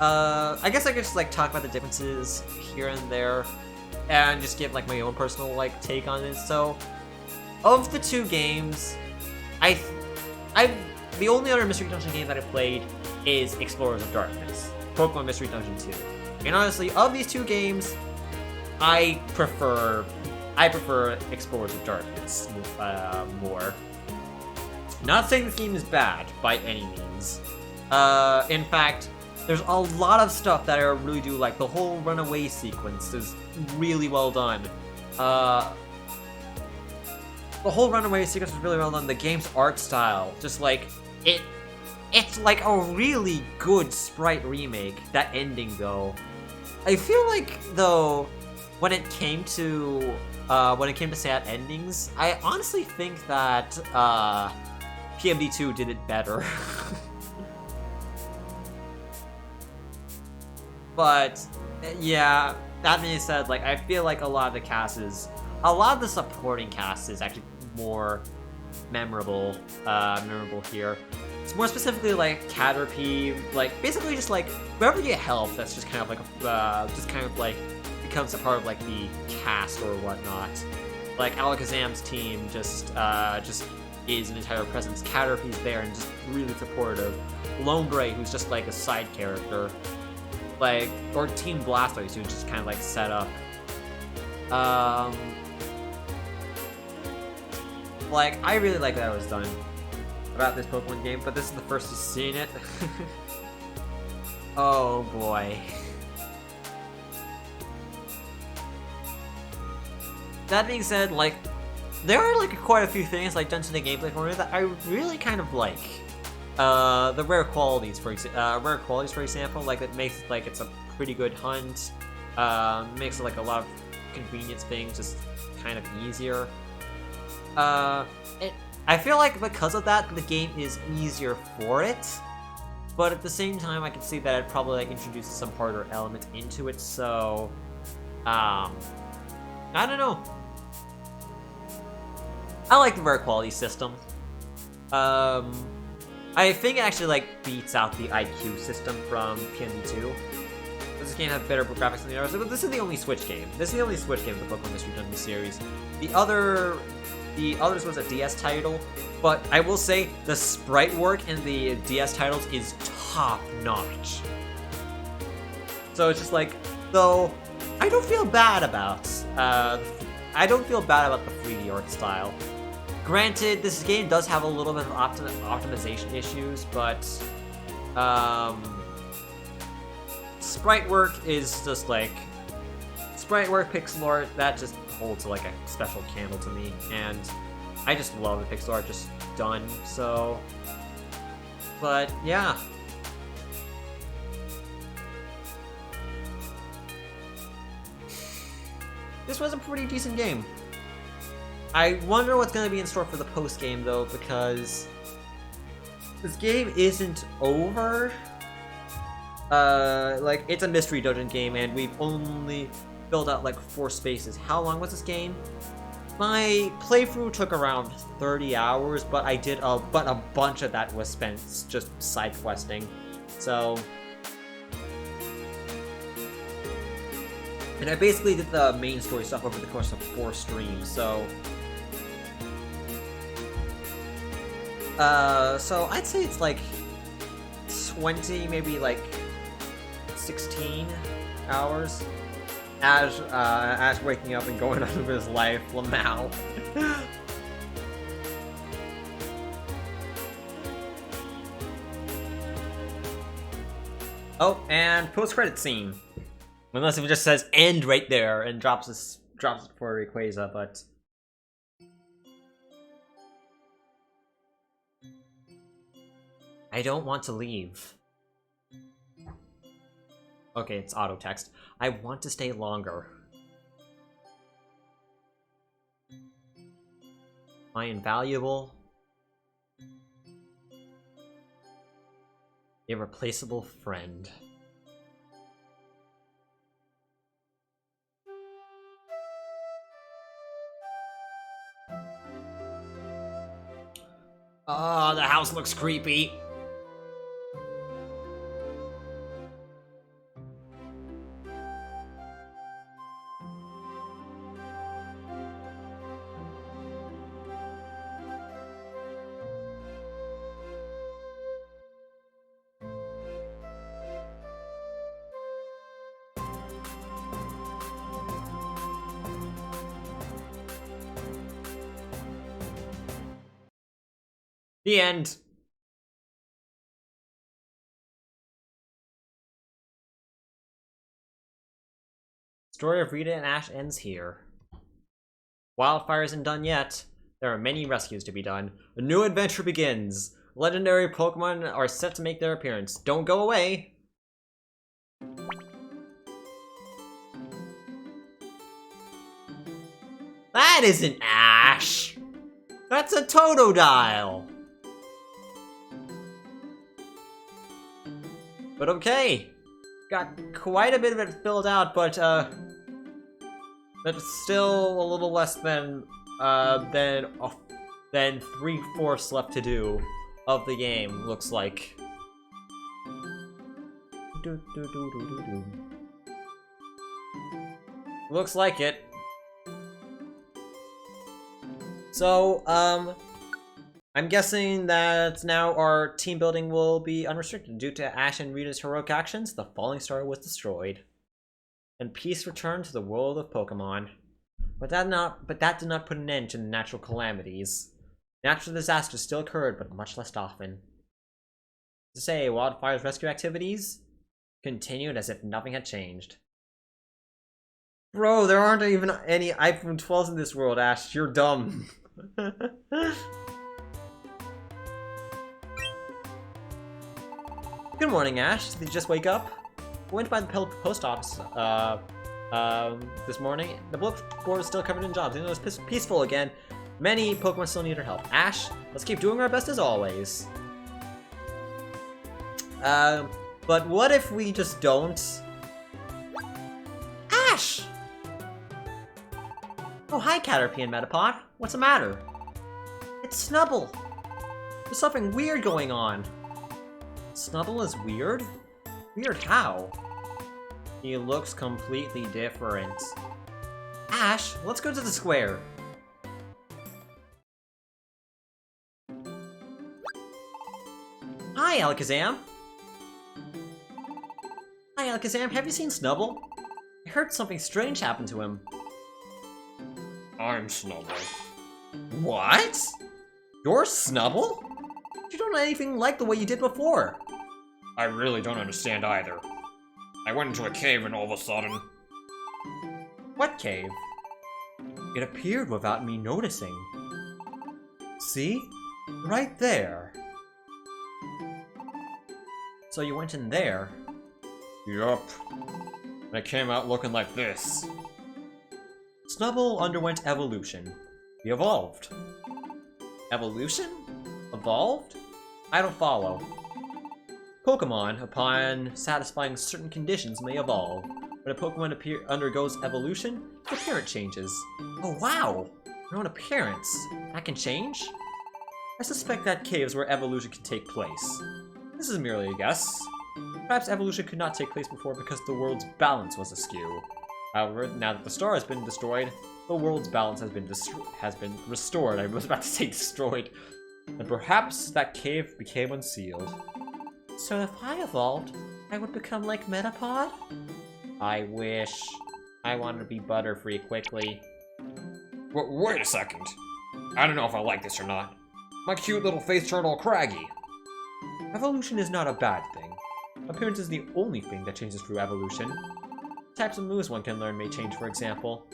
I guess I could just like talk about the differences here and there, and just give like my own personal like take on it. So, of the two games, the only other Mystery Dungeon game that I played is Explorers of Darkness, Pokemon Mystery Dungeon 2. And honestly, of these two games, I prefer Explorers of Darkness more. Not saying this game is bad by any means. In fact, there's a lot of stuff that I really do like. The whole runaway sequence is really well done. The whole runaway sequence is really well done. The game's art style, just like it's like a really good sprite remake. That ending though, I feel like though, when it came to sad endings, I honestly think that PMD2 did it better. But yeah, that being said, like I feel like a lot of the supporting cast is actually more memorable here. It's more specifically like Caterpie, like basically just like wherever you get help, that's just kind of like becomes a part of like the cast or whatnot. Like Alakazam's team just is an entire presence. Caterpie's there and just really supportive. Lombre, who's just like a side character. Like, or Team Blastoise, who's just kind of like set up. Like, I really like that it was done about this Pokemon game, but this is the first you've seen it. Oh boy. That being said, like, there are like quite a few things like done to the gameplay for me that I really kind of like. The rare qualities, for example, like it makes like it's a pretty good hunt. Makes like a lot of convenience things just kind of easier. I feel like because of that, the game is easier for it. But at the same time, I can see that it probably like introduces some harder elements into it. So, I don't know. I like the rare quality system. I think it actually like beats out the IQ system from PMD2. This game has better graphics than the others, but this is the only Switch game. This is the only Switch game of the Pokemon Mystery Dungeon series. The others was a DS title, but I will say the sprite work in the DS titles is top notch. So it's just like, though I don't feel bad about the 3D art style. Granted, this game does have a little bit of optimization issues, but sprite work is just like sprite work, pixel art, that just holds like a special candle to me, and I just love the pixel art just done. So, but yeah. This was a pretty decent game. I wonder what's going to be in store for the post-game, though, because this game isn't over. Like, it's a Mystery Dungeon game, and we've only filled out, like, 4 spaces. How long was this game? My playthrough took around 30 hours, but but a bunch of that was spent just side questing. So, and I basically did the main story stuff over the course of 4 streams, so I'd say it's like 20, maybe like 16 hours as waking up and going on with his life, Lamau. Oh, and post-credit scene. Unless it just says end right there and drops it for Rayquaza, but I don't want to leave. Okay, it's auto text. I want to stay longer. My invaluable, irreplaceable friend. Oh, the house looks creepy. The end. Story of Rita and Ash ends here. Wildfire isn't done yet. There are many rescues to be done. A new adventure begins. Legendary Pokemon are set to make their appearance. Don't go away. That isn't Ash. That's a Totodile. But okay. Got quite a bit of it filled out, but still a little less than 3/4 left to do of the game, looks like. Looks like it. So, I'm guessing that now our team building will be unrestricted. Due to Ash and Rita's heroic actions, the Falling Star was destroyed. And peace returned to the world of Pokemon. But that did not put an end to the natural calamities. Natural disasters still occurred, but much less often. To say, Wildfire's rescue activities continued as if nothing had changed. Bro, there aren't even any iPhone 12s in this world, Ash. You're dumb. Good morning, Ash. Did you just wake up? I went by the post office this morning. The board is still covered in jobs. Even though it's peaceful again, many Pokemon still need our help. Ash, let's keep doing our best as always. But what if we just don't? Ash! Oh, hi, Caterpie and Metapod. What's the matter? It's Snubble. There's something weird going on. Snubble is weird? Weird how? He looks completely different. Ash, let's go to the square. Hi, Alakazam. Hi, Alakazam. Have you seen Snubble? I heard something strange happened to him. I'm Snubble. What? You're Snubble? You don't know anything like the way you did before. I really don't understand either. I went into a cave and all of a sudden... What cave? It appeared without me noticing. See? Right there. So you went in there? Yup. And I came out looking like this. Snubble underwent evolution. He evolved. Evolution? Evolved? I don't follow. Pokemon, upon satisfying certain conditions, may evolve. When a Pokemon undergoes evolution, its appearance changes. Oh wow! Their own appearance. That can change? I suspect that cave is where evolution can take place. This is merely a guess. Perhaps evolution could not take place before because the world's balance was askew. However, now that the star has been destroyed, the world's balance has been restored. I was about to say destroyed. And perhaps that cave became unsealed. So if I evolved, I would become like Metapod? I wish. I want to be Butterfree quickly. Wait a second. I don't know if I like this or not. My cute little face turned all craggy. Evolution is not a bad thing. Appearance is the only thing that changes through evolution. Types of moves one can learn may change, for example.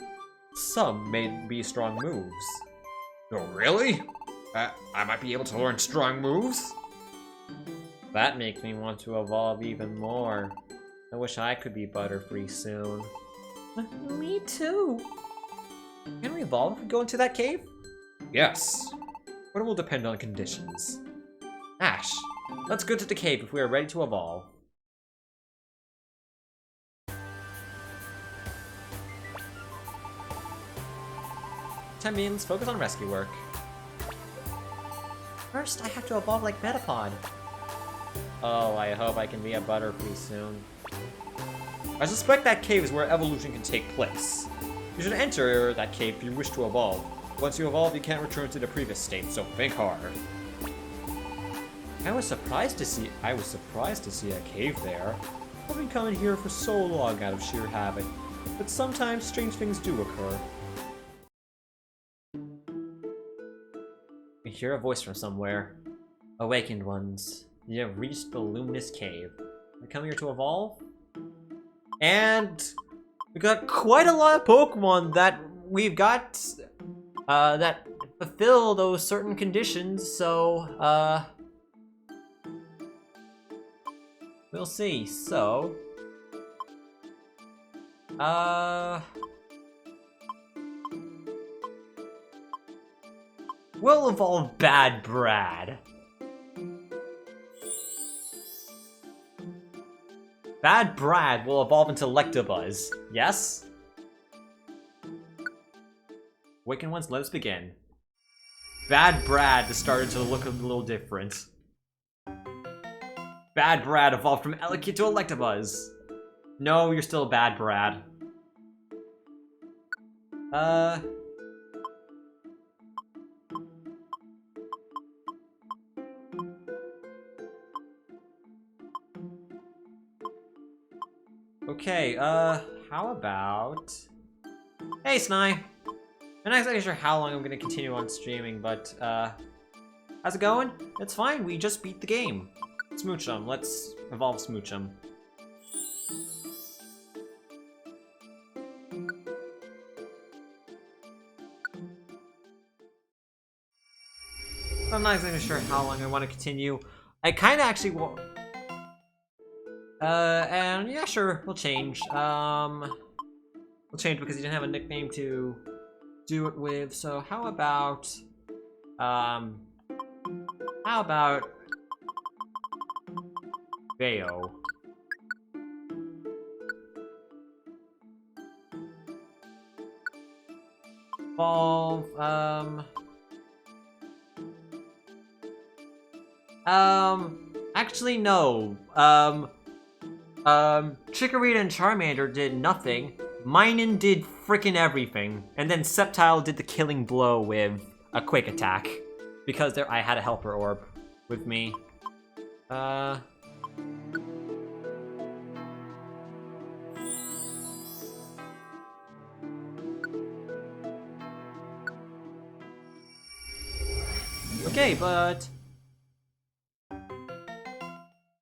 Some may be strong moves. Oh, really? I might be able to learn strong moves? That makes me want to evolve even more. I wish I could be Butterfree soon. Me too. Can we evolve if we go into that cave? Yes. But it will depend on conditions. Ash, let's go to the cave if we are ready to evolve. Champions, focus on rescue work. First, I have to evolve like Metapod. Oh, I hope I can be a Butterfree soon. I suspect that cave is where evolution can take place. You should enter that cave if you wish to evolve. Once you evolve, you can't return to the previous state, so think hard. I was surprised to see a cave there. I've been coming here for so long out of sheer habit, but sometimes strange things do occur. We hear a voice from somewhere. Awakened ones, you have reached the luminous cave. You come here to evolve? And we got quite a lot of Pokemon that we've got that fulfill those certain conditions, so we'll see. So we'll evolve Bad Brad. Bad Brad will evolve into Electabuzz. Yes? Awakened ones, let us begin. Bad Brad started to look a little different. Bad Brad evolved from Elekid to Electabuzz. No, you're still Bad Brad. Okay, how about... Hey, Snai! I'm not exactly sure how long I'm gonna continue on streaming, but, how's it going? It's fine, we just beat the game. Smoochum, let's evolve Smoochum. I'm not exactly sure how long I want to continue. I kinda actually want... and yeah, sure, we'll change. We'll change because he didn't have a nickname to do it with, so how about Bayo? Evolve, actually no, Chikorita and Charmander did nothing. Minun did frickin' everything, and then Sceptile did the killing blow with a quick attack, because I had a helper orb with me. Okay, but...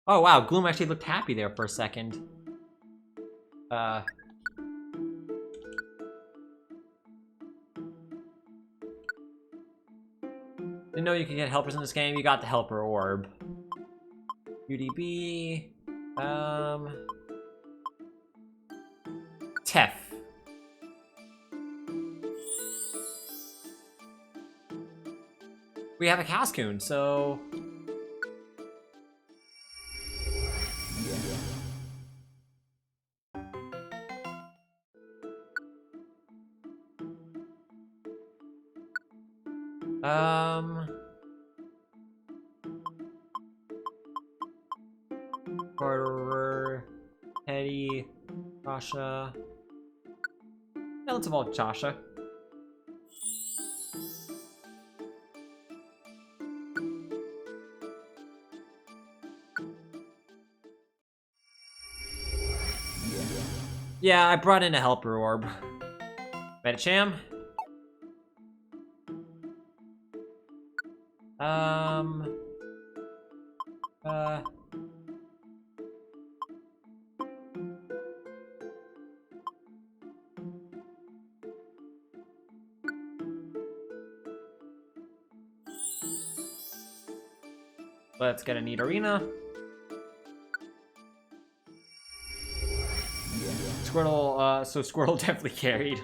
Oh wow, Gloom actually looked happy there for a second. Didn't know you could get helpers in this game. You got the helper orb. UDB. Tef. We have a Cascoon, so... Carter, Teddy, Tasha. Yeah, let's evolve Tasha. Yeah, I brought in a helper orb. Medicham. Let's get a neat arena. Squirtle, so Squirtle definitely carried.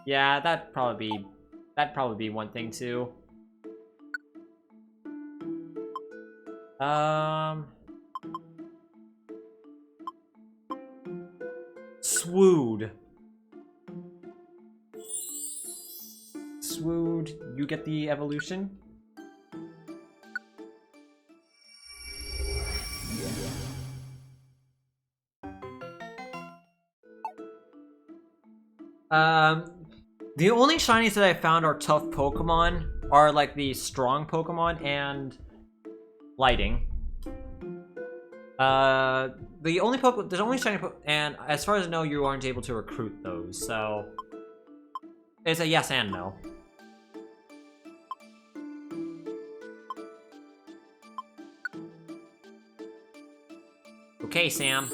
Yeah, that'd probably be one thing too. Swood. Swood, you get the evolution. The only shinies that I found are tough Pokemon, are like the strong Pokemon and lighting. The only Pokemon, there's only shiny and as far as I know, you aren't able to recruit those, so it's a yes and no. Okay, Sam.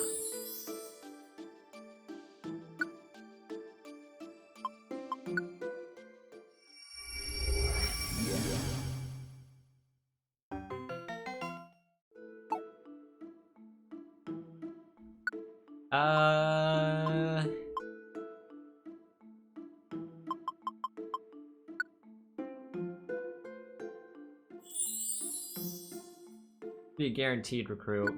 Be a guaranteed recruit.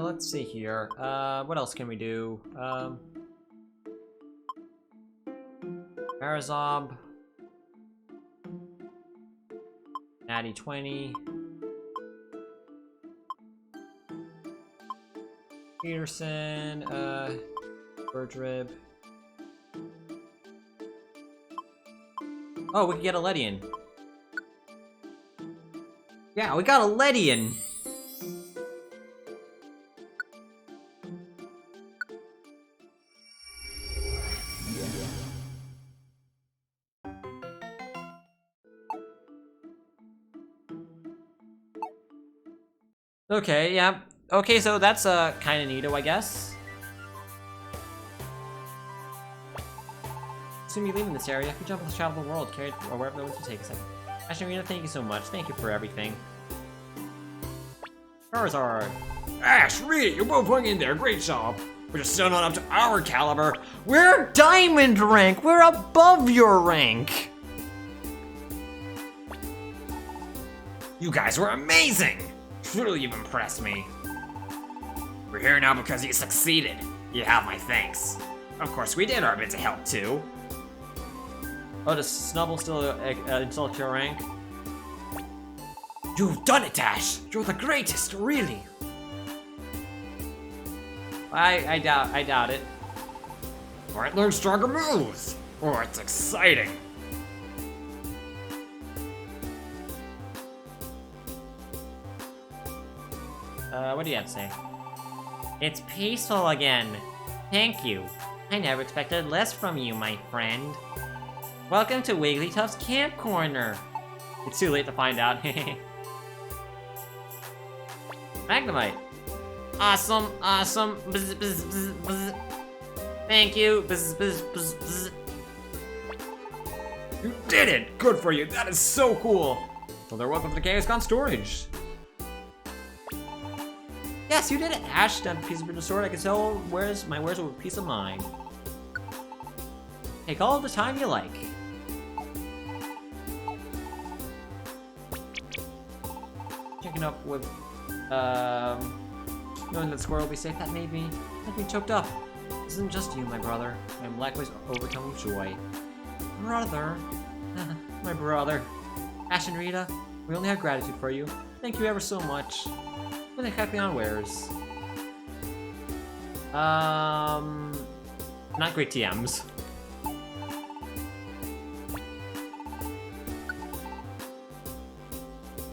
Let's see here. What else can we do? Parazob. Natty 20. Peterson, Birdrib. Oh, we can get a Ledian. Yeah, we got a Ledian! Okay, yeah. Okay, so that's kind of neato, I guess. Soon be leaving this area. If we jump off the travel the world, carried or wherever the winds will take us. Ash and Rita, thank you so much. Thank you for everything. Charizard. Ash, Rita, you're both hung in there. Great job. We're just still not up to our caliber. We're diamond rank. We're above your rank. You guys were amazing. Truly, you've impressed me. We're here now because you succeeded. You have my thanks. Of course, we did our bit to help too. Oh, does Snubble still insult your rank? You've done it, Ash. You're the greatest, really. I doubt it. Alright, learn stronger moves. Oh, it's exciting. What do you have to say? It's peaceful again. Thank you. I never expected less from you, my friend. Welcome to Wigglytuff's Camp Corner. It's too late to find out. Magnemite. Awesome, awesome. Bzz, bzz, bzz, bzz. Thank you. Bzz, bzz, bzz, bzz. You did it! Good for you. That is so cool. Well, they're welcome to the Chaos Con storage. Yes, you did it, Ash. That piece of sword, I can sell my wares with peace of mind. Take all the time you like. Checking up with, knowing that Squirrel will be safe, that made me choked up. This isn't just you, my brother. I am likewise overcome with joy. Brother. My brother. Ash and Rita, we only have gratitude for you. Thank you ever so much. What the heck on wares? Not great TMs.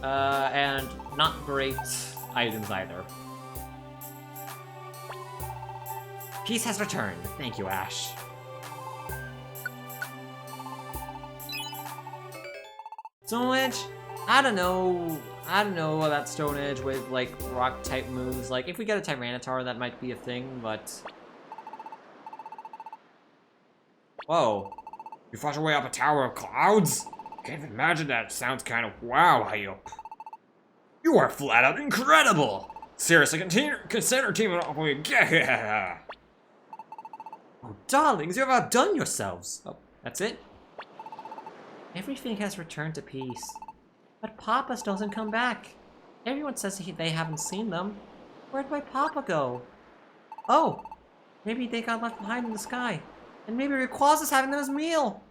And not great items either. Peace has returned. Thank you, Ash. Stone Edge? I don't know about Stone Edge with, like, rock-type moves. Like, if we get a Tyranitar, that might be a thing, but... Whoa. You fought your way up a tower of clouds? Can't even imagine that. It sounds kind of wow, Hyup. You are flat out incredible! Seriously, consider teaming up with yeah. Oh, darlings, you have outdone yourselves. Oh, that's it? Everything has returned to peace. But Papa doesn't come back. Everyone says they haven't seen them. Where'd my Papa go? Oh, maybe they got left behind in the sky. And maybe Rayquaza's having them as meal.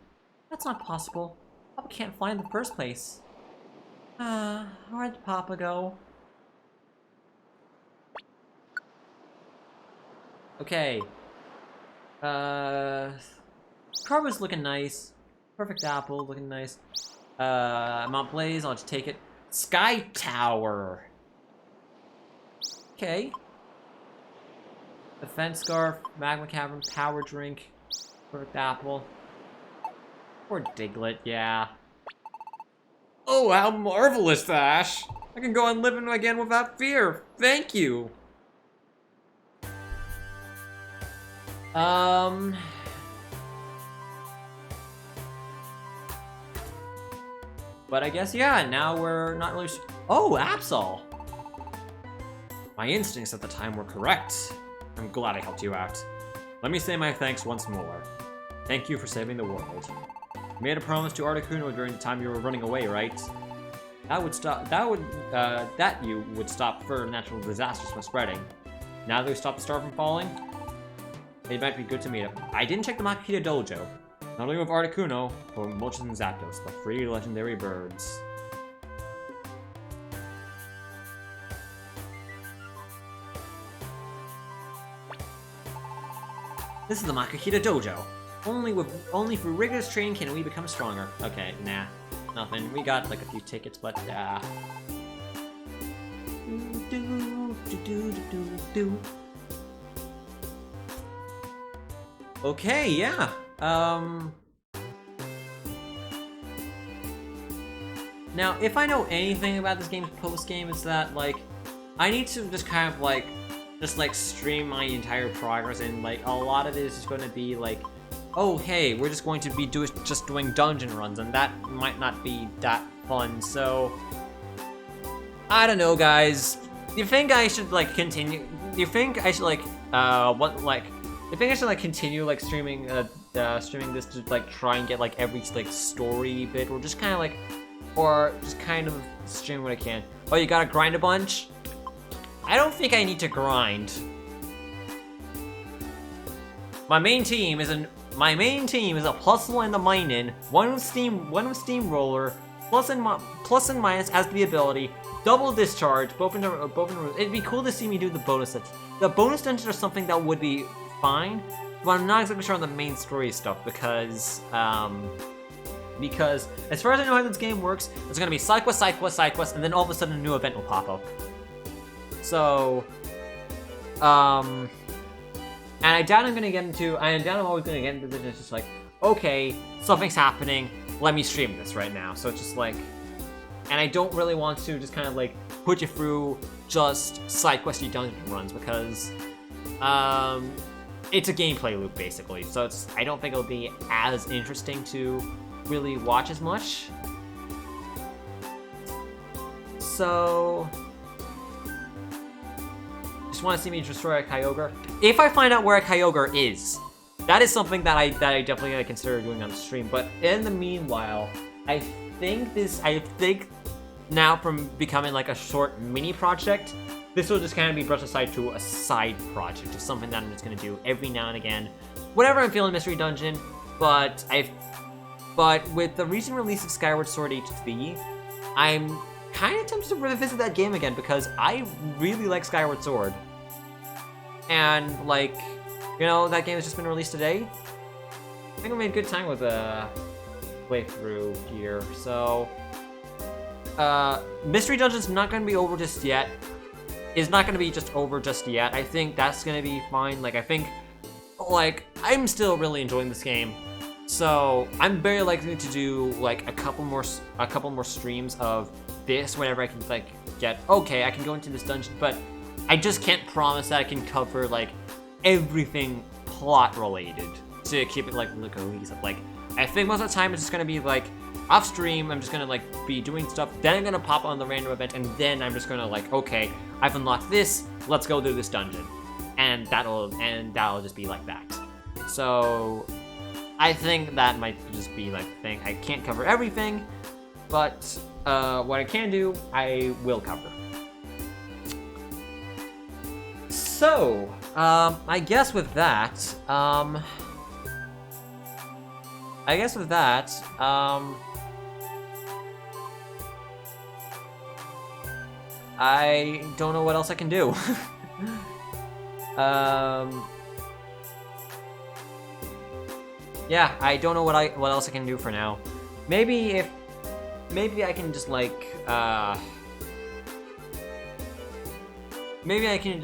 That's not possible. Papa can't fly in the first place. Where'd Papa go? Okay. Carver's looking nice. Perfect Apple looking nice. Mount Blaze, I'll just take it. Sky Tower. Okay. Defense Scarf, Magma Cavern, Power Drink, Perfect Apple. Poor Diglett, yeah. Oh, how marvelous, Ash! I can go on living again without fear. Thank you. But I guess, yeah, now we're not really... Oh, Absol! My instincts at the time were correct. I'm glad I helped you out. Let me say my thanks once more. Thank you for saving the world. You made a promise to Articuno during the time you were running away, right? That would stop further natural disasters from spreading. Now that we've stopped the star from falling, it might be good to meet up. I didn't check the Makita Dojo. Not only with Articuno, but with Moltres and Zapdos, the 3 legendary birds. This is the Makita Dojo. Only through rigorous training can we become stronger. Okay, nah. Nothing. We got like a few tickets, but Okay, yeah. Now, if I know anything about this game's post-game, it's that, like, I need to just kind of, like, stream my entire progress, and, like, a lot of it is just going to be, like, oh, hey, we're just going to be just doing dungeon runs, and that might not be that fun, so... I don't know, guys. Do you think I should, like, continue... Do you think I should, like, you think I should, like, continue, like, streaming this to, like, try and get, like, every, like, story bit, or just kind of, like, or just kind of stream what I can? Oh, you gotta grind a bunch? I don't think I need to grind. My main team is a Plusle and a Minun, one with Steamroller, plus and minus has the ability, double discharge, both in rooms. It'd be cool to see me do the bonus dungeons. The bonus dungeons are something that would be fine, but I'm not exactly sure on the main story stuff because as far as I know how this game works, it's gonna be side quest, and then all of a sudden a new event will pop up. So, and I doubt I'm always gonna get into this. It's just like, okay, something's happening, let me stream this right now. So it's just like, and I don't really want to just kind of like put you through just side questy dungeon runs because, it's a gameplay loop basically. So I don't think it'll be as interesting to really watch as much. So just want to see me destroy a Kyogre. If I find out where a Kyogre is, that is something that I definitely consider doing on the stream. But in the meanwhile, I think now from becoming like a short mini project, this will just kind of be brushed aside to a side project, just something that I'm just gonna do every now and again, whenever I'm feeling Mystery Dungeon. But with the recent release of Skyward Sword HD, I'm kind of tempted to revisit that game again because I really like Skyward Sword. And, like, you know, that game has just been released today. I think I made good time with a playthrough here. So, Mystery Dungeon's not going to be over just yet. It's not going to be just over just yet. I think that's going to be fine. Like, I think, like, I'm still really enjoying this game. So I'm very likely to do like a couple more streams of this whenever I can like I can go into this dungeon, but I just can't promise that I can cover like everything plot related to keep it like cohesive. Like I think most of the time it's just gonna be like off stream. I'm just gonna like be doing stuff. Then I'm gonna pop on the random event, and then I'm just gonna like, okay, I've unlocked this. Let's go do this dungeon, and that'll just be like that. So I think that might just be like the thing. I can't cover everything, but what I can do, I will cover. So I guess with that, I don't know what else I can do. Yeah, I don't know what else I can do for now. Maybe I can just like maybe I can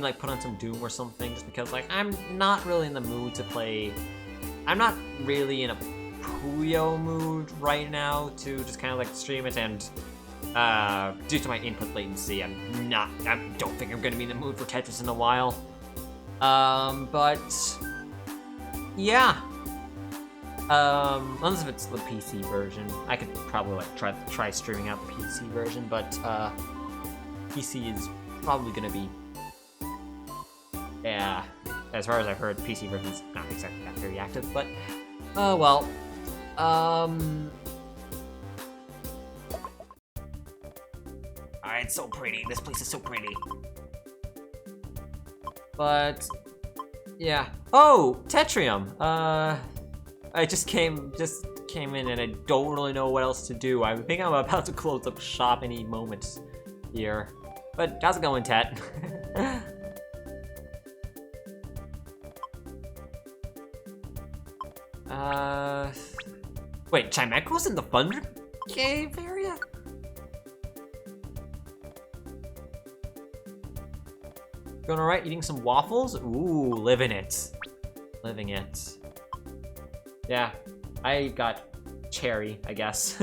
like put on some Doom or something, just because like I'm not really in the mood to play. I'm not really in a Puyo mood right now to just kind of like stream it, and due to my input latency, I don't think I'm gonna be in the mood for Tetris in a while. But yeah. Unless if it's the PC version, I could probably like try streaming out the PC version, but PC is probably gonna be, yeah. As far as I've heard, the PC version is not exactly that very active, but well. It's so pretty. This place is so pretty. But yeah. Oh, Tetrium. I just came in, and I don't really know what else to do. I think I'm about to close up shop any moment here. But how's it going, Tet? Wait, Chimeco's in the Thunder Cave area? Going alright, eating some waffles? Ooh, living it. Living it. Yeah, I got cherry, I guess.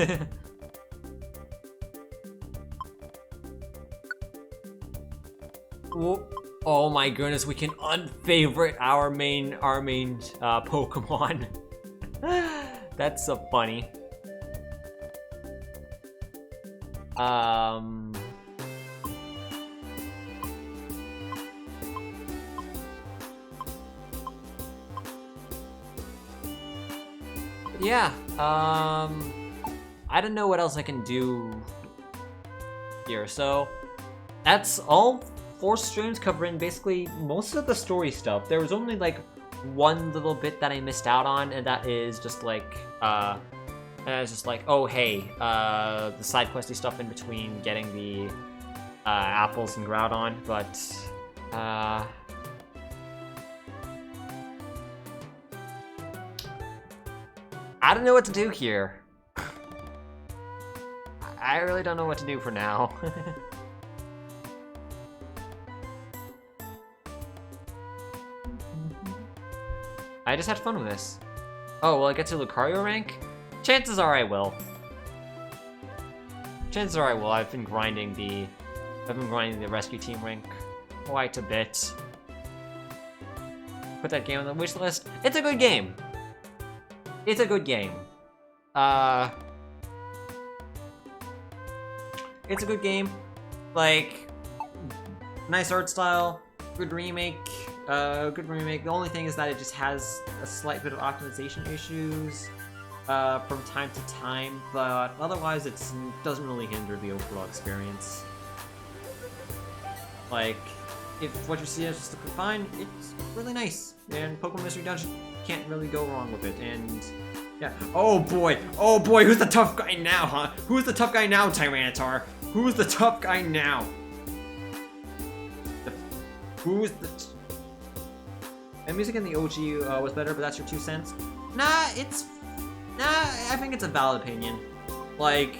Oh my goodness, we can unfavorite our main Pokemon. That's so funny. Yeah, I don't know what else I can do here, so that's all 4 streams covering basically most of the story stuff. There was only like one little bit that I missed out on, and that is just like, oh hey, the side questy stuff in between getting the apples and Groudon, but I don't know what to do here. I really don't know what to do for now. I just had fun with this. Oh, will I get to Lucario rank? Chances are I will. Chances are I will. I've been grinding the rescue team rank quite a bit. Put that game on the wish list. It's a good game. It's a good game. It's a good game. Like, nice art style, good remake. The only thing is that it just has a slight bit of optimization issues from time to time, but otherwise it doesn't really hinder the overall experience. Like, if what you see is just fine, it's really nice, and Pokemon Mystery Dungeon can't really go wrong with it. And yeah, oh boy, who's the tough guy now, huh? Who's the tough guy now, Tyranitar? Who's the tough guy now? And music in the OG was better, but that's your 2 cents. Nah, I think it's a valid opinion. Like,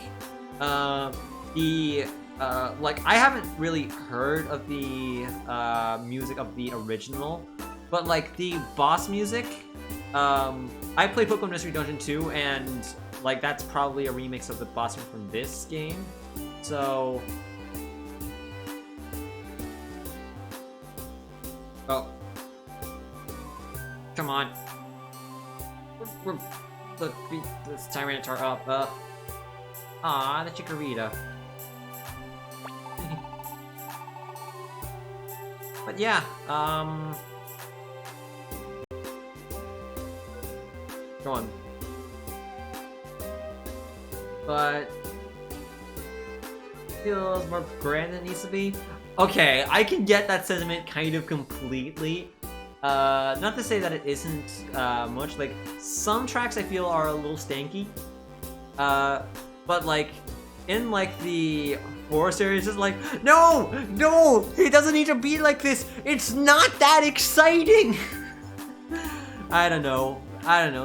like, I haven't really heard of the music of the original, but like the boss music, I played Pokemon Mystery Dungeon 2, and like that's probably a remix of the boss from this game. So, oh, come on, the Tyranitar up. Aw, the Chikorita. But yeah, go on. But feels more grand than it needs to be. Okay, I can get that sentiment kind of completely. Not to say that it isn't much. Like some tracks I feel are a little stanky. But like in like the horror series, it's like no, it doesn't need to be like this. It's not that exciting. I don't know.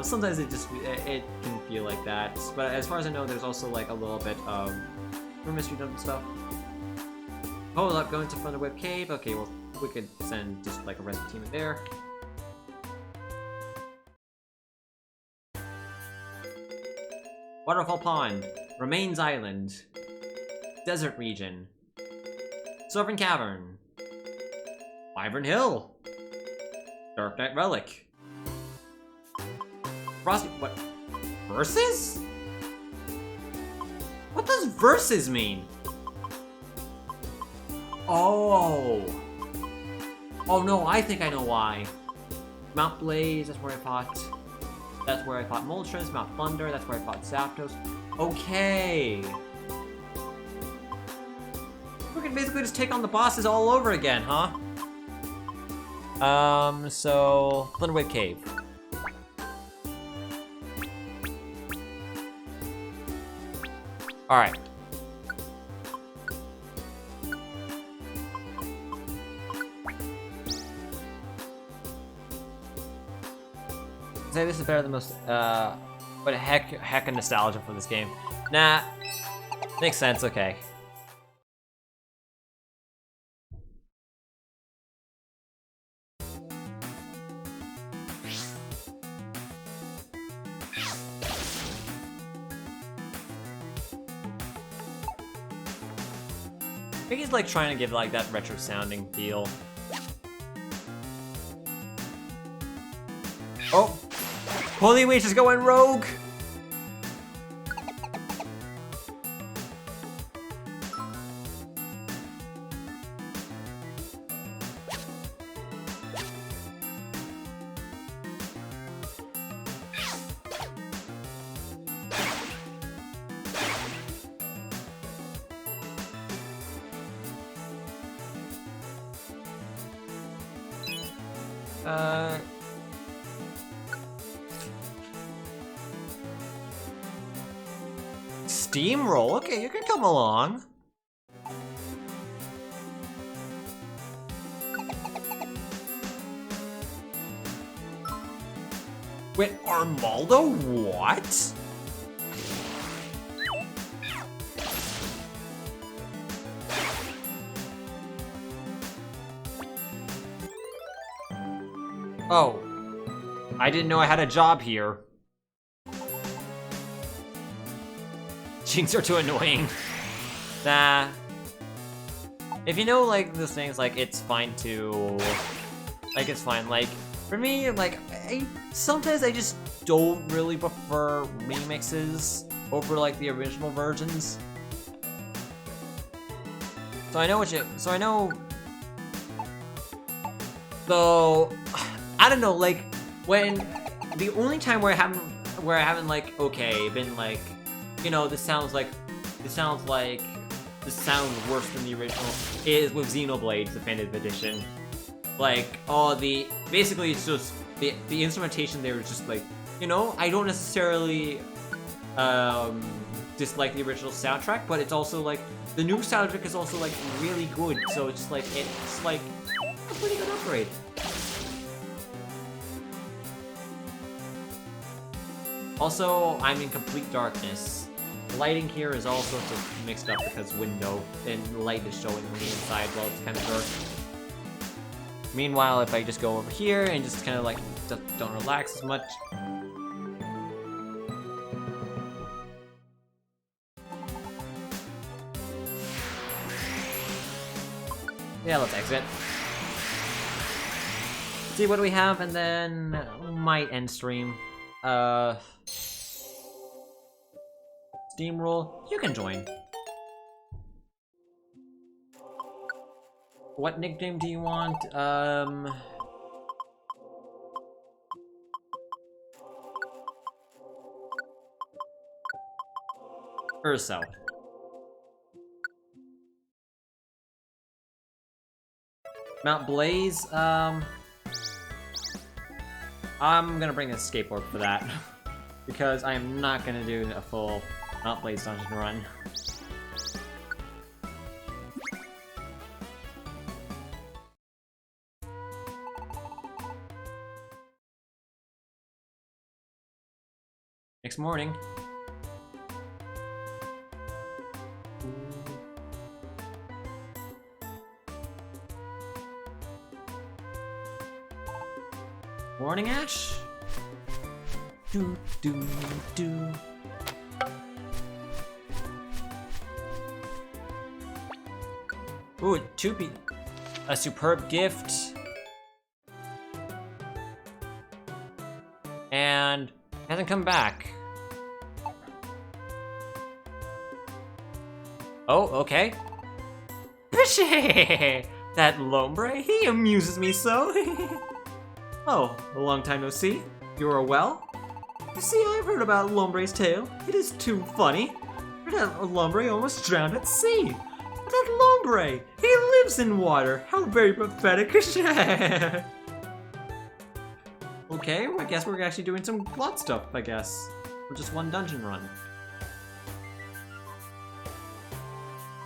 Sometimes it can feel like that. But as far as I know, there's also like a little bit of mystery dungeon stuff. Hold up, going to Thunderweb Cave. Okay, well, we could send just like a rescue team in there. Waterfall Pond, Remains Island, Desert Region, Serpent Cavern, Wyvern Hill, Dark Knight Relic, Frosty. What? Versus? What does versus mean? Oh. Oh no, I think I know why. Mount Blaze, that's where I fought. That's where I fought Moltres. Mount Thunder, that's where I fought Zapdos. Okay. We can basically just take on the bosses all over again, huh? So Thunderwave Cave. Alright. Say this is better than most, but heck of nostalgia for this game. Nah, makes sense, okay. I think he's like trying to give like that retro sounding feel. Oh! Holy Witch is going rogue! Steamroll? Okay, you can come along. Wait, Armaldo? What? Oh. I didn't know I had a job here. Jinx are too annoying. Nah. If you know, like, those things, like, it's fine to... Like, it's fine. Like, for me, like, sometimes I just don't really prefer remixes over, like, the original versions. So I know what you... So I know... So... I don't know, like, when... The only time where I haven't, like, okay, been, like... You know, this sounds worse than the original, is with Xenoblade Definitive Edition. Like, basically it's just, the instrumentation there is just like, you know, I don't necessarily, dislike the original soundtrack, but it's also like, the new soundtrack is also like, really good, so it's like a pretty good upgrade. Also, I'm in complete darkness. The lighting here is all sorts of mixed up because window and light is showing on the inside while it's kind of dark. Meanwhile, if I just go over here and just kind of like don't relax as much. Yeah, let's exit. See what do we have, and then might end stream. Steamroll, you can join. What nickname do you want? Urso. Mount Blaze, I'm gonna bring a skateboard for that. Because I am not gonna do a full Mount Blaze dungeon run. Next morning. Morning, Ash. Do do do. Ooh, a superb gift. And hasn't come back. Oh, okay. That Lombre, he amuses me so. Oh, a long time no see. You are well? You see, I've heard about Lombre's tale. It is too funny. That Lombre almost drowned at sea. That Lombre, he lives in water. How very pathetic. Okay, well, I guess we're actually doing some plot stuff, I guess. For just one dungeon run.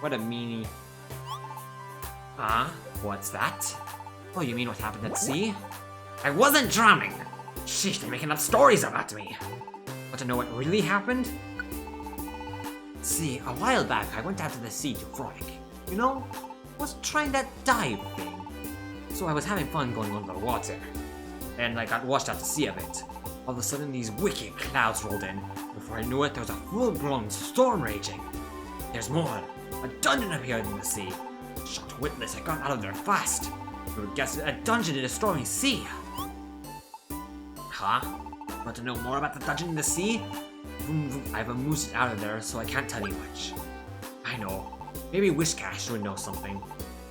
What a meanie. Ah, what's that? Oh, you mean what happened at sea? I wasn't drowning! Sheesh, they're making up stories about me! Want to know what really happened? See, a while back I went out to the sea to frolic. You know, was trying that dive thing. So I was having fun going under the water. And I got washed out to sea a bit. All of a sudden these wicked clouds rolled in. Before I knew it, there was a full-blown storm raging. There's more. A dungeon appeared in the sea. Shocked witless, I got out of there fast. You would guess a dungeon in a stormy sea. Huh? Want to know more about the dungeon in the sea? I've amoosed out of there, so I can't tell you much. I know. Maybe Wishcash would know something.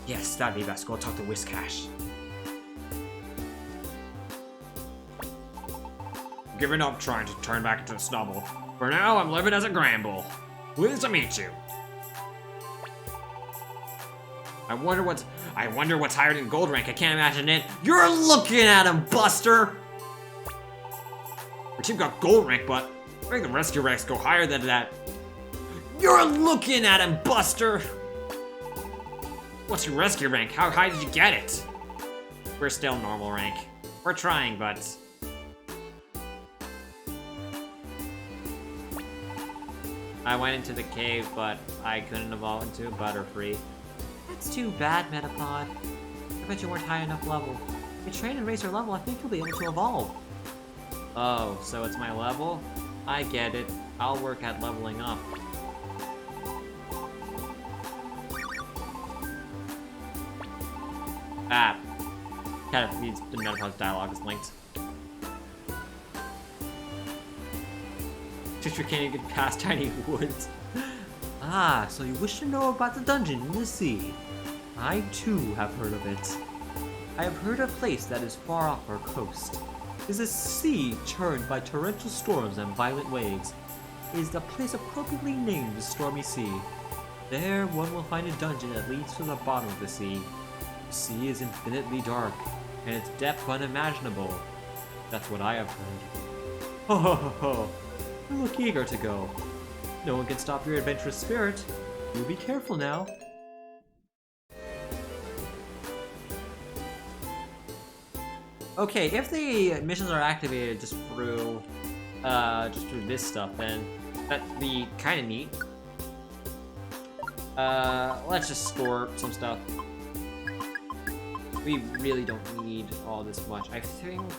Yes, that'd be best. Go talk to Wishcash. Giving up trying to turn back into a snubble. For now, I'm living as a Gramble. Pleased to meet you. I wonder what's higher than gold rank. I can't imagine it. You're looking at him, Buster! Our team got gold rank, but I think the rescue ranks go higher than that. You're looking at him, Buster! What's your rescue rank? How high did you get it? We're still normal rank. We're trying, but... I went into the cave, but I couldn't evolve into a Butterfree. That's too bad, Metapod. I bet you weren't high enough level. If you train and raise your level, I think you'll be able to evolve. Oh, so it's my level? I get it. I'll work at leveling up. Ah. Kind of needs the Metapod's dialogue is linked. Teacher can't even get past tiny woods. Ah, so you wish to know about the dungeon in the sea. I too have heard of it. I have heard of a place that is far off our coast. It is a sea churned by torrential storms and violent waves. It is the place appropriately named the Stormy Sea. There one will find a dungeon that leads to the bottom of the sea. The sea is infinitely dark, and its depth unimaginable. That's what I have heard. Ho ho ho ho! You look eager to go. No one can stop your adventurous spirit. You be careful now. Okay, if the missions are activated just through this stuff, then that'd be kind of neat. Let's just store some stuff. We really don't need all this much. I think.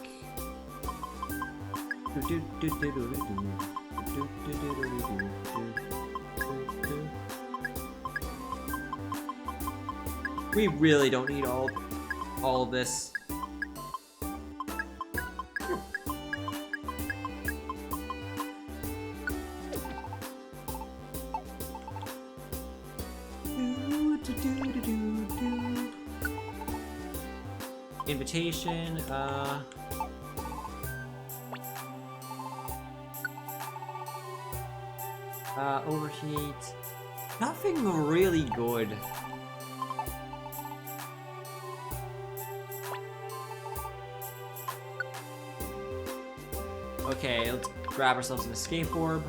We really don't need all of this. Invitation, overheat. Nothing really good. Okay, let's grab ourselves an escape orb.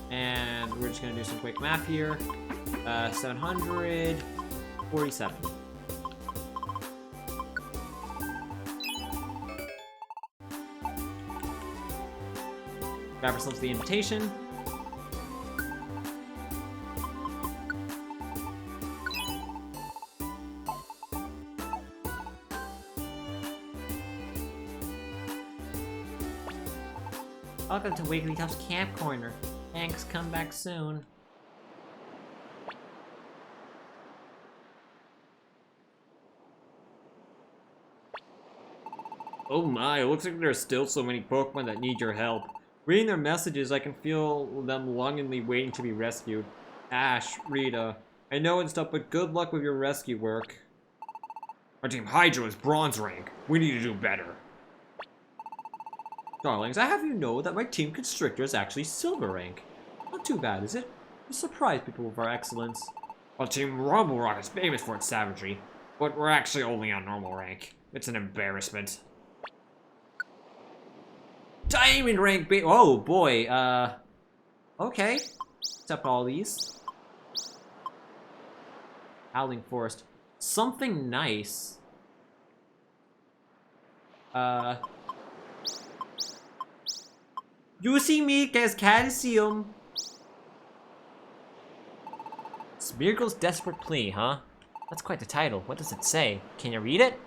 And we're just gonna do some quick math here. 747. Grab ourselves the invitation. Welcome to Wigglytuff's Camp Corner. Thanks, come back soon. Oh my, it looks like there's still so many Pokemon that need your help. Reading their messages, I can feel them longingly waiting to be rescued. Ash, Rita, I know and stuff, but good luck with your rescue work. Our Team Hydro is bronze rank. We need to do better. Darlings, I have you know that my Team Constrictor is actually silver rank. Not too bad, is it? We surprise people with our excellence. Our Team Rumble Rock is famous for its savagery, but we're actually only on normal rank. It's an embarrassment. Diamond rank, oh boy, okay. Except all these. Howling Forest. Something nice. Juicy meat has calcium. Smeargle's desperate plea, huh? That's quite the title. What does it say? Can you read it?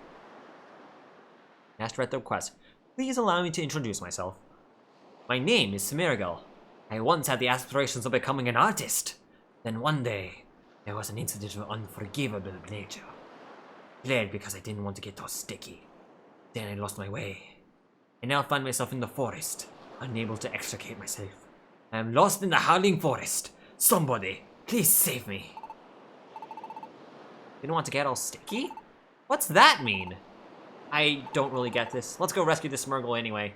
Master at the request. Please allow me to introduce myself. My name is Smeargle. I once had the aspirations of becoming an artist. Then one day, there was an incident of unforgivable nature. Fled because I didn't want to get too sticky. Then I lost my way. I now find myself in the forest, unable to extricate myself. I am lost in the howling forest. Somebody, please save me. You don't want to get all sticky? What's that mean? I don't really get this. Let's go rescue this Smeargle anyway.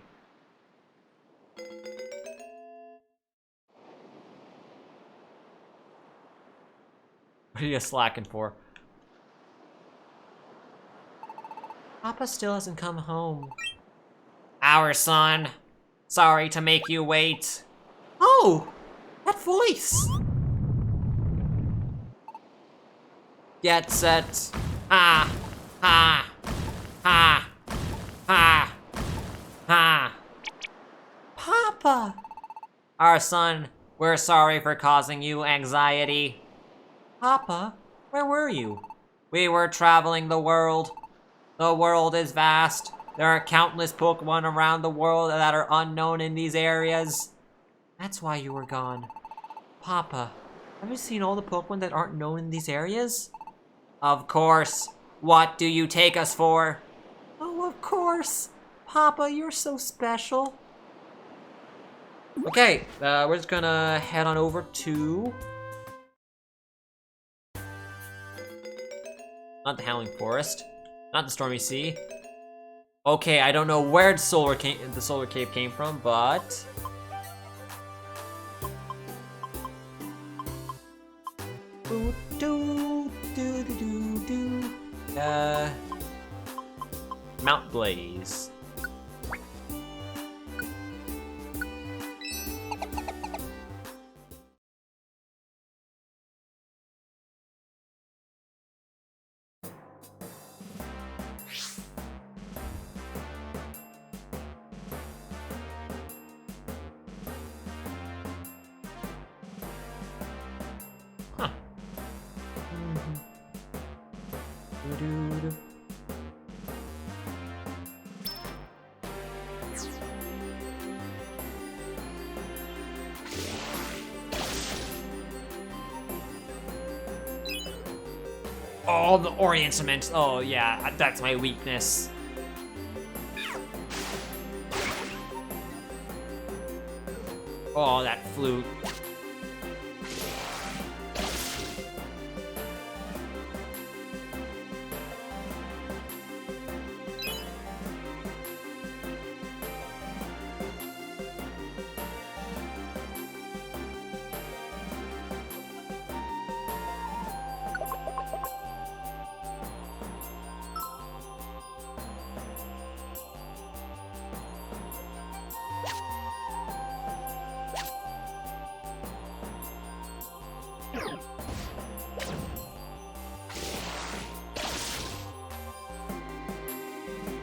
What are you slacking for? Papa still hasn't come home. Our son. Sorry to make you wait. Oh! That voice! Get set. Ha! Ha! Ha! Ha! Ha! Papa! Our son, we're sorry for causing you anxiety. Papa, where were you? We were traveling the world. The world is vast. There are countless Pokemon around the world that are unknown in these areas. That's why you were gone. Papa, have you seen all the Pokemon that aren't known in these areas? Of course. What do you take us for? Oh, of course. Papa, you're so special. Okay, we're just gonna head on over to... Not the Howling Forest. Not the Stormy Sea. Okay, I don't know where the Solar Cave came from, but... Mount Blaze. Huh. Oh, the Orient Cement. Oh, yeah, that's my weakness. Oh, that flute.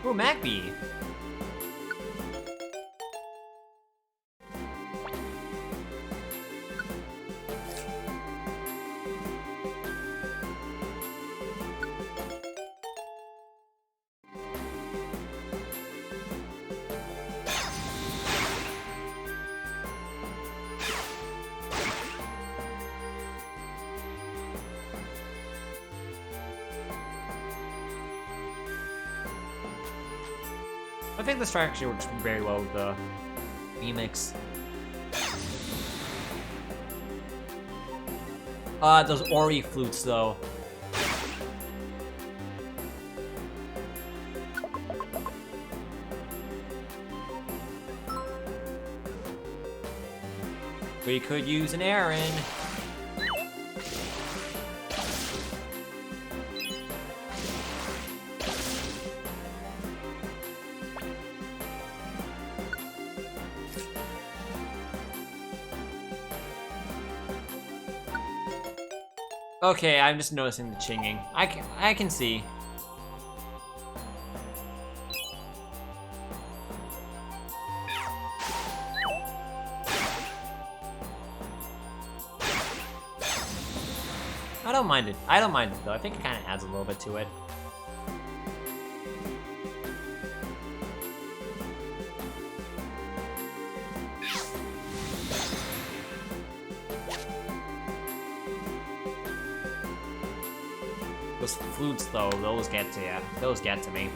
Ooh, Magby. I think this track actually works very well with the remix. Those Ori flutes though. We could use an Aaron. Okay, I'm just noticing the chinging. I can see. I don't mind it. I don't mind it though. I think it kind of adds a little bit to it. Those flutes, though, those get to ya. Those get to me.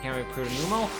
Can we recruit a Numo?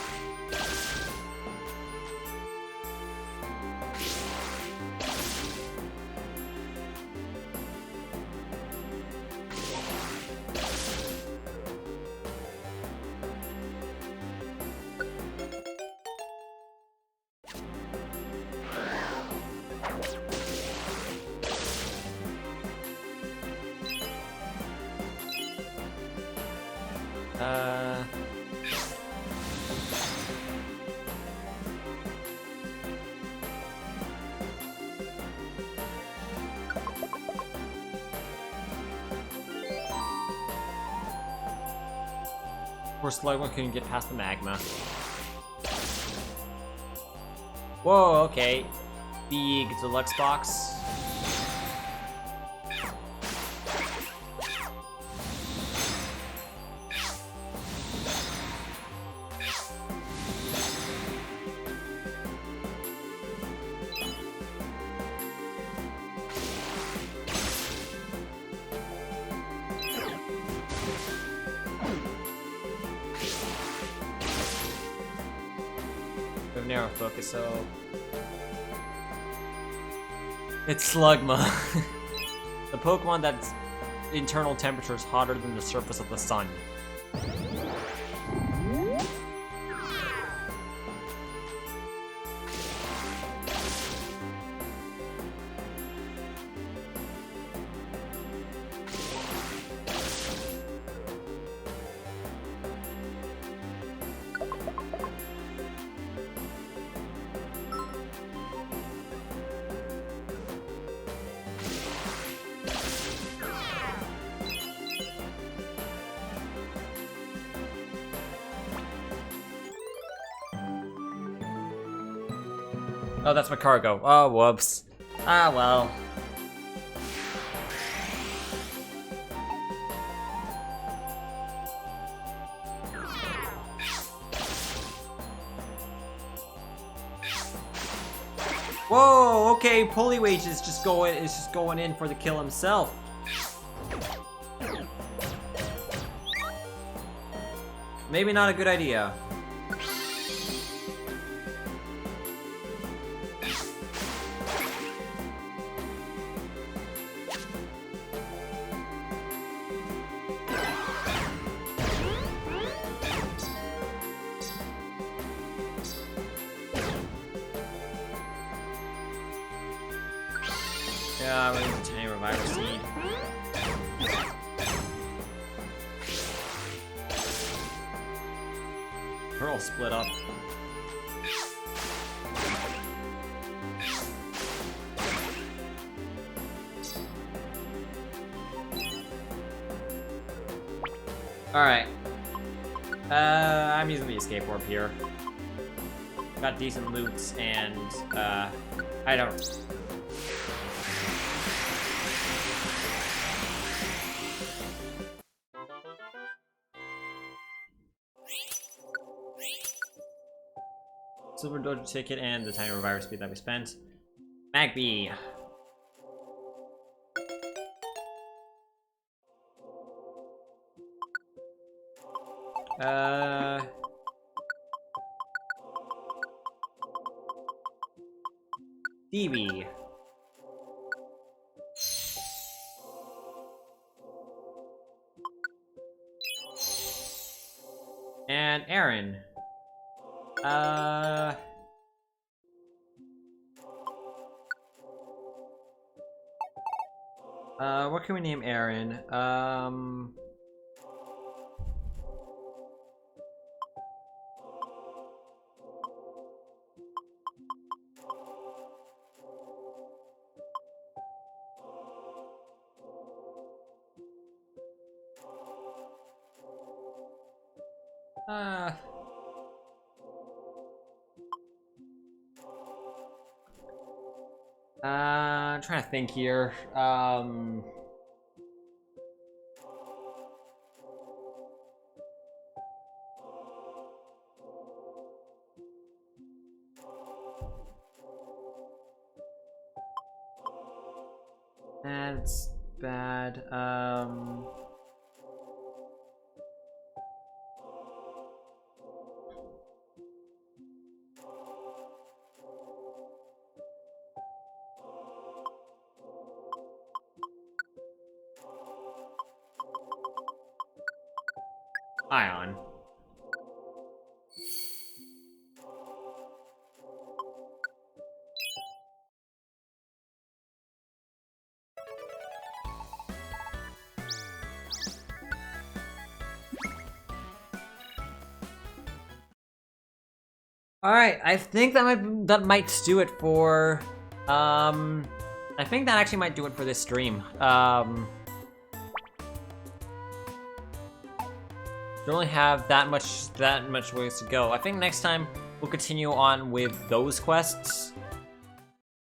Poor Slugma couldn't get past the magma. Whoa, okay. Big deluxe box. Narrow focus, so it's Slugma. The Pokemon that's internal temperature is hotter than the surface of the sun. Oh, that's my cargo. Oh, whoops. Ah, well. Whoa, okay, Poliwage is just going in for the kill himself. Maybe not a good idea. Yeah, we need to name Reviver Seed. Pearl split up. Alright. I'm using the escape orb here. Got decent loot and I don't. Silver Dojo ticket and the tiny reviver speed that we spent. Magby. DB. And Aaron. What can we name Aaron? I'm trying to think here. That's bad. Ion. Alright, I think that might do it for I think that actually might do it for this stream. Don't really have that much ways to go. I think next time we'll continue on with those quests.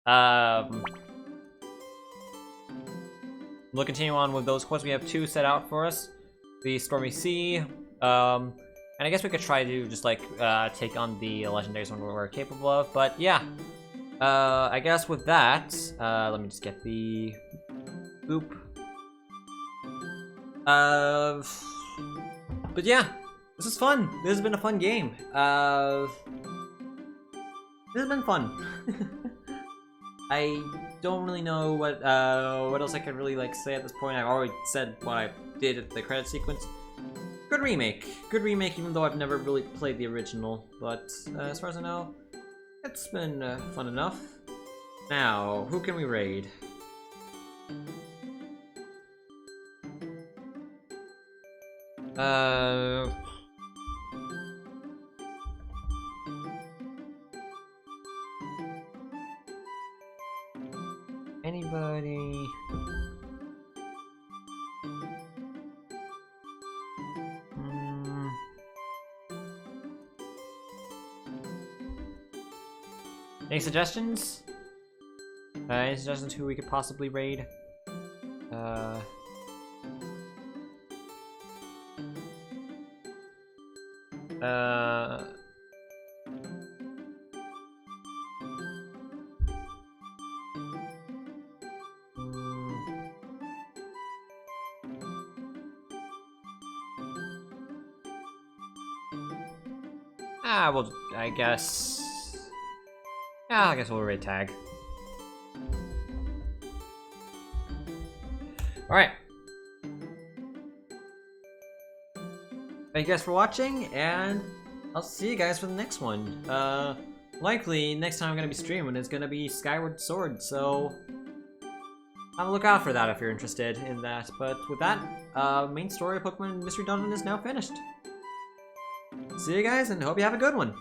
We'll continue on with those quests. We have 2 set out for us. The Stormy Sea, and I guess we could try to just like take on the legendaries when we're capable of, but yeah. I guess with that, let me just get the boop. But yeah, this is fun. This has been a fun game. This has been fun. I don't really know what else I could really like say at this point. I've already said what I did at the credit sequence. Good remake, even though I've never really played the original. But as far as I know, it's been fun enough. Now, who can we raid? Anybody? Any suggestions? Any suggestions who we could possibly raid? Well, I guess... Yeah, I guess we'll raid tag. Alright. Thank you guys for watching, and I'll see you guys for the next one. Likely, next time I'm gonna be streaming is gonna be Skyward Sword, so... have a look out for that if you're interested in that. But with that, main story of Pokemon Mystery Dungeon is now finished. See you guys, and hope you have a good one.